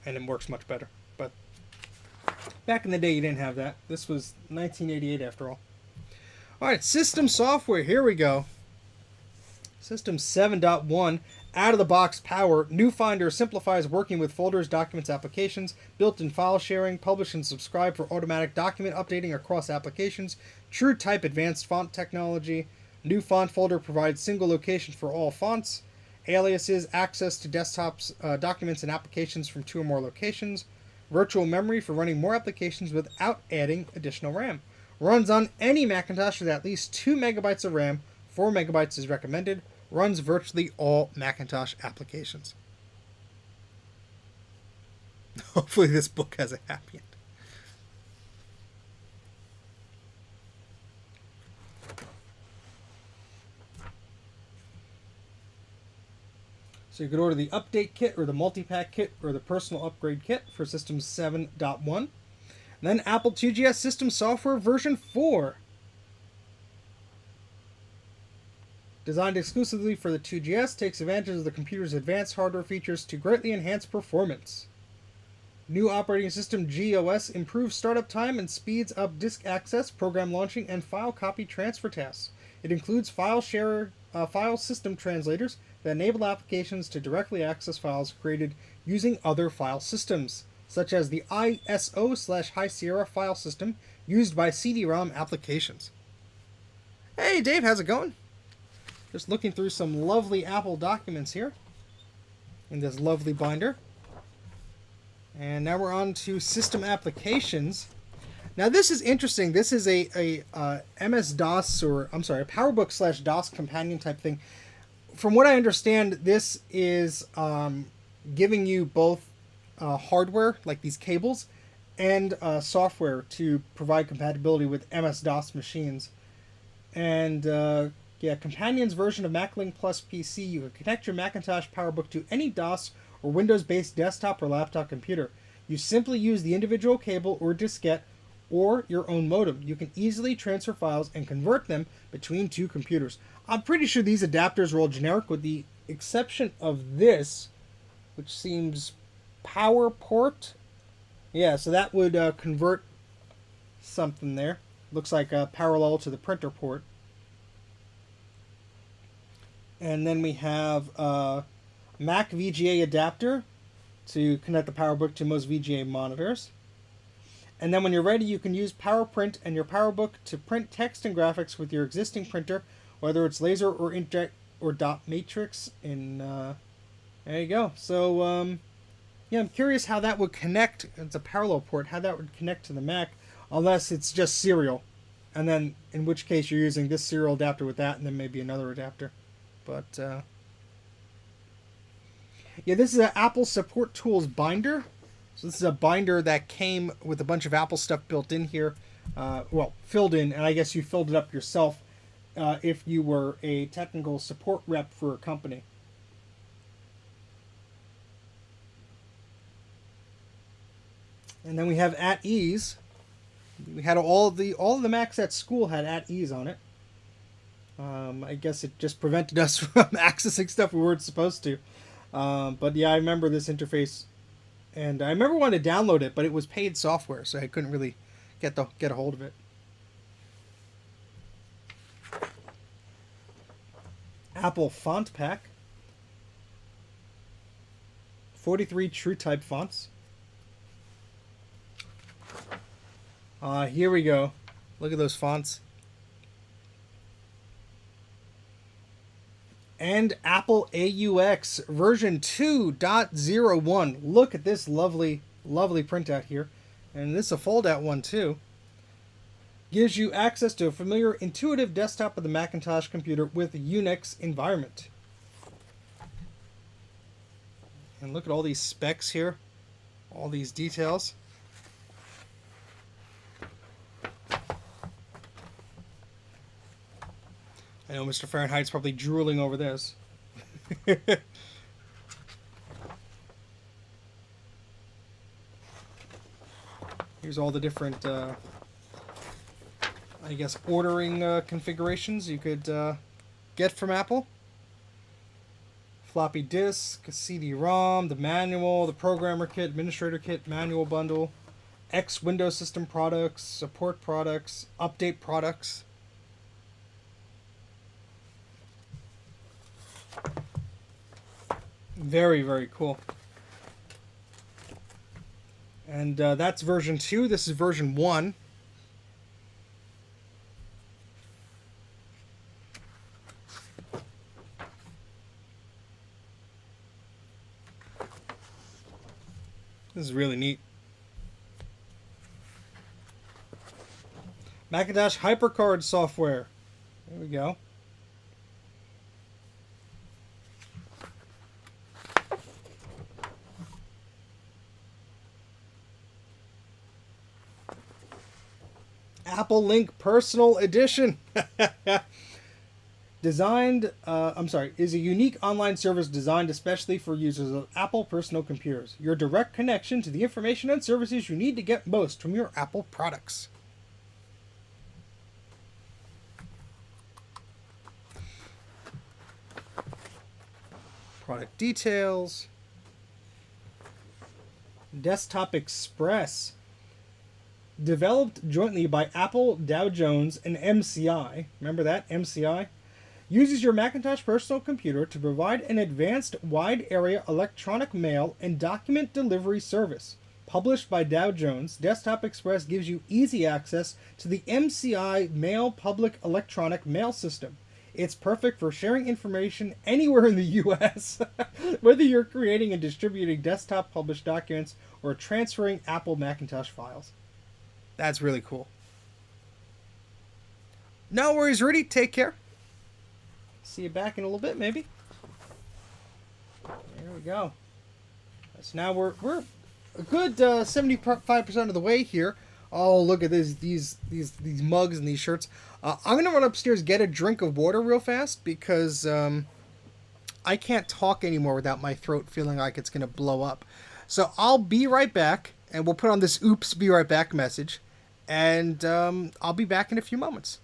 And it works much better. But back in the day, you didn't have that. This was 1988 after all. Alright, system software. Here we go. System 7.1. Out-of-the-box power. New Finder simplifies working with folders, documents, applications. Built-in file sharing. Publish and subscribe for automatic document updating across applications. True Type advanced font technology. New Font Folder provides single location for all fonts. Aliases. Access to desktops, documents, and applications from 2 or more locations. Virtual memory for running more applications without adding additional RAM. Runs on any Macintosh with at least 2 megabytes of RAM. 4 megabytes is recommended. Runs virtually all Macintosh applications. Hopefully this book has a happy end. So you could order the update kit or the multi-pack kit or the personal upgrade kit for System 7.1. Then Apple 2GS System Software version 4. Designed exclusively for the 2GS, takes advantage of the computer's advanced hardware features to greatly enhance performance. New operating system GOS improves startup time and speeds up disk access, program launching, and file copy transfer tasks. It includes file system translators that enable applications to directly access files created using other file systems, such as the ISO/High Sierra file system used by CD-ROM applications. Hey Dave, how's it going? Just looking through some lovely Apple documents here in this lovely binder. And now we're on to system applications. Now this is interesting. This is a MS-DOS, or I'm sorry, a PowerBook/DOS companion type thing. From what I understand, this is giving you both hardware, like these cables, and software to provide compatibility with MS-DOS machines. And yeah, Companion's version of MacLink Plus PC. You can connect your Macintosh PowerBook to any DOS or Windows-based desktop or laptop computer. You simply use the individual cable or diskette or your own modem. You can easily transfer files and convert them between two computers. I'm pretty sure these adapters are all generic with the exception of this, which seems PowerPort. Yeah, so that would convert something there. Looks like parallel to the printer port. And then we have Mac VGA adapter to connect the PowerBook to most VGA monitors. And then when you're ready, you can use PowerPrint and your PowerBook to print text and graphics with your existing printer, whether it's laser or inkjet or dot matrix. And there you go. So yeah, I'm curious how that would connect. It's a parallel port. How that would connect to the Mac, unless it's just serial, and then in which case you're using this serial adapter with that, and then maybe another adapter. But yeah, this is an Apple Support Tools binder. So this is a binder that came with a bunch of Apple stuff built in here. Well, filled in, and I guess you filled it up yourself if you were a technical support rep for a company. And then we have At Ease. We had all of the Macs at school had At Ease on it. I guess it just prevented us from accessing stuff we weren't supposed to. But yeah, I remember this interface, and I remember wanting to download it, but it was paid software, so I couldn't really get a hold of it. Apple Font Pack. 43 TrueType fonts. Here we go. Look at those fonts. And Apple AUX version 2.01. Look at this lovely, lovely printout here. And this is a fold-out one too. Gives you access to a familiar, intuitive desktop of the Macintosh computer with a Unix environment. And look at all these specs here. All these details. I know Mr. Fahrenheit's probably drooling over this. Here's all the different, I guess, ordering configurations you could get from Apple. Floppy disk, CD-ROM, the manual, the programmer kit, administrator kit, manual bundle, X Windows System products, support products, update products. Very, very cool. And that's version 2. This is version 1. This is really neat. Macintosh HyperCard software. There we go. Apple Link Personal Edition. Is a unique online service designed especially for users of Apple personal computers. Your direct connection to the information and services you need to get most from your Apple products. Product details. Desktop Express. Developed jointly by Apple, Dow Jones, and MCI. Remember that? MCI? Uses your Macintosh personal computer to provide an advanced wide area electronic mail and document delivery service. Published by Dow Jones, Desktop Express gives you easy access to the MCI Mail Public Electronic Mail System. It's perfect for sharing information anywhere in the US, whether you're creating and distributing desktop published documents or transferring Apple Macintosh files. That's really cool. No worries, Rudy. Take care. See you back in a little bit, maybe. There we go. So now we're a good 75% of the way here. Oh, look at these mugs and these shirts. I'm gonna run upstairs, get a drink of water real fast because I can't talk anymore without my throat feeling like it's gonna blow up. So I'll be right back, and we'll put on this "Oops, be right back" message, and I'll be back in a few moments.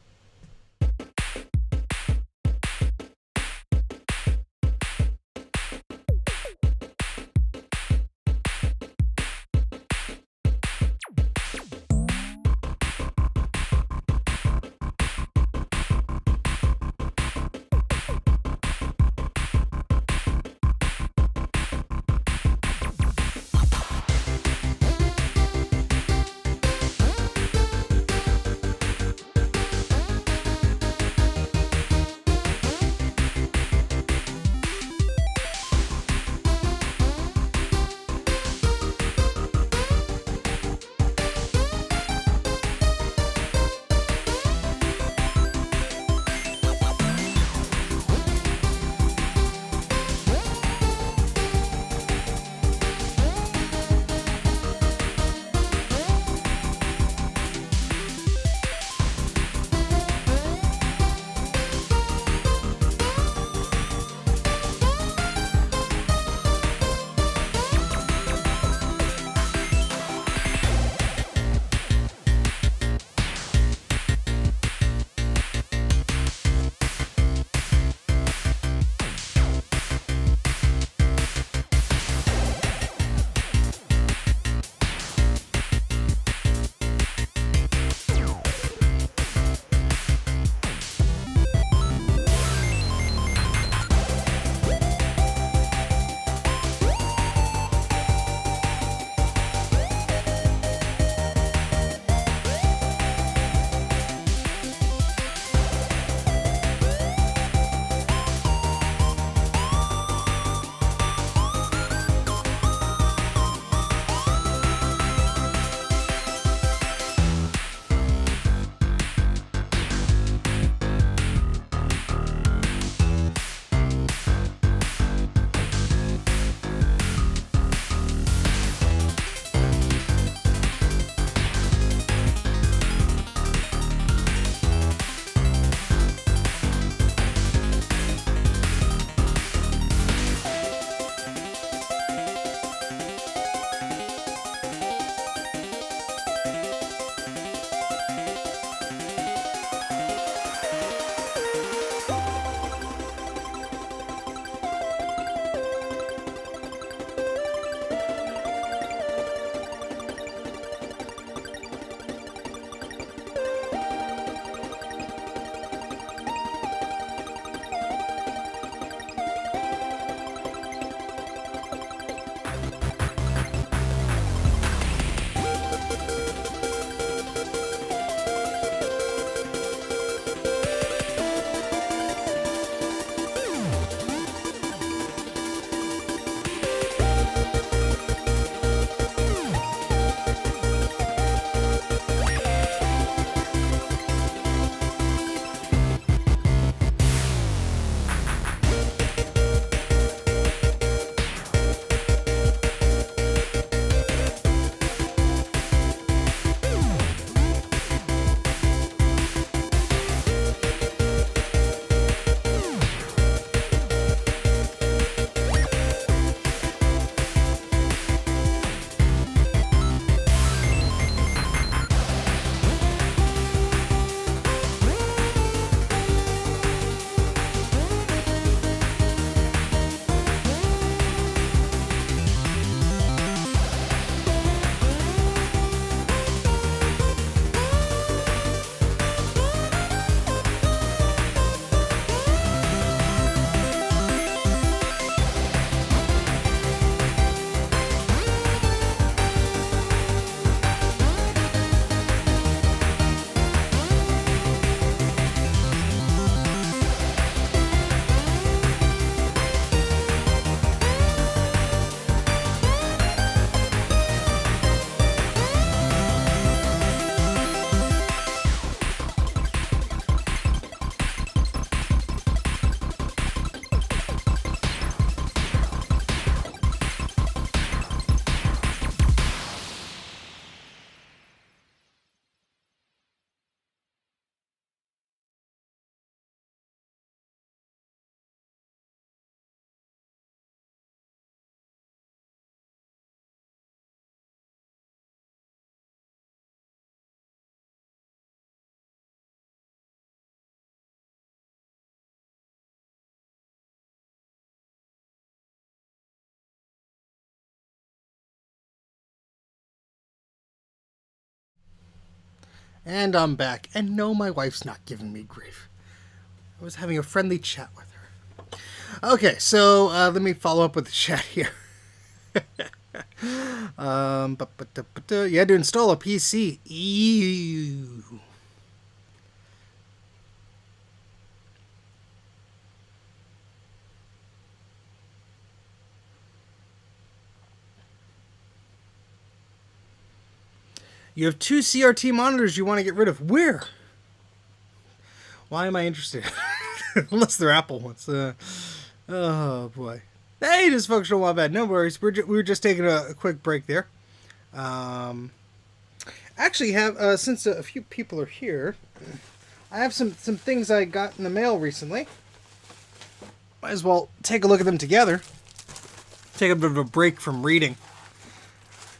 And I'm back. And no, my wife's not giving me grief. I was having a friendly chat with her. Okay, so let me follow up with the chat here. You had to install a PC. Ew. You have 2 CRT monitors you want to get rid of. Where? Why am I interested? Unless they're Apple ones. Oh, boy. Hey, dysfunctional Wombat. No worries. We were just taking a quick break there. Actually, have since a few people are here, I have some things I got in the mail recently. Might as well take a look at them together. Take a bit of a break from reading.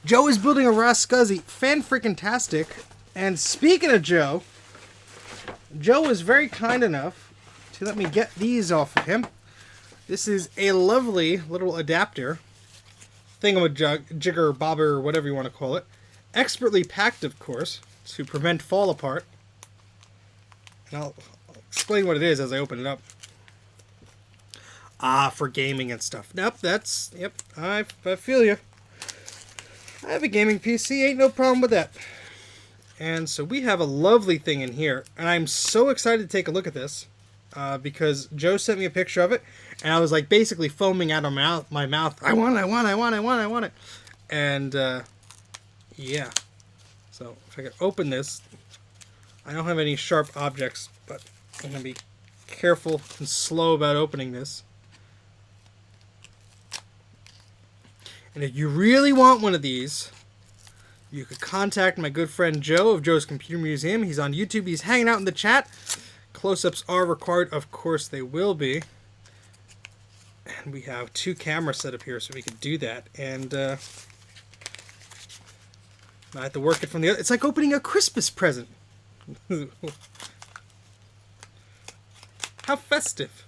Joe is building a Rascuzzy. Fan-freaking-tastic. And speaking of Joe was very kind enough to let me get these off of him. This is a lovely little adapter. Thingamajigger, bobber, or whatever you want to call it. Expertly packed, of course, to prevent fall apart. And I'll explain what it is as I open it up. Ah, for gaming and stuff. Nope, yep, I feel you. I have a gaming PC, ain't no problem with that. And so we have a lovely thing in here, and I'm so excited to take a look at this because Joe sent me a picture of it, and I was like basically foaming out of my mouth. I want it. And yeah. So if I can open this, I don't have any sharp objects, but I'm going to be careful and slow about opening this. And if you really want one of these, you could contact my good friend Joe of Joe's Computer Museum. He's on YouTube. He's hanging out in the chat. Close-ups are required. Of course they will be. And we have 2 cameras set up here so we can do that. And I have to work it from the other. It's like opening a Christmas present. How festive.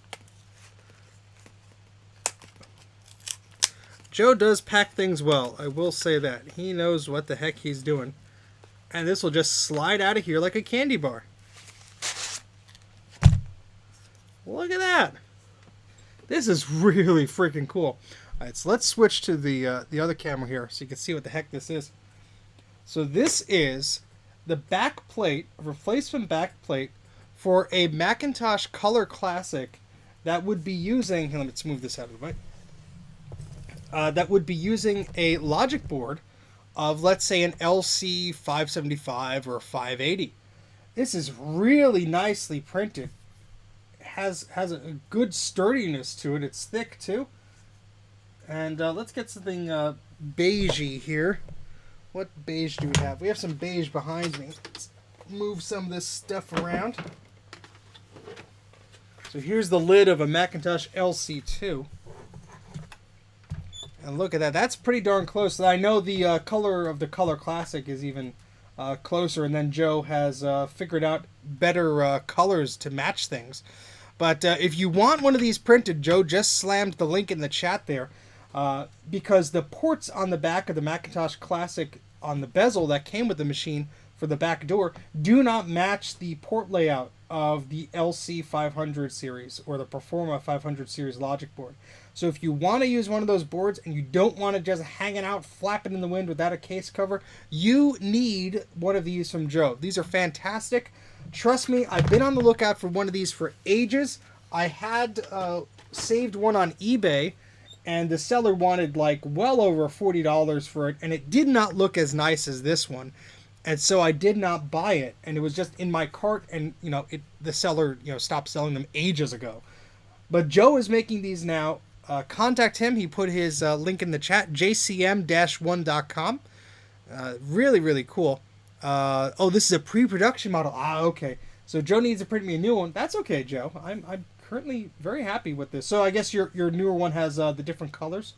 Joe does pack things well, I will say that. He knows what the heck he's doing. And this will just slide out of here like a candy bar. Look at that. This is really freaking cool. Alright, so let's switch to the other camera here so you can see what the heck this is. So this is the back plate, a replacement back plate for a Macintosh Color Classic that would be using... Here, let's move this out of the way. That would be using a logic board of, let's say, an LC 575 or 580. This is really nicely printed. It has a good sturdiness to it. It's thick, too. And let's get something beigey here. What beige do we have? We have some beige behind me. Let's move some of this stuff around. So here's the lid of a Macintosh LC2. And look at that. That's pretty darn close. I know the color of the Color Classic is even closer. And then Joe has figured out better colors to match things. But if you want one of these printed, Joe just slammed the link in the chat there. Because the ports on the back of the Macintosh Classic on the bezel that came with the machine for the back door do not match the port layout of the LC 500 series or the Performa 500 series logic board. So if you want to use one of those boards and you don't want to just hanging out, flapping in the wind without a case cover, you need one of these from Joe. These are fantastic. Trust me, I've been on the lookout for one of these for ages. I had saved one on eBay, and the seller wanted like well over $40 for it, and it did not look as nice as this one. And so I did not buy it, and it was just in my cart, and the seller stopped selling them ages ago. But Joe is making these now. Contact him. He put his link in the chat, jcm-1.com. Really, really cool. Oh, this is a pre-production model. Ah, okay. So Joe needs to print me a new one. That's okay, Joe. I'm currently very happy with this. So I guess your newer one has the different colors.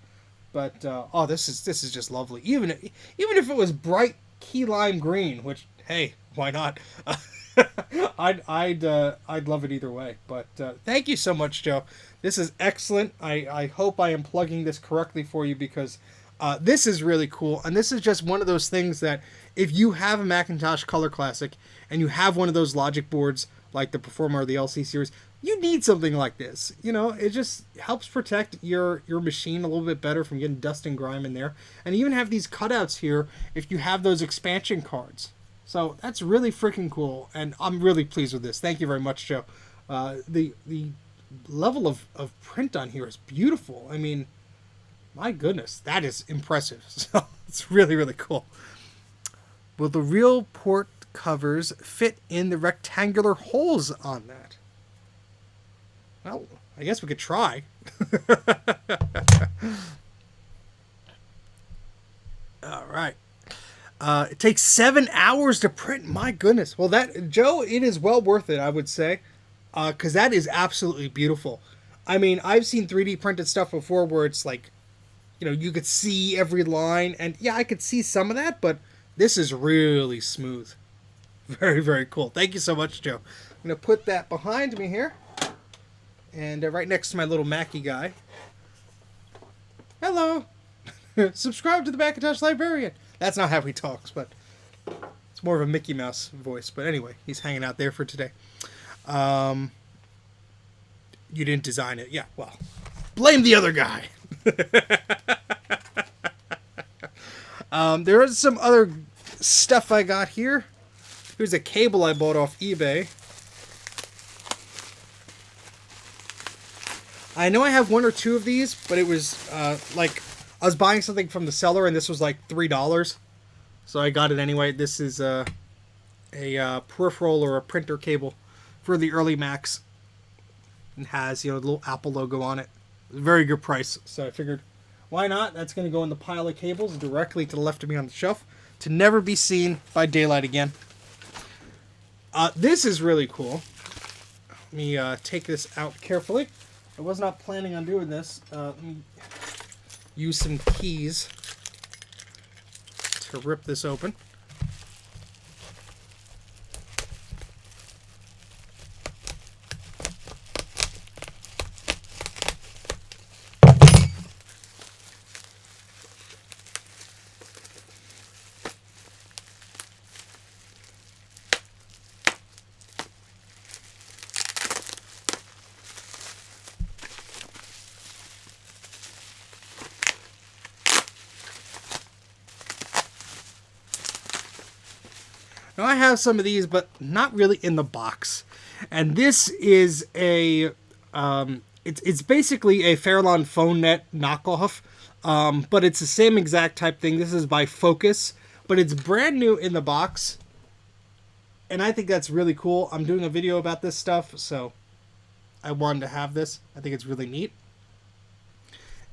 But oh, this is just lovely. Even if it was bright key lime green, which, hey, why not? I'd love it either way. But thank you so much, Joe. This is excellent. I hope I am plugging this correctly for you because This is really cool, and this is just one of those things that if you have a Macintosh Color Classic and you have one of those logic boards like the Performer or the LC series, you need something like this. You know, it just helps protect your machine a little bit better from getting dust and grime in there. And you even have these cutouts here if you have those expansion cards. So that's really freaking cool, and I'm really pleased with this. Thank you very much, Joe. The level of print on here is beautiful. I mean, my goodness, that is impressive. So it's really, really cool. Will the real port covers fit in the rectangular holes on that? Well, I guess we could try. All right. It takes 7 hours to print. My goodness. Well, that, Joe, it is well worth it, I would say, because that is absolutely beautiful. I mean, I've seen 3D printed stuff before where it's like, you know, you could see every line, and yeah, I could see some of that, but this is really smooth. Very, very cool. Thank you so much, Joe. I'm going to put that behind me here, and right next to my little Mackie guy. Hello. Subscribe to the Macintosh Librarian. That's not how he talks, but it's more of a Mickey Mouse voice. But anyway, he's hanging out there for today. You didn't design it. Yeah, well, blame the other guy. There is some other stuff I got here. Here's a cable I bought off eBay. I know I have one or two of these, but it was like I was buying something from the seller, and this was like $3, so I got it anyway. This is a peripheral or a printer cable for the early Macs, and has, you know, the little Apple logo on it. Very good price, so I figured, why not? That's going to go in the pile of cables directly to the left of me on the shelf to never be seen by daylight again. This is really cool. Let me take this out carefully. I was not planning on doing this. Let me use some keys to rip this open. Now I have some of these, but not really in the box. And this is a, it's basically a Fairlawn PhoneNet knockoff, but it's the same exact type thing. This is by Focus, but it's brand new in the box. And I think that's really cool. I'm doing a video about this stuff, so I wanted to have this. I think it's really neat.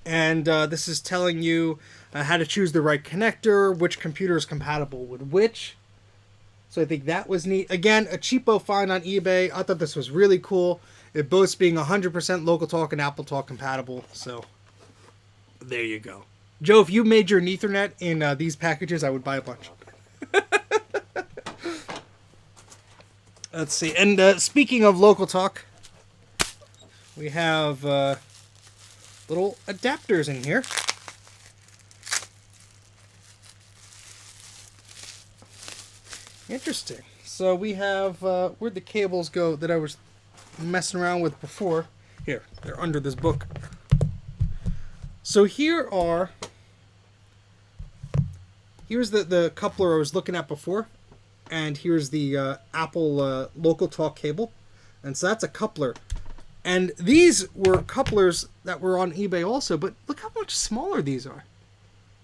And this is telling you how to choose the right connector, which computer is compatible with which. So I think that was neat. Again, a cheapo find on eBay. I thought this was really cool. It boasts being 100% Local Talk and Apple Talk compatible. So there you go. Joe, if you made your Ethernet in these packages, I would buy a bunch. Let's see. And speaking of Local Talk, we have little adapters in here. Interesting. So we have, where'd the cables go that I was messing around with before? Here, they're under this book. So here's the coupler I was looking at before, and here's the Apple Local Talk cable, and so that's a coupler. And these were couplers that were on eBay also, but look how much smaller these are.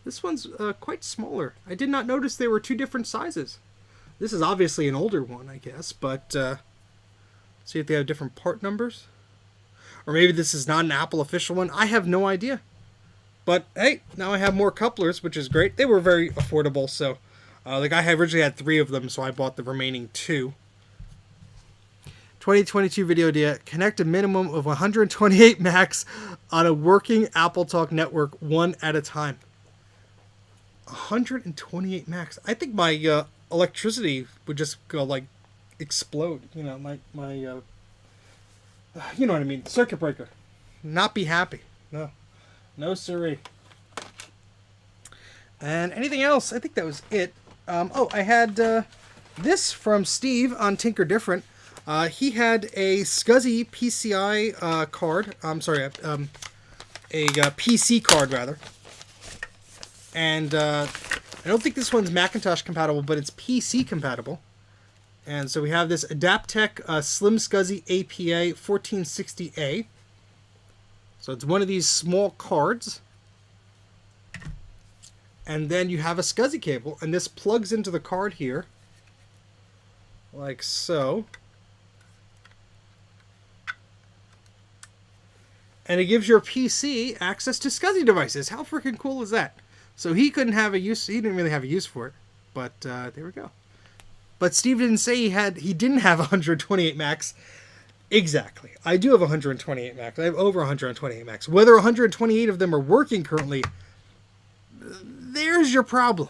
This one's quite smaller. I did not notice they were two different sizes. This is obviously an older one, I guess, but see if they have different part numbers. Or maybe this is not an Apple official one. I have no idea. But hey, now I have more couplers, which is great. They were very affordable, so like I originally had 3 of them, so I bought the remaining 2. 2022 video idea: connect a minimum of 128 Macs on a working Apple Talk network, one at a time. 128 Macs. I think my electricity would just go like explode. You know, my you know what I mean, circuit breaker. Not be happy. No siree. And anything else? I think that was it. Oh, I had this from Steve on Tinker Different. He had a SCSI PCI card. I'm sorry, a PC card rather. And I don't think this one's Macintosh compatible, but it's PC compatible. And so we have this Adaptec Slim SCSI APA 1460A. So it's one of these small cards. And then you have a SCSI cable, and this plugs into the card here, like so. And it gives your PC access to SCSI devices. How freaking cool is that? So he couldn't have a use. He didn't really have a use for it, but there we go. But Steve didn't say he didn't have 128 Macs. Exactly. I do have 128 Macs. I have over 128 Macs. Whether 128 of them are working currently, there's your problem.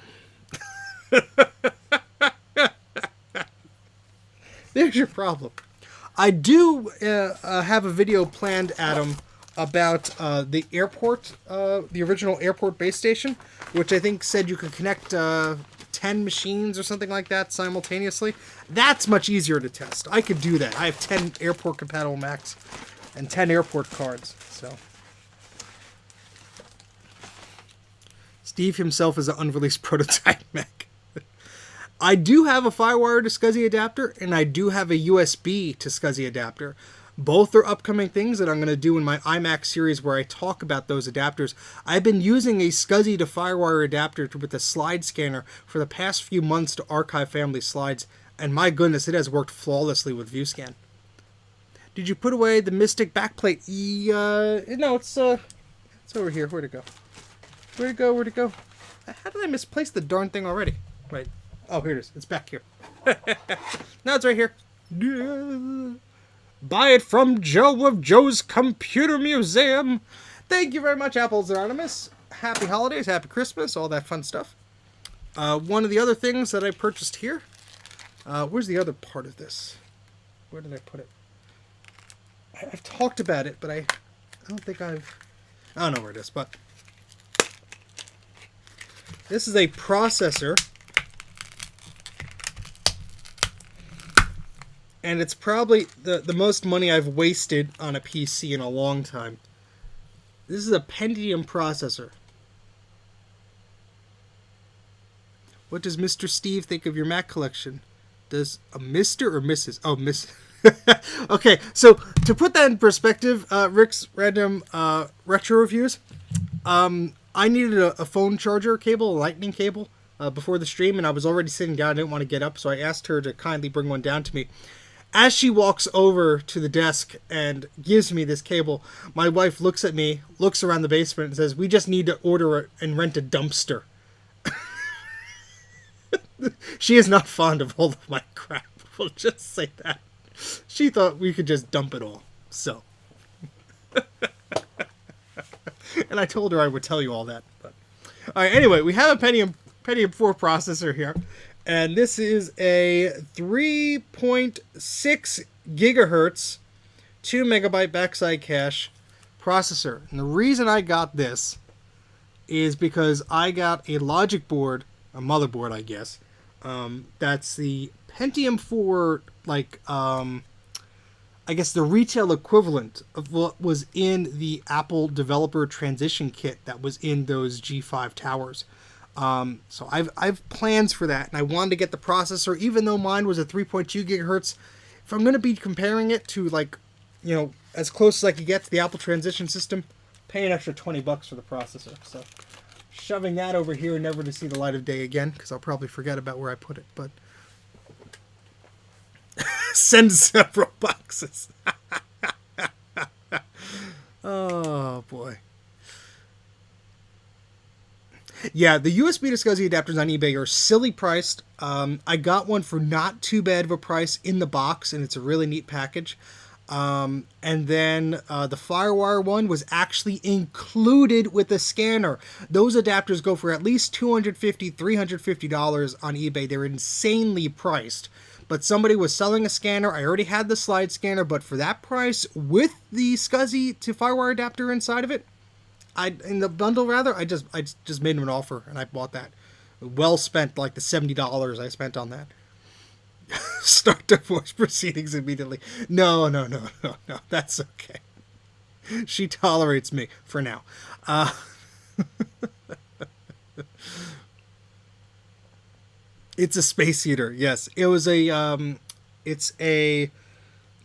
There's your problem. I do have a video planned, Adam, about the airport, the original airport base station, which I think said you could connect 10 machines or something like that simultaneously. That's much easier to test. I could do that. I have 10 airport compatible Macs and 10 airport cards. So Steve himself is an unreleased prototype Mac. I do have a FireWire to SCSI adapter, and I do have a USB to SCSI adapter. Both are upcoming things that I'm going to do in my iMac series where I talk about those adapters. I've been using a SCSI to FireWire adapter with a slide scanner for the past few months to archive family slides, and my goodness, it has worked flawlessly with ViewScan. Did you put away the Mystic backplate? No, it's over here. Where'd it go? Where'd it go? Where'd it go? How did I misplace the darn thing already? Wait. Oh, here it is. It's back here. No, it's right here. Buy it from Joe of Joe's Computer Museum. Thank you very much, Apples Anonymous. Happy holidays, happy Christmas, all that fun stuff. One of the other things that I purchased here. Where's the other part of this? Where did I put it? I've talked about it, but I don't think I don't know where it is, but this is a processor. And it's probably the most money I've wasted on a PC in a long time. This is a Pentium processor. What does Mr. Steve think of your Mac collection? Does a Mr. or Mrs.? Oh, Miss. Okay, so to put that in perspective, Rick's random retro reviews. I needed a phone charger cable, a lightning cable, before the stream, and I was already sitting down. I didn't want to get up, so I asked her to kindly bring one down to me. As she walks over to the desk and gives me this cable, my wife looks at me, looks around the basement, and says, "We just need to order and rent a dumpster." She is not fond of all of my crap. We'll just say that. She thought we could just dump it all. So. And I told her I would tell you all that. But. All right, anyway, we have a Pentium 4 processor here. And this is a 3.6 gigahertz, 2 megabyte backside cache processor. And the reason I got this is because I got a logic board, a motherboard, I guess. That's the Pentium 4, I guess the retail equivalent of what was in the Apple developer transition kit that was in those G5 towers. So I've plans for that, and I wanted to get the processor, even though mine was a 3.2 gigahertz. If I'm going to be comparing it to, as close as I could get to the Apple transition system, pay an extra $20 for the processor. So shoving that over here, never to see the light of day again, because I'll probably forget about where I put it, but send several boxes. Oh boy. Yeah, the USB to SCSI adapters on eBay are silly priced. I got one for not too bad of a price in the box, and it's a really neat package. And then the FireWire one was actually included with the scanner. Those adapters go for at least $250, $350 on eBay. They're insanely priced. But somebody was selling a scanner. I already had the slide scanner, but for that price, with the SCSI to FireWire adapter inside of it, in the bundle rather. I just made him an offer and I bought that. Well spent, like the $70 I spent on that. Start divorce proceedings immediately. No, no, no, no, no. That's okay. She tolerates me for now. It's a space heater. Yes, it was a. It's a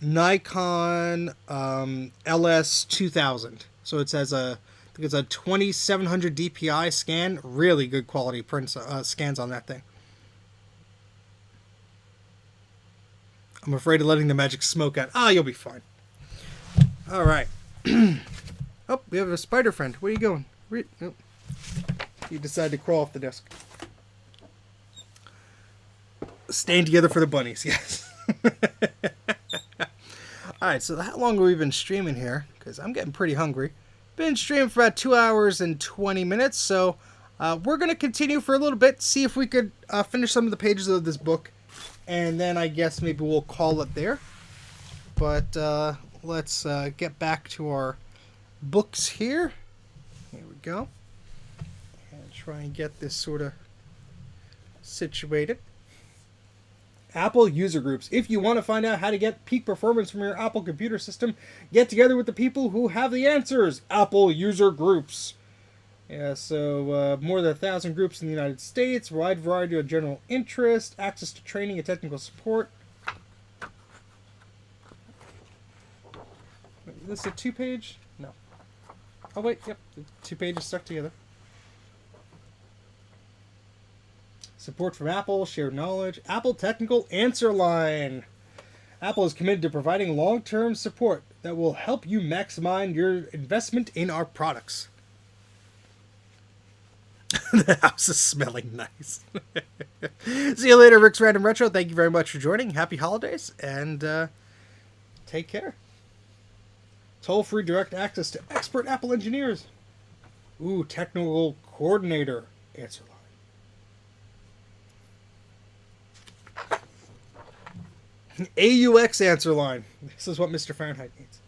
Nikon LS 2000. So it says I think it's a 2700 DPI scan. Really good quality prints scans on that thing. I'm afraid of letting the magic smoke out. Ah, you'll be fine. All right. Oh, we have a spider friend. Where are you going? Oh. You decided to crawl off the desk. Staying together for the bunnies, yes. Alright, so how long have we been streaming here? Because I'm getting pretty hungry. Been streaming for about 2 hours and 20 minutes, so we're going to continue for a little bit, see if we could finish some of the pages of this book, and then I guess maybe we'll call it there. But let's get back to our books here. Here we go. And try and get this sort of situated. Apple user groups. If you want to find out how to get peak performance from your Apple computer system, get together with the people who have the answers. Apple user groups. Yeah, so more than 1,000 groups in the United States, wide variety of general interest, access to training and technical support. Wait, is this a 2-page? No. Oh wait, yep, the 2 pages stuck together. Support from Apple, shared knowledge, Apple Technical Answer Line. Apple is committed to providing long-term support that will help you maximize your investment in our products. The house is smelling nice. See you later, Rick's Random Retro. Thank you very much for joining. Happy holidays, and take care. Toll-free direct access to expert Apple engineers. Ooh, technical coordinator. Answer line. AUX answer line. This is what Mr. Fahrenheit needs.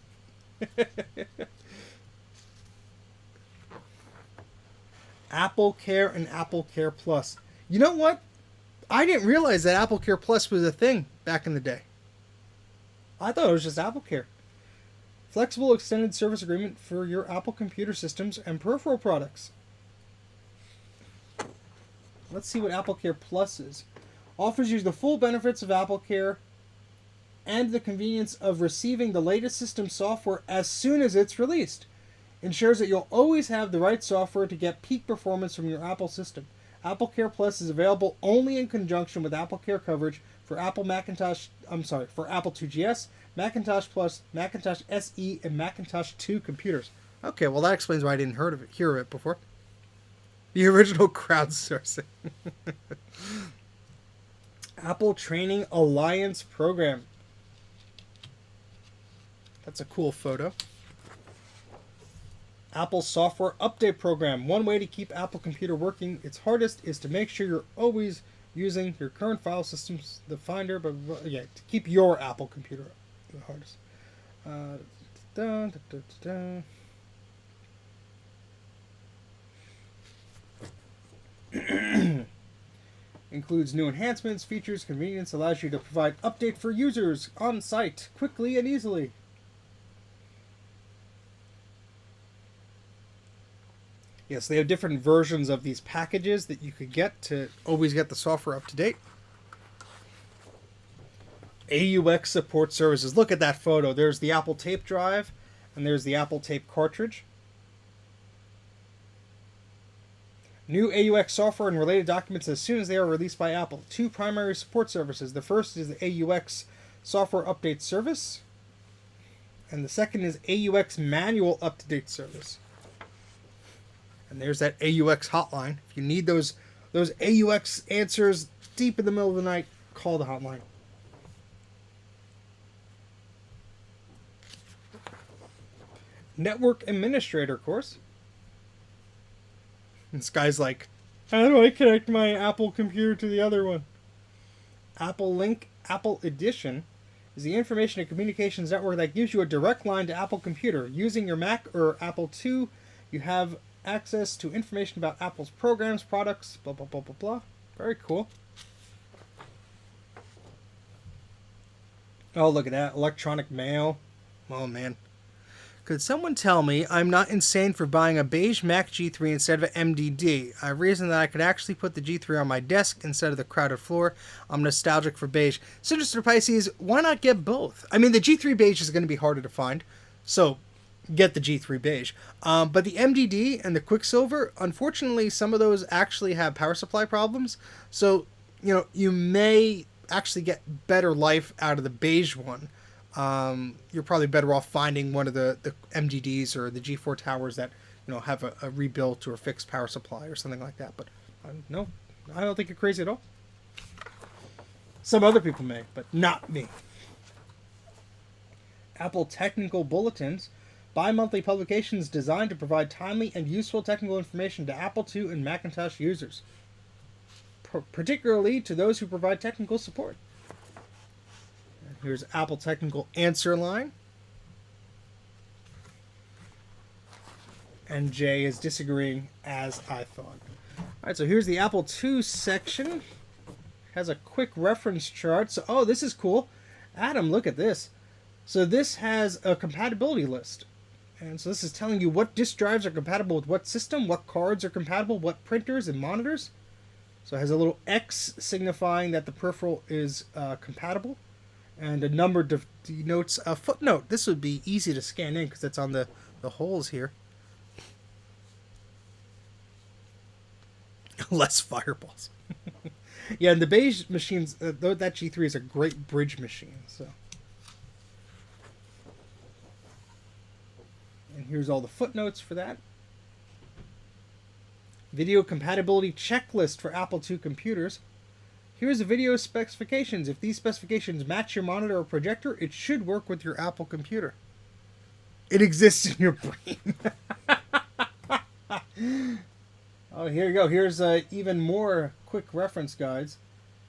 Apple Care and Apple Care Plus. You know what? I didn't realize that Apple Care Plus was a thing back in the day. I thought it was just Apple Care. Flexible extended service agreement for your Apple computer systems and peripheral products. Let's see what Apple Care Plus is. Offers you the full benefits of Apple Care and the convenience of receiving the latest system software as soon as it's released. Ensures that you'll always have the right software to get peak performance from your Apple system. Apple Care Plus is available only in conjunction with Apple Care coverage for Apple 2GS, Macintosh Plus, Macintosh SE, and Macintosh 2 computers. Okay, well that explains why I didn't hear of it before. The original crowdsourcing. Apple Training Alliance Program. That's a cool photo. Apple Software Update Program. One way to keep Apple Computer working its hardest is to make sure you're always using your current file systems, the Finder, but yeah, to keep your Apple Computer the hardest. Includes new enhancements, features, convenience, allows you to provide update for users on site quickly and easily. Yes, they have different versions of these packages that you could get to always get the software up to date. AUX support services. Look at that photo. There's the Apple tape drive, and there's the Apple tape cartridge. New AUX software and related documents as soon as they are released by Apple. 2 primary support services. The first is the AUX software update service, and the second is AUX manual up-to-date service. And there's that AUX hotline. If you need those AUX answers deep in the middle of the night, call the hotline. Network administrator course. And this guy's like, how do I connect my Apple computer to the other one? Apple Link Apple Edition is the information and communications network that gives you a direct line to Apple computer. Using your Mac or Apple II, You have access to information about Apple's programs, products, blah, blah, blah, blah, blah. Very cool. Oh, look at that. Electronic mail. Oh, man. Could someone tell me I'm not insane for buying a beige Mac G3 instead of an MDD? I reasoned that I could actually put the G3 on my desk instead of the crowded floor. I'm nostalgic for beige. Sinister Pisces, why not get both? I mean, the G3 beige is going to be harder to find, so get the G3 beige. But the MDD and the Quicksilver, unfortunately, some of those actually have power supply problems. So, you may actually get better life out of the beige one. You're probably better off finding one of the MGDs or the G4 towers that have a rebuilt or fixed power supply or something like that. But no, I don't think you're crazy at all. Some other people may, but not me. Apple Technical Bulletins, bi-monthly publications designed to provide timely and useful technical information to Apple II and Macintosh users, particularly to those who provide technical support. Here's Apple Technical Answer Line. And Jay is disagreeing as I thought. Alright, so here's the Apple II section. Has a quick reference chart. So, oh, this is cool. Adam, look at this. So this has a compatibility list. And so this is telling you what disk drives are compatible with what system, what cards are compatible, what printers and monitors. So it has a little X signifying that the peripheral is compatible. And a number denotes a footnote. This would be easy to scan in because it's on the holes here. Less fireballs. Yeah, and the beige machines, that G3 is a great bridge machine. So, and here's all the footnotes for that. Video compatibility checklist for Apple II computers. Here's the video specifications. If these specifications match your monitor or projector, it should work with your Apple computer. It exists in your brain. Oh, here you go. Here's even more quick reference guides.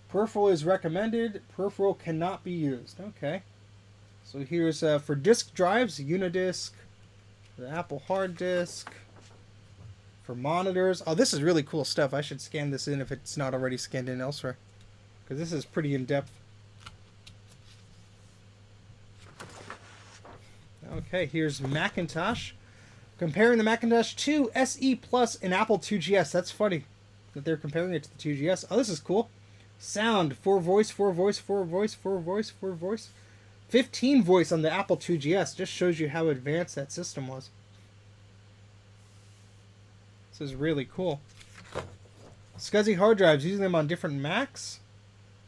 Peripheral is recommended. Peripheral cannot be used. Okay. So here's for disk drives, Unidisc, the Apple hard disk. For monitors. Oh, this is really cool stuff. I should scan this in if it's not already scanned in elsewhere, because this is pretty in-depth. Okay, here's Macintosh. Comparing the Macintosh 2 SE Plus and Apple 2GS. That's funny that they're comparing it to the 2GS. Oh, this is cool. Sound, 4 voice, 4 voice, 4 voice, 4 voice, 4 voice. 15 voice on the Apple 2GS. Just shows you how advanced that system was. This is really cool. SCSI hard drives, using them on different Macs.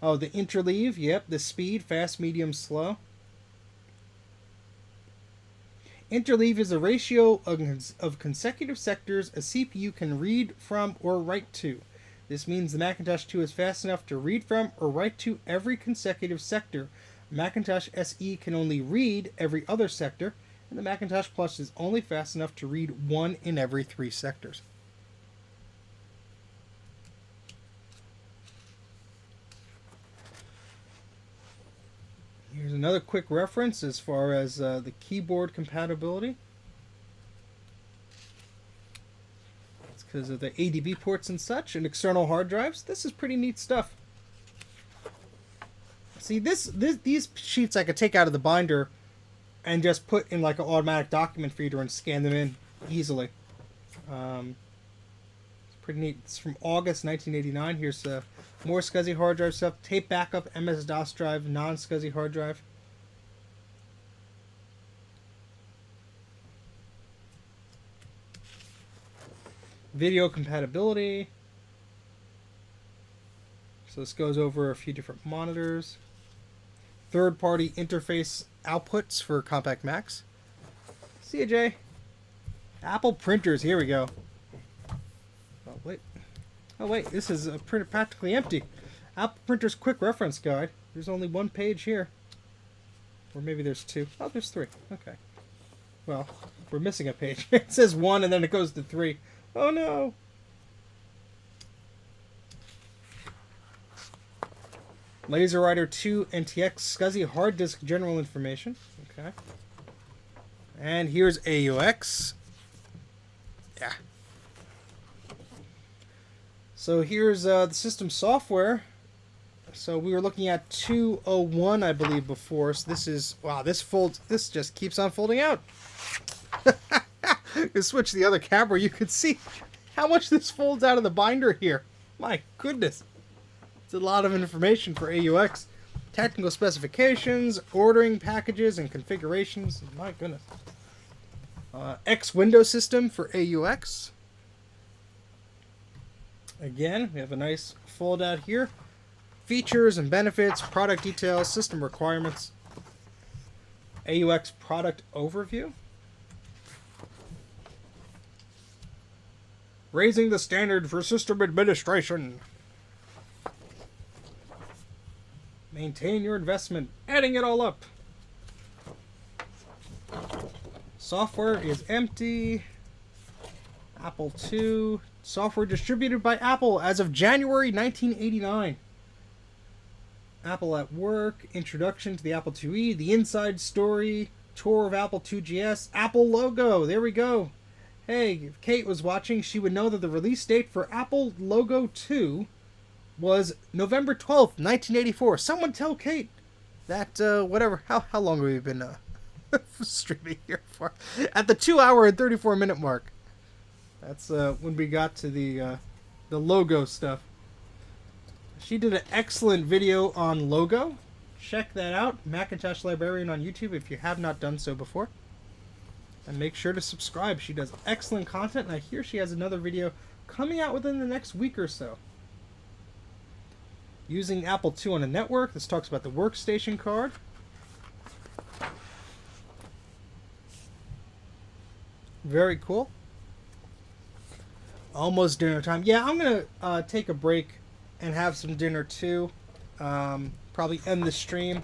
Oh, the interleave, yep, the speed, fast, medium, slow. Interleave is a ratio of consecutive sectors a CPU can read from or write to. This means the Macintosh 2 is fast enough to read from or write to every consecutive sector. Macintosh SE can only read every other sector, and the Macintosh Plus is only fast enough to read one in every 3 sectors. Here's another quick reference as far as the keyboard compatibility. It's because of the ADB ports and such, and external hard drives. This is pretty neat stuff. See, these sheets I could take out of the binder and just put in like an automatic document feeder and scan them in easily. It's pretty neat. It's from August 1989. Here's more SCSI hard drive stuff. Tape backup, MS-DOS drive, non-SCSI hard drive. Video compatibility. So this goes over a few different monitors. Third-party interface outputs for compact Macs. See ya, Jay. Apple printers. Here we go. Oh, wait. Oh, wait. This is a printer practically empty. Apple printers quick reference guide. There's only one page here. Or maybe there's 2. Oh, there's 3. Okay. Well, we're missing a page. It says 1 and then it goes to 3. Oh, no. LaserWriter 2 NTX SCSI hard disk general information. Okay. And here's AUX. Yeah. So here's the system software. So we were looking at 201, I believe, before. So this is, wow, this folds, this just keeps on folding out. You switch the other camera, you can see how much this folds out of the binder here. My goodness. It's a lot of information for AUX. Technical specifications, ordering packages and configurations. My goodness. X window system for AUX. Again, we have a nice fold out here. Features and benefits, product details, system requirements. AUX product overview. Raising the standard for system administration. Maintain your investment. Adding it all up. Software is empty. Apple II. Software distributed by Apple as of January 1989. Apple at Work. Introduction to the Apple IIe. The inside story. Tour of Apple IIgs. Apple logo. There we go. Hey, if Kate was watching, she would know that the release date for Apple Logo 2 was November 12th, 1984. Someone tell Kate that, whatever, how long have we been streaming here for? At the 2 hour and 34 minute mark. That's when we got to the logo stuff. She did an excellent video on logo. Check that out. Macintosh Librarian on YouTube if you have not done so before. And make sure to subscribe. She does excellent content, and I hear she has another video coming out within the next week or so. Using Apple II on a network. This talks about the workstation card. Very cool. Almost dinner time. Yeah, I'm going to take a break and have some dinner too. Probably end the stream.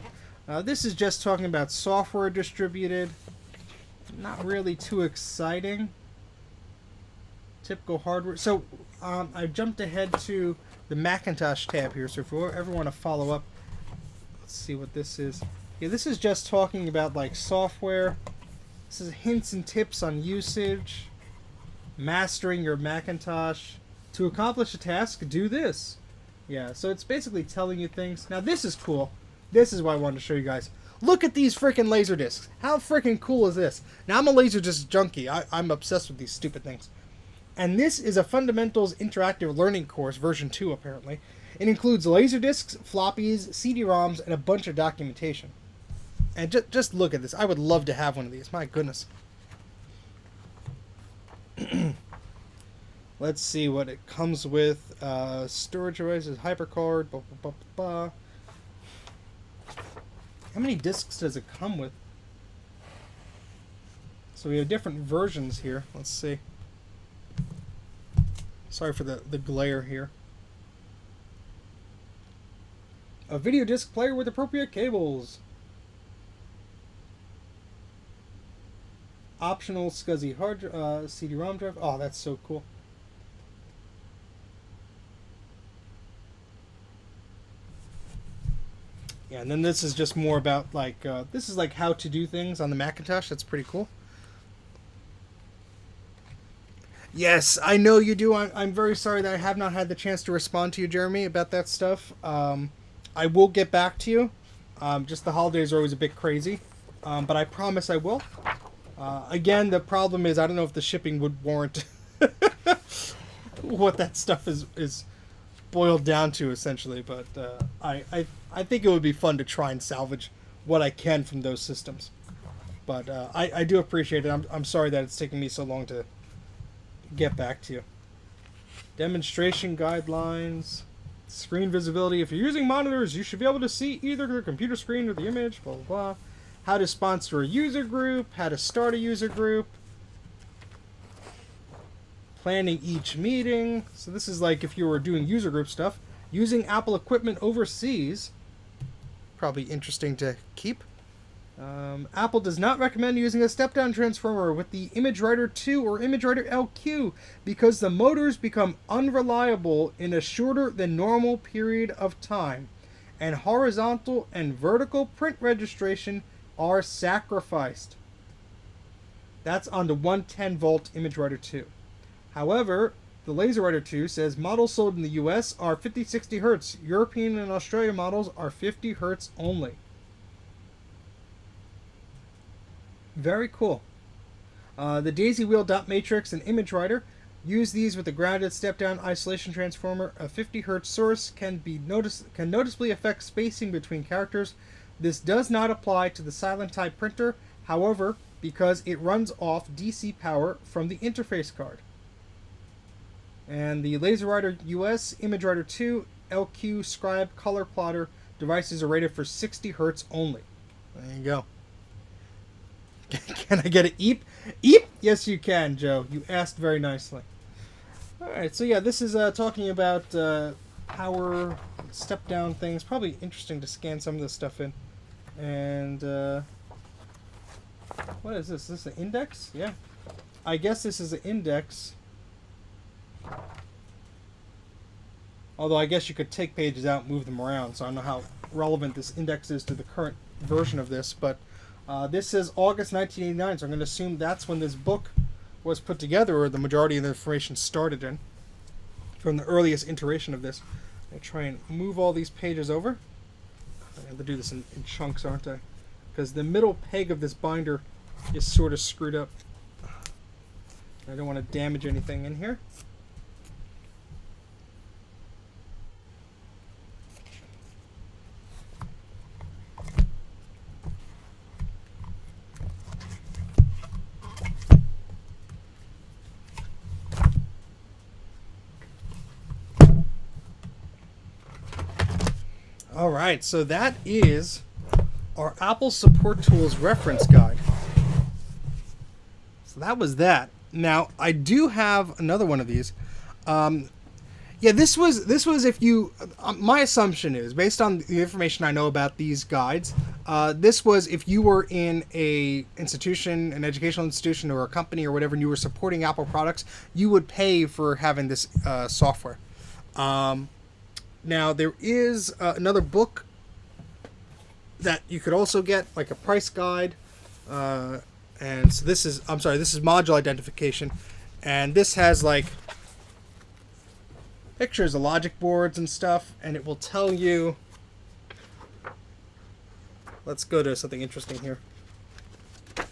This is just talking about software distributed. Not really too exciting. Typical hardware. So I jumped ahead to the Macintosh tab here. So if you ever want to follow up, let's see what this is. Yeah, this is just talking about like software. This is hints and tips on usage. Mastering your Macintosh. To accomplish a task, do this. Yeah, so it's basically telling you things. Now this is cool. This is what I wanted to show you guys. Look at these freaking laser discs. How freaking cool is this? Now, I'm a laser disc junkie. I'm obsessed with these stupid things. And this is a Fundamentals Interactive Learning Course, version 2, apparently. It includes laser discs, floppies, CD-ROMs, and a bunch of documentation. And just look at this. I would love to have one of these. My goodness. Let's see what it comes with. Storage devices, HyperCard, blah, blah, blah, blah. How many discs does it come with? So we have different versions here. Let's see. Sorry for the glare here. A video disc player with appropriate cables. Optional SCSI hard CD-ROM drive. Oh, that's so cool. Yeah, and then this is just more about like this is like how to do things on the Macintosh. That's pretty cool. Yes, I know you do. I'm very sorry that I have not had the chance to respond to you, Jeremy, about that stuff. I will get back to you. Just the holidays are always a bit crazy, but I promise I will. Again, the problem is I don't know if the shipping would warrant what that stuff is boiled down to, essentially. But I think it would be fun to try and salvage what I can from those systems. But I do appreciate it. I'm sorry that it's taking me so long to get back to you. Demonstration guidelines. Screen visibility. If you're using monitors, you should be able to see either the computer screen or the image, blah, blah, blah. How to sponsor a user group. How to start a user group. Planning each meeting. So this is like if you were doing user group stuff. Using Apple equipment overseas. Probably interesting to keep. Apple does not recommend using a step-down transformer with the ImageWriter 2 or ImageWriter LQ because the motors become unreliable in a shorter than normal period of time, and horizontal and vertical print registration are sacrificed. That's on the 110-volt ImageWriter 2. However, the LaserWriter 2 says models sold in the US are 50-60 Hz. European and Australian models are 50 Hz only. Very cool. The daisy wheel dot matrix and image writer. Use these with a grounded step-down isolation transformer. A 50 Hz source can noticeably affect spacing between characters. This does not apply to the silent type printer, however, because it runs off DC power from the interface card. And the LaserWriter US, ImageWriter 2, LQ Scribe Color Plotter devices are rated for 60 Hz only. There you go. Can I get an eep? Eep? Yes, you can, Joe. You asked very nicely. Alright, so yeah, this is talking about power step-down things. Probably interesting to scan some of this stuff in. And, what is this? Is this an index? Yeah. I guess this is an index. Although I guess you could take pages out and move them around, so I don't know how relevant this index is to the current version of this, but this says August 1989, so I'm going to assume that's when this book was put together, or the majority of the information started in, from the earliest iteration of this. I'm going to try and move all these pages over. I have to do this in chunks, aren't I? Because the middle peg of this binder is sort of screwed up. I don't want to damage anything in here. Alright, so that is our Apple Support Tools reference guide. So that was that. Now, I do have another one of these. Yeah, this was if you... my assumption is, based on the information I know about these guides, this was if you were in a institution, an educational institution or a company or whatever, and you were supporting Apple products, you would pay for having this software. Now, there is another book that you could also get, like a price guide. And so this is, I'm sorry, this is module identification. And this has, like, pictures of logic boards and stuff. And it will tell you... Let's go to something interesting here. Let's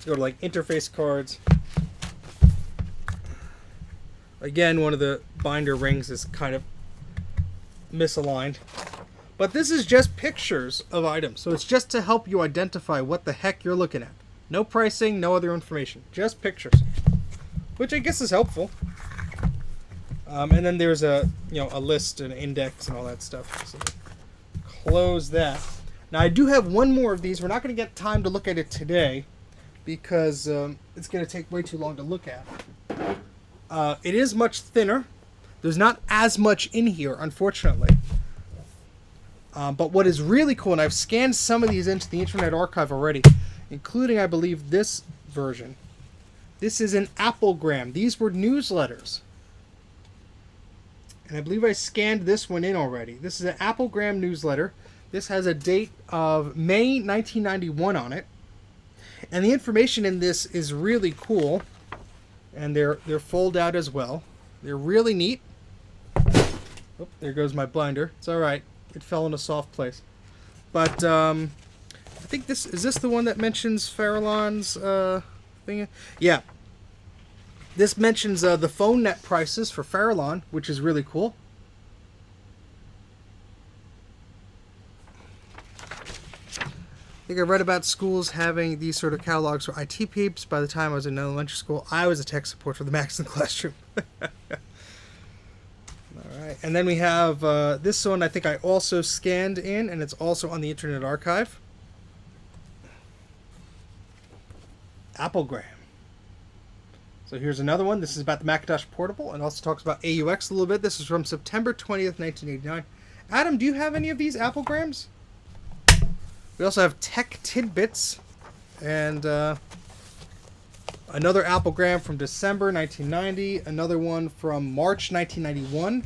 go to, like, interface cards. Again, one of the binder rings is kind of misaligned. But this is just pictures of items. So it's just to help you identify what the heck you're looking at. No pricing, no other information. Just pictures. Which I guess is helpful. And then there's a list, an index, and all that stuff. So close that. Now I do have one more of these. We're not going to get time to look at it today because it's going to take way too long to look at. It is much thinner. There's not as much in here, unfortunately. But what is really cool, and I've scanned some of these into the Internet Archive already, including, I believe, this version. This is an Applegram. These were newsletters. And I believe I scanned this one in already. This is an Applegram newsletter. This has a date of May 1991 on it. And the information in this is really cool. And they're fold out as well. They're really neat. Oh, there goes my binder. It's alright. It fell in a soft place. But I think this the one that mentions Farallon's thing? Yeah. This mentions the phone net prices for Farallon, which is really cool. I think I read about schools having these sort of catalogs for IT peeps. By the time I was in elementary school, I was a tech support for the Macs in the classroom. Alright, and then we have this one I think I also scanned in, and it's also on the Internet Archive. Applegram. So here's another one. This is about the Macintosh Portable, and also talks about AUX a little bit. This is from September 20th, 1989. Adam, do you have any of these Applegrams? We also have Tech Tidbits, and another Applegram from December 1990, another one from March 1991.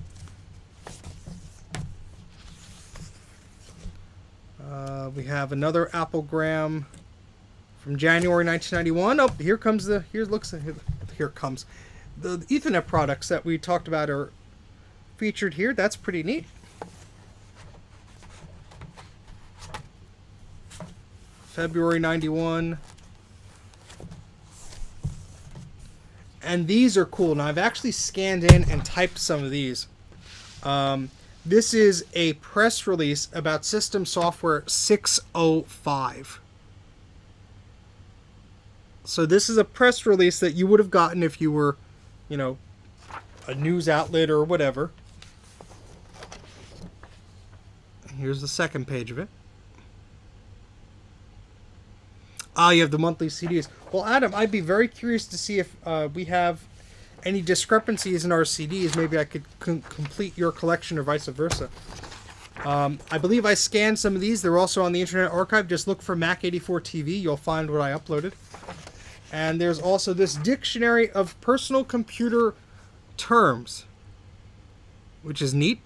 We have another Applegram from January 1991. Oh, here comes the, here looks, here it comes. The Ethernet products that we talked about are featured here. That's pretty neat. February 91. And these are cool. Now, I've actually scanned in and typed some of these. This is a press release about System Software 605. So this is a press release that you would have gotten if you were, you know, a news outlet or whatever. Here's the second page of it. Ah, you have the monthly CDs. Well, Adam, I'd be very curious to see if we have any discrepancies in our CDs. Maybe I could complete your collection or vice versa. I believe I scanned some of these. They're also on the Internet Archive. Just look for Mac84 TV. You'll find what I uploaded. And there's also this Dictionary of Personal Computer Terms, which is neat.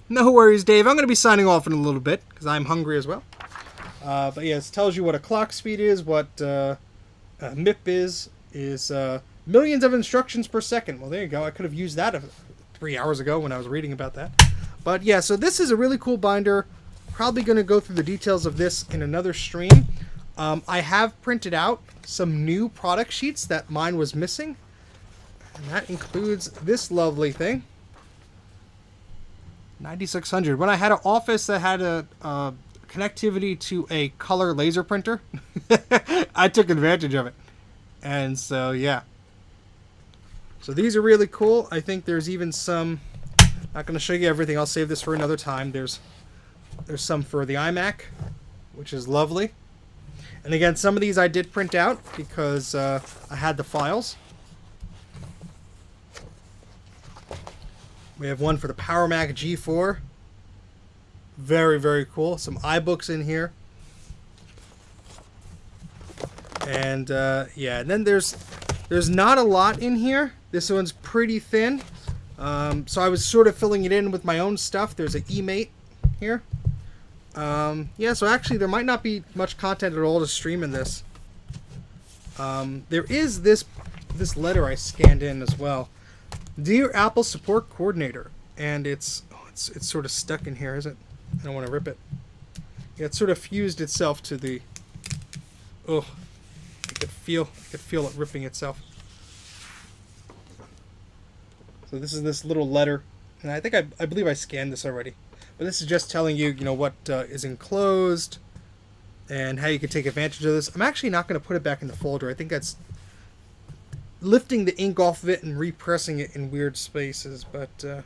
No worries, Dave. I'm going to be signing off in a little bit because I'm hungry as well. But yeah, it tells you what a clock speed is, what MIP is millions of instructions per second. Well, there you go. I could have used that 3 hours ago when I was reading about that. But yeah, so this is a really cool binder. Probably going to go through the details of this in another stream. I have printed out some new product sheets that mine was missing. And that includes this lovely thing. 9600. When I had an office that had a connectivity to a color laser printer, I took advantage of it. And so, yeah. So these are really cool. I think there's even some... Not going to show you everything. I'll save this for another time. There's some for the iMac, which is lovely. And again, some of these I did print out because I had the files. We have one for the Power Mac G4. Very, very cool. Some iBooks in here. And yeah, and then there's not a lot in here. This one's pretty thin. So I was sort of filling it in with my own stuff. There's an eMate here. Yeah, so actually there might not be much content at all to stream in this. There is this letter I scanned in as well. Dear Apple Support Coordinator. And it's sort of stuck in here, is it? I don't want to rip it. Yeah, it sort of fused itself to the... Oh, I could feel it ripping itself. So this is this little letter, and I think I believe I scanned this already. But this is just telling you, you know, what is enclosed and how you can take advantage of this. I'm actually not going to put it back in the folder. I think that's lifting the ink off of it and repressing it in weird spaces. But yeah,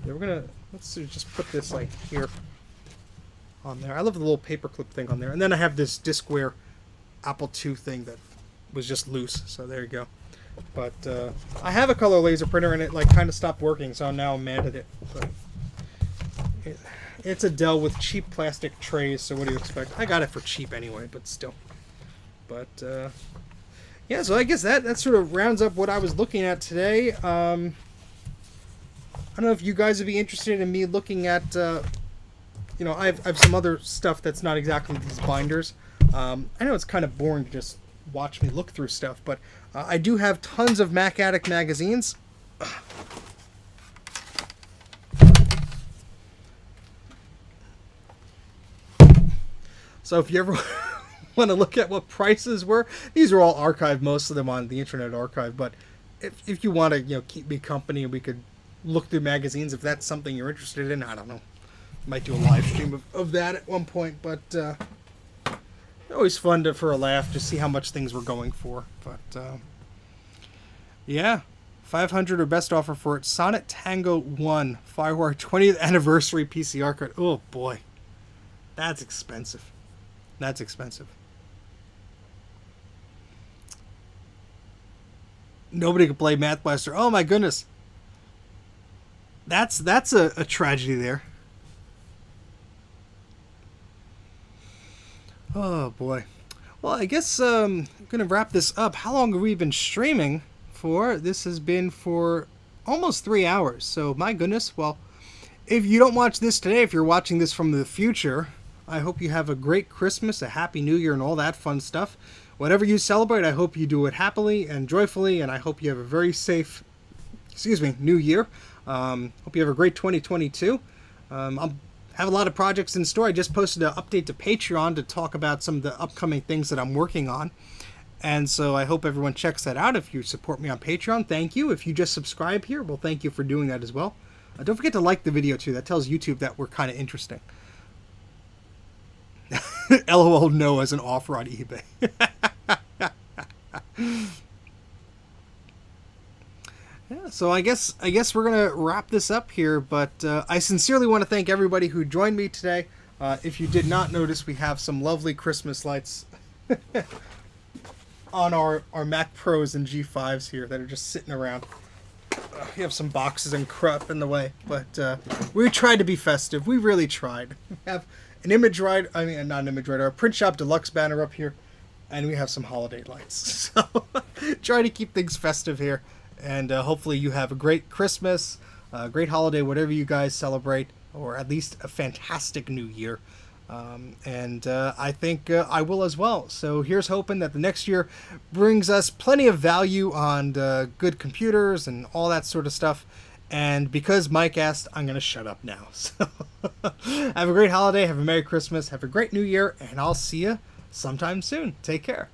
we're gonna just put this like here on there. I love the little paperclip thing on there, and then I have this discware Apple II thing that was just loose. So there you go. But I have a color laser printer, and it like kind of stopped working, so now I'm mad at it. But it's a Dell with cheap plastic trays, so what do you expect? I got it for cheap anyway, but still. But yeah, so I guess that sort of rounds up what I was looking at today. I don't know if you guys would be interested in me looking at, you know, I have some other stuff that's not exactly these binders. I know it's kind of boring to just watch me look through stuff, but I do have tons of Mac Addict magazines. So if you ever want to look at what prices were, these are all archived, most of them on the Internet Archive, but if you want to, you know, keep me company, we could look through magazines if that's something you're interested in. I don't know. Might do a live stream of that at one point, but always fun for a laugh to see how much things were going for. But yeah, 500 or best offer for it. Sonnet Tango 1 Firewire 20th anniversary PCR card. Oh boy, that's expensive. That's expensive. Nobody can play Math Blaster. Oh my goodness. That's a tragedy there. Oh boy. Well, I guess I'm gonna wrap this up. How long have we been streaming for? This has been for almost 3 hours. So my goodness. Well, if you don't watch this today, if you're watching this from the future, I hope you have a great Christmas, a happy New Year, and all that fun stuff. whatever you celebrate, I hope you do it happily and joyfully, and I hope you have a very safe, new year. Hope you have a great 2022. I'll have a lot of projects in store. I just posted an update to Patreon to talk about some of the upcoming things that I'm working on. And so I hope everyone checks that out. If you support me on Patreon, thank you. If you just subscribe here, well, thank you for doing that as well. Don't forget to like the video, too. That tells YouTube that we're kind of interesting. LOL no as an offer on eBay. Yeah, so I guess we're going to wrap this up here. But I sincerely want to thank everybody who joined me today. If you did not notice, we have some lovely Christmas lights on our Mac Pros and G5s here that are just sitting around. We have some boxes and crap in the way, but we tried to be festive. We really tried. We have an Image Rider, not an Image Rider, a Print Shop Deluxe banner up here, and we have some holiday lights. So try to keep things festive here, and hopefully you have a great Christmas, a great holiday, whatever you guys celebrate, or at least a fantastic new year. And I think I will as well. So here's hoping that the next year brings us plenty of value on good computers and all that sort of stuff. And because Mike asked, I'm going to shut up now. So have a great holiday. Have a Merry Christmas. Have a great New Year. And I'll see you sometime soon. Take care.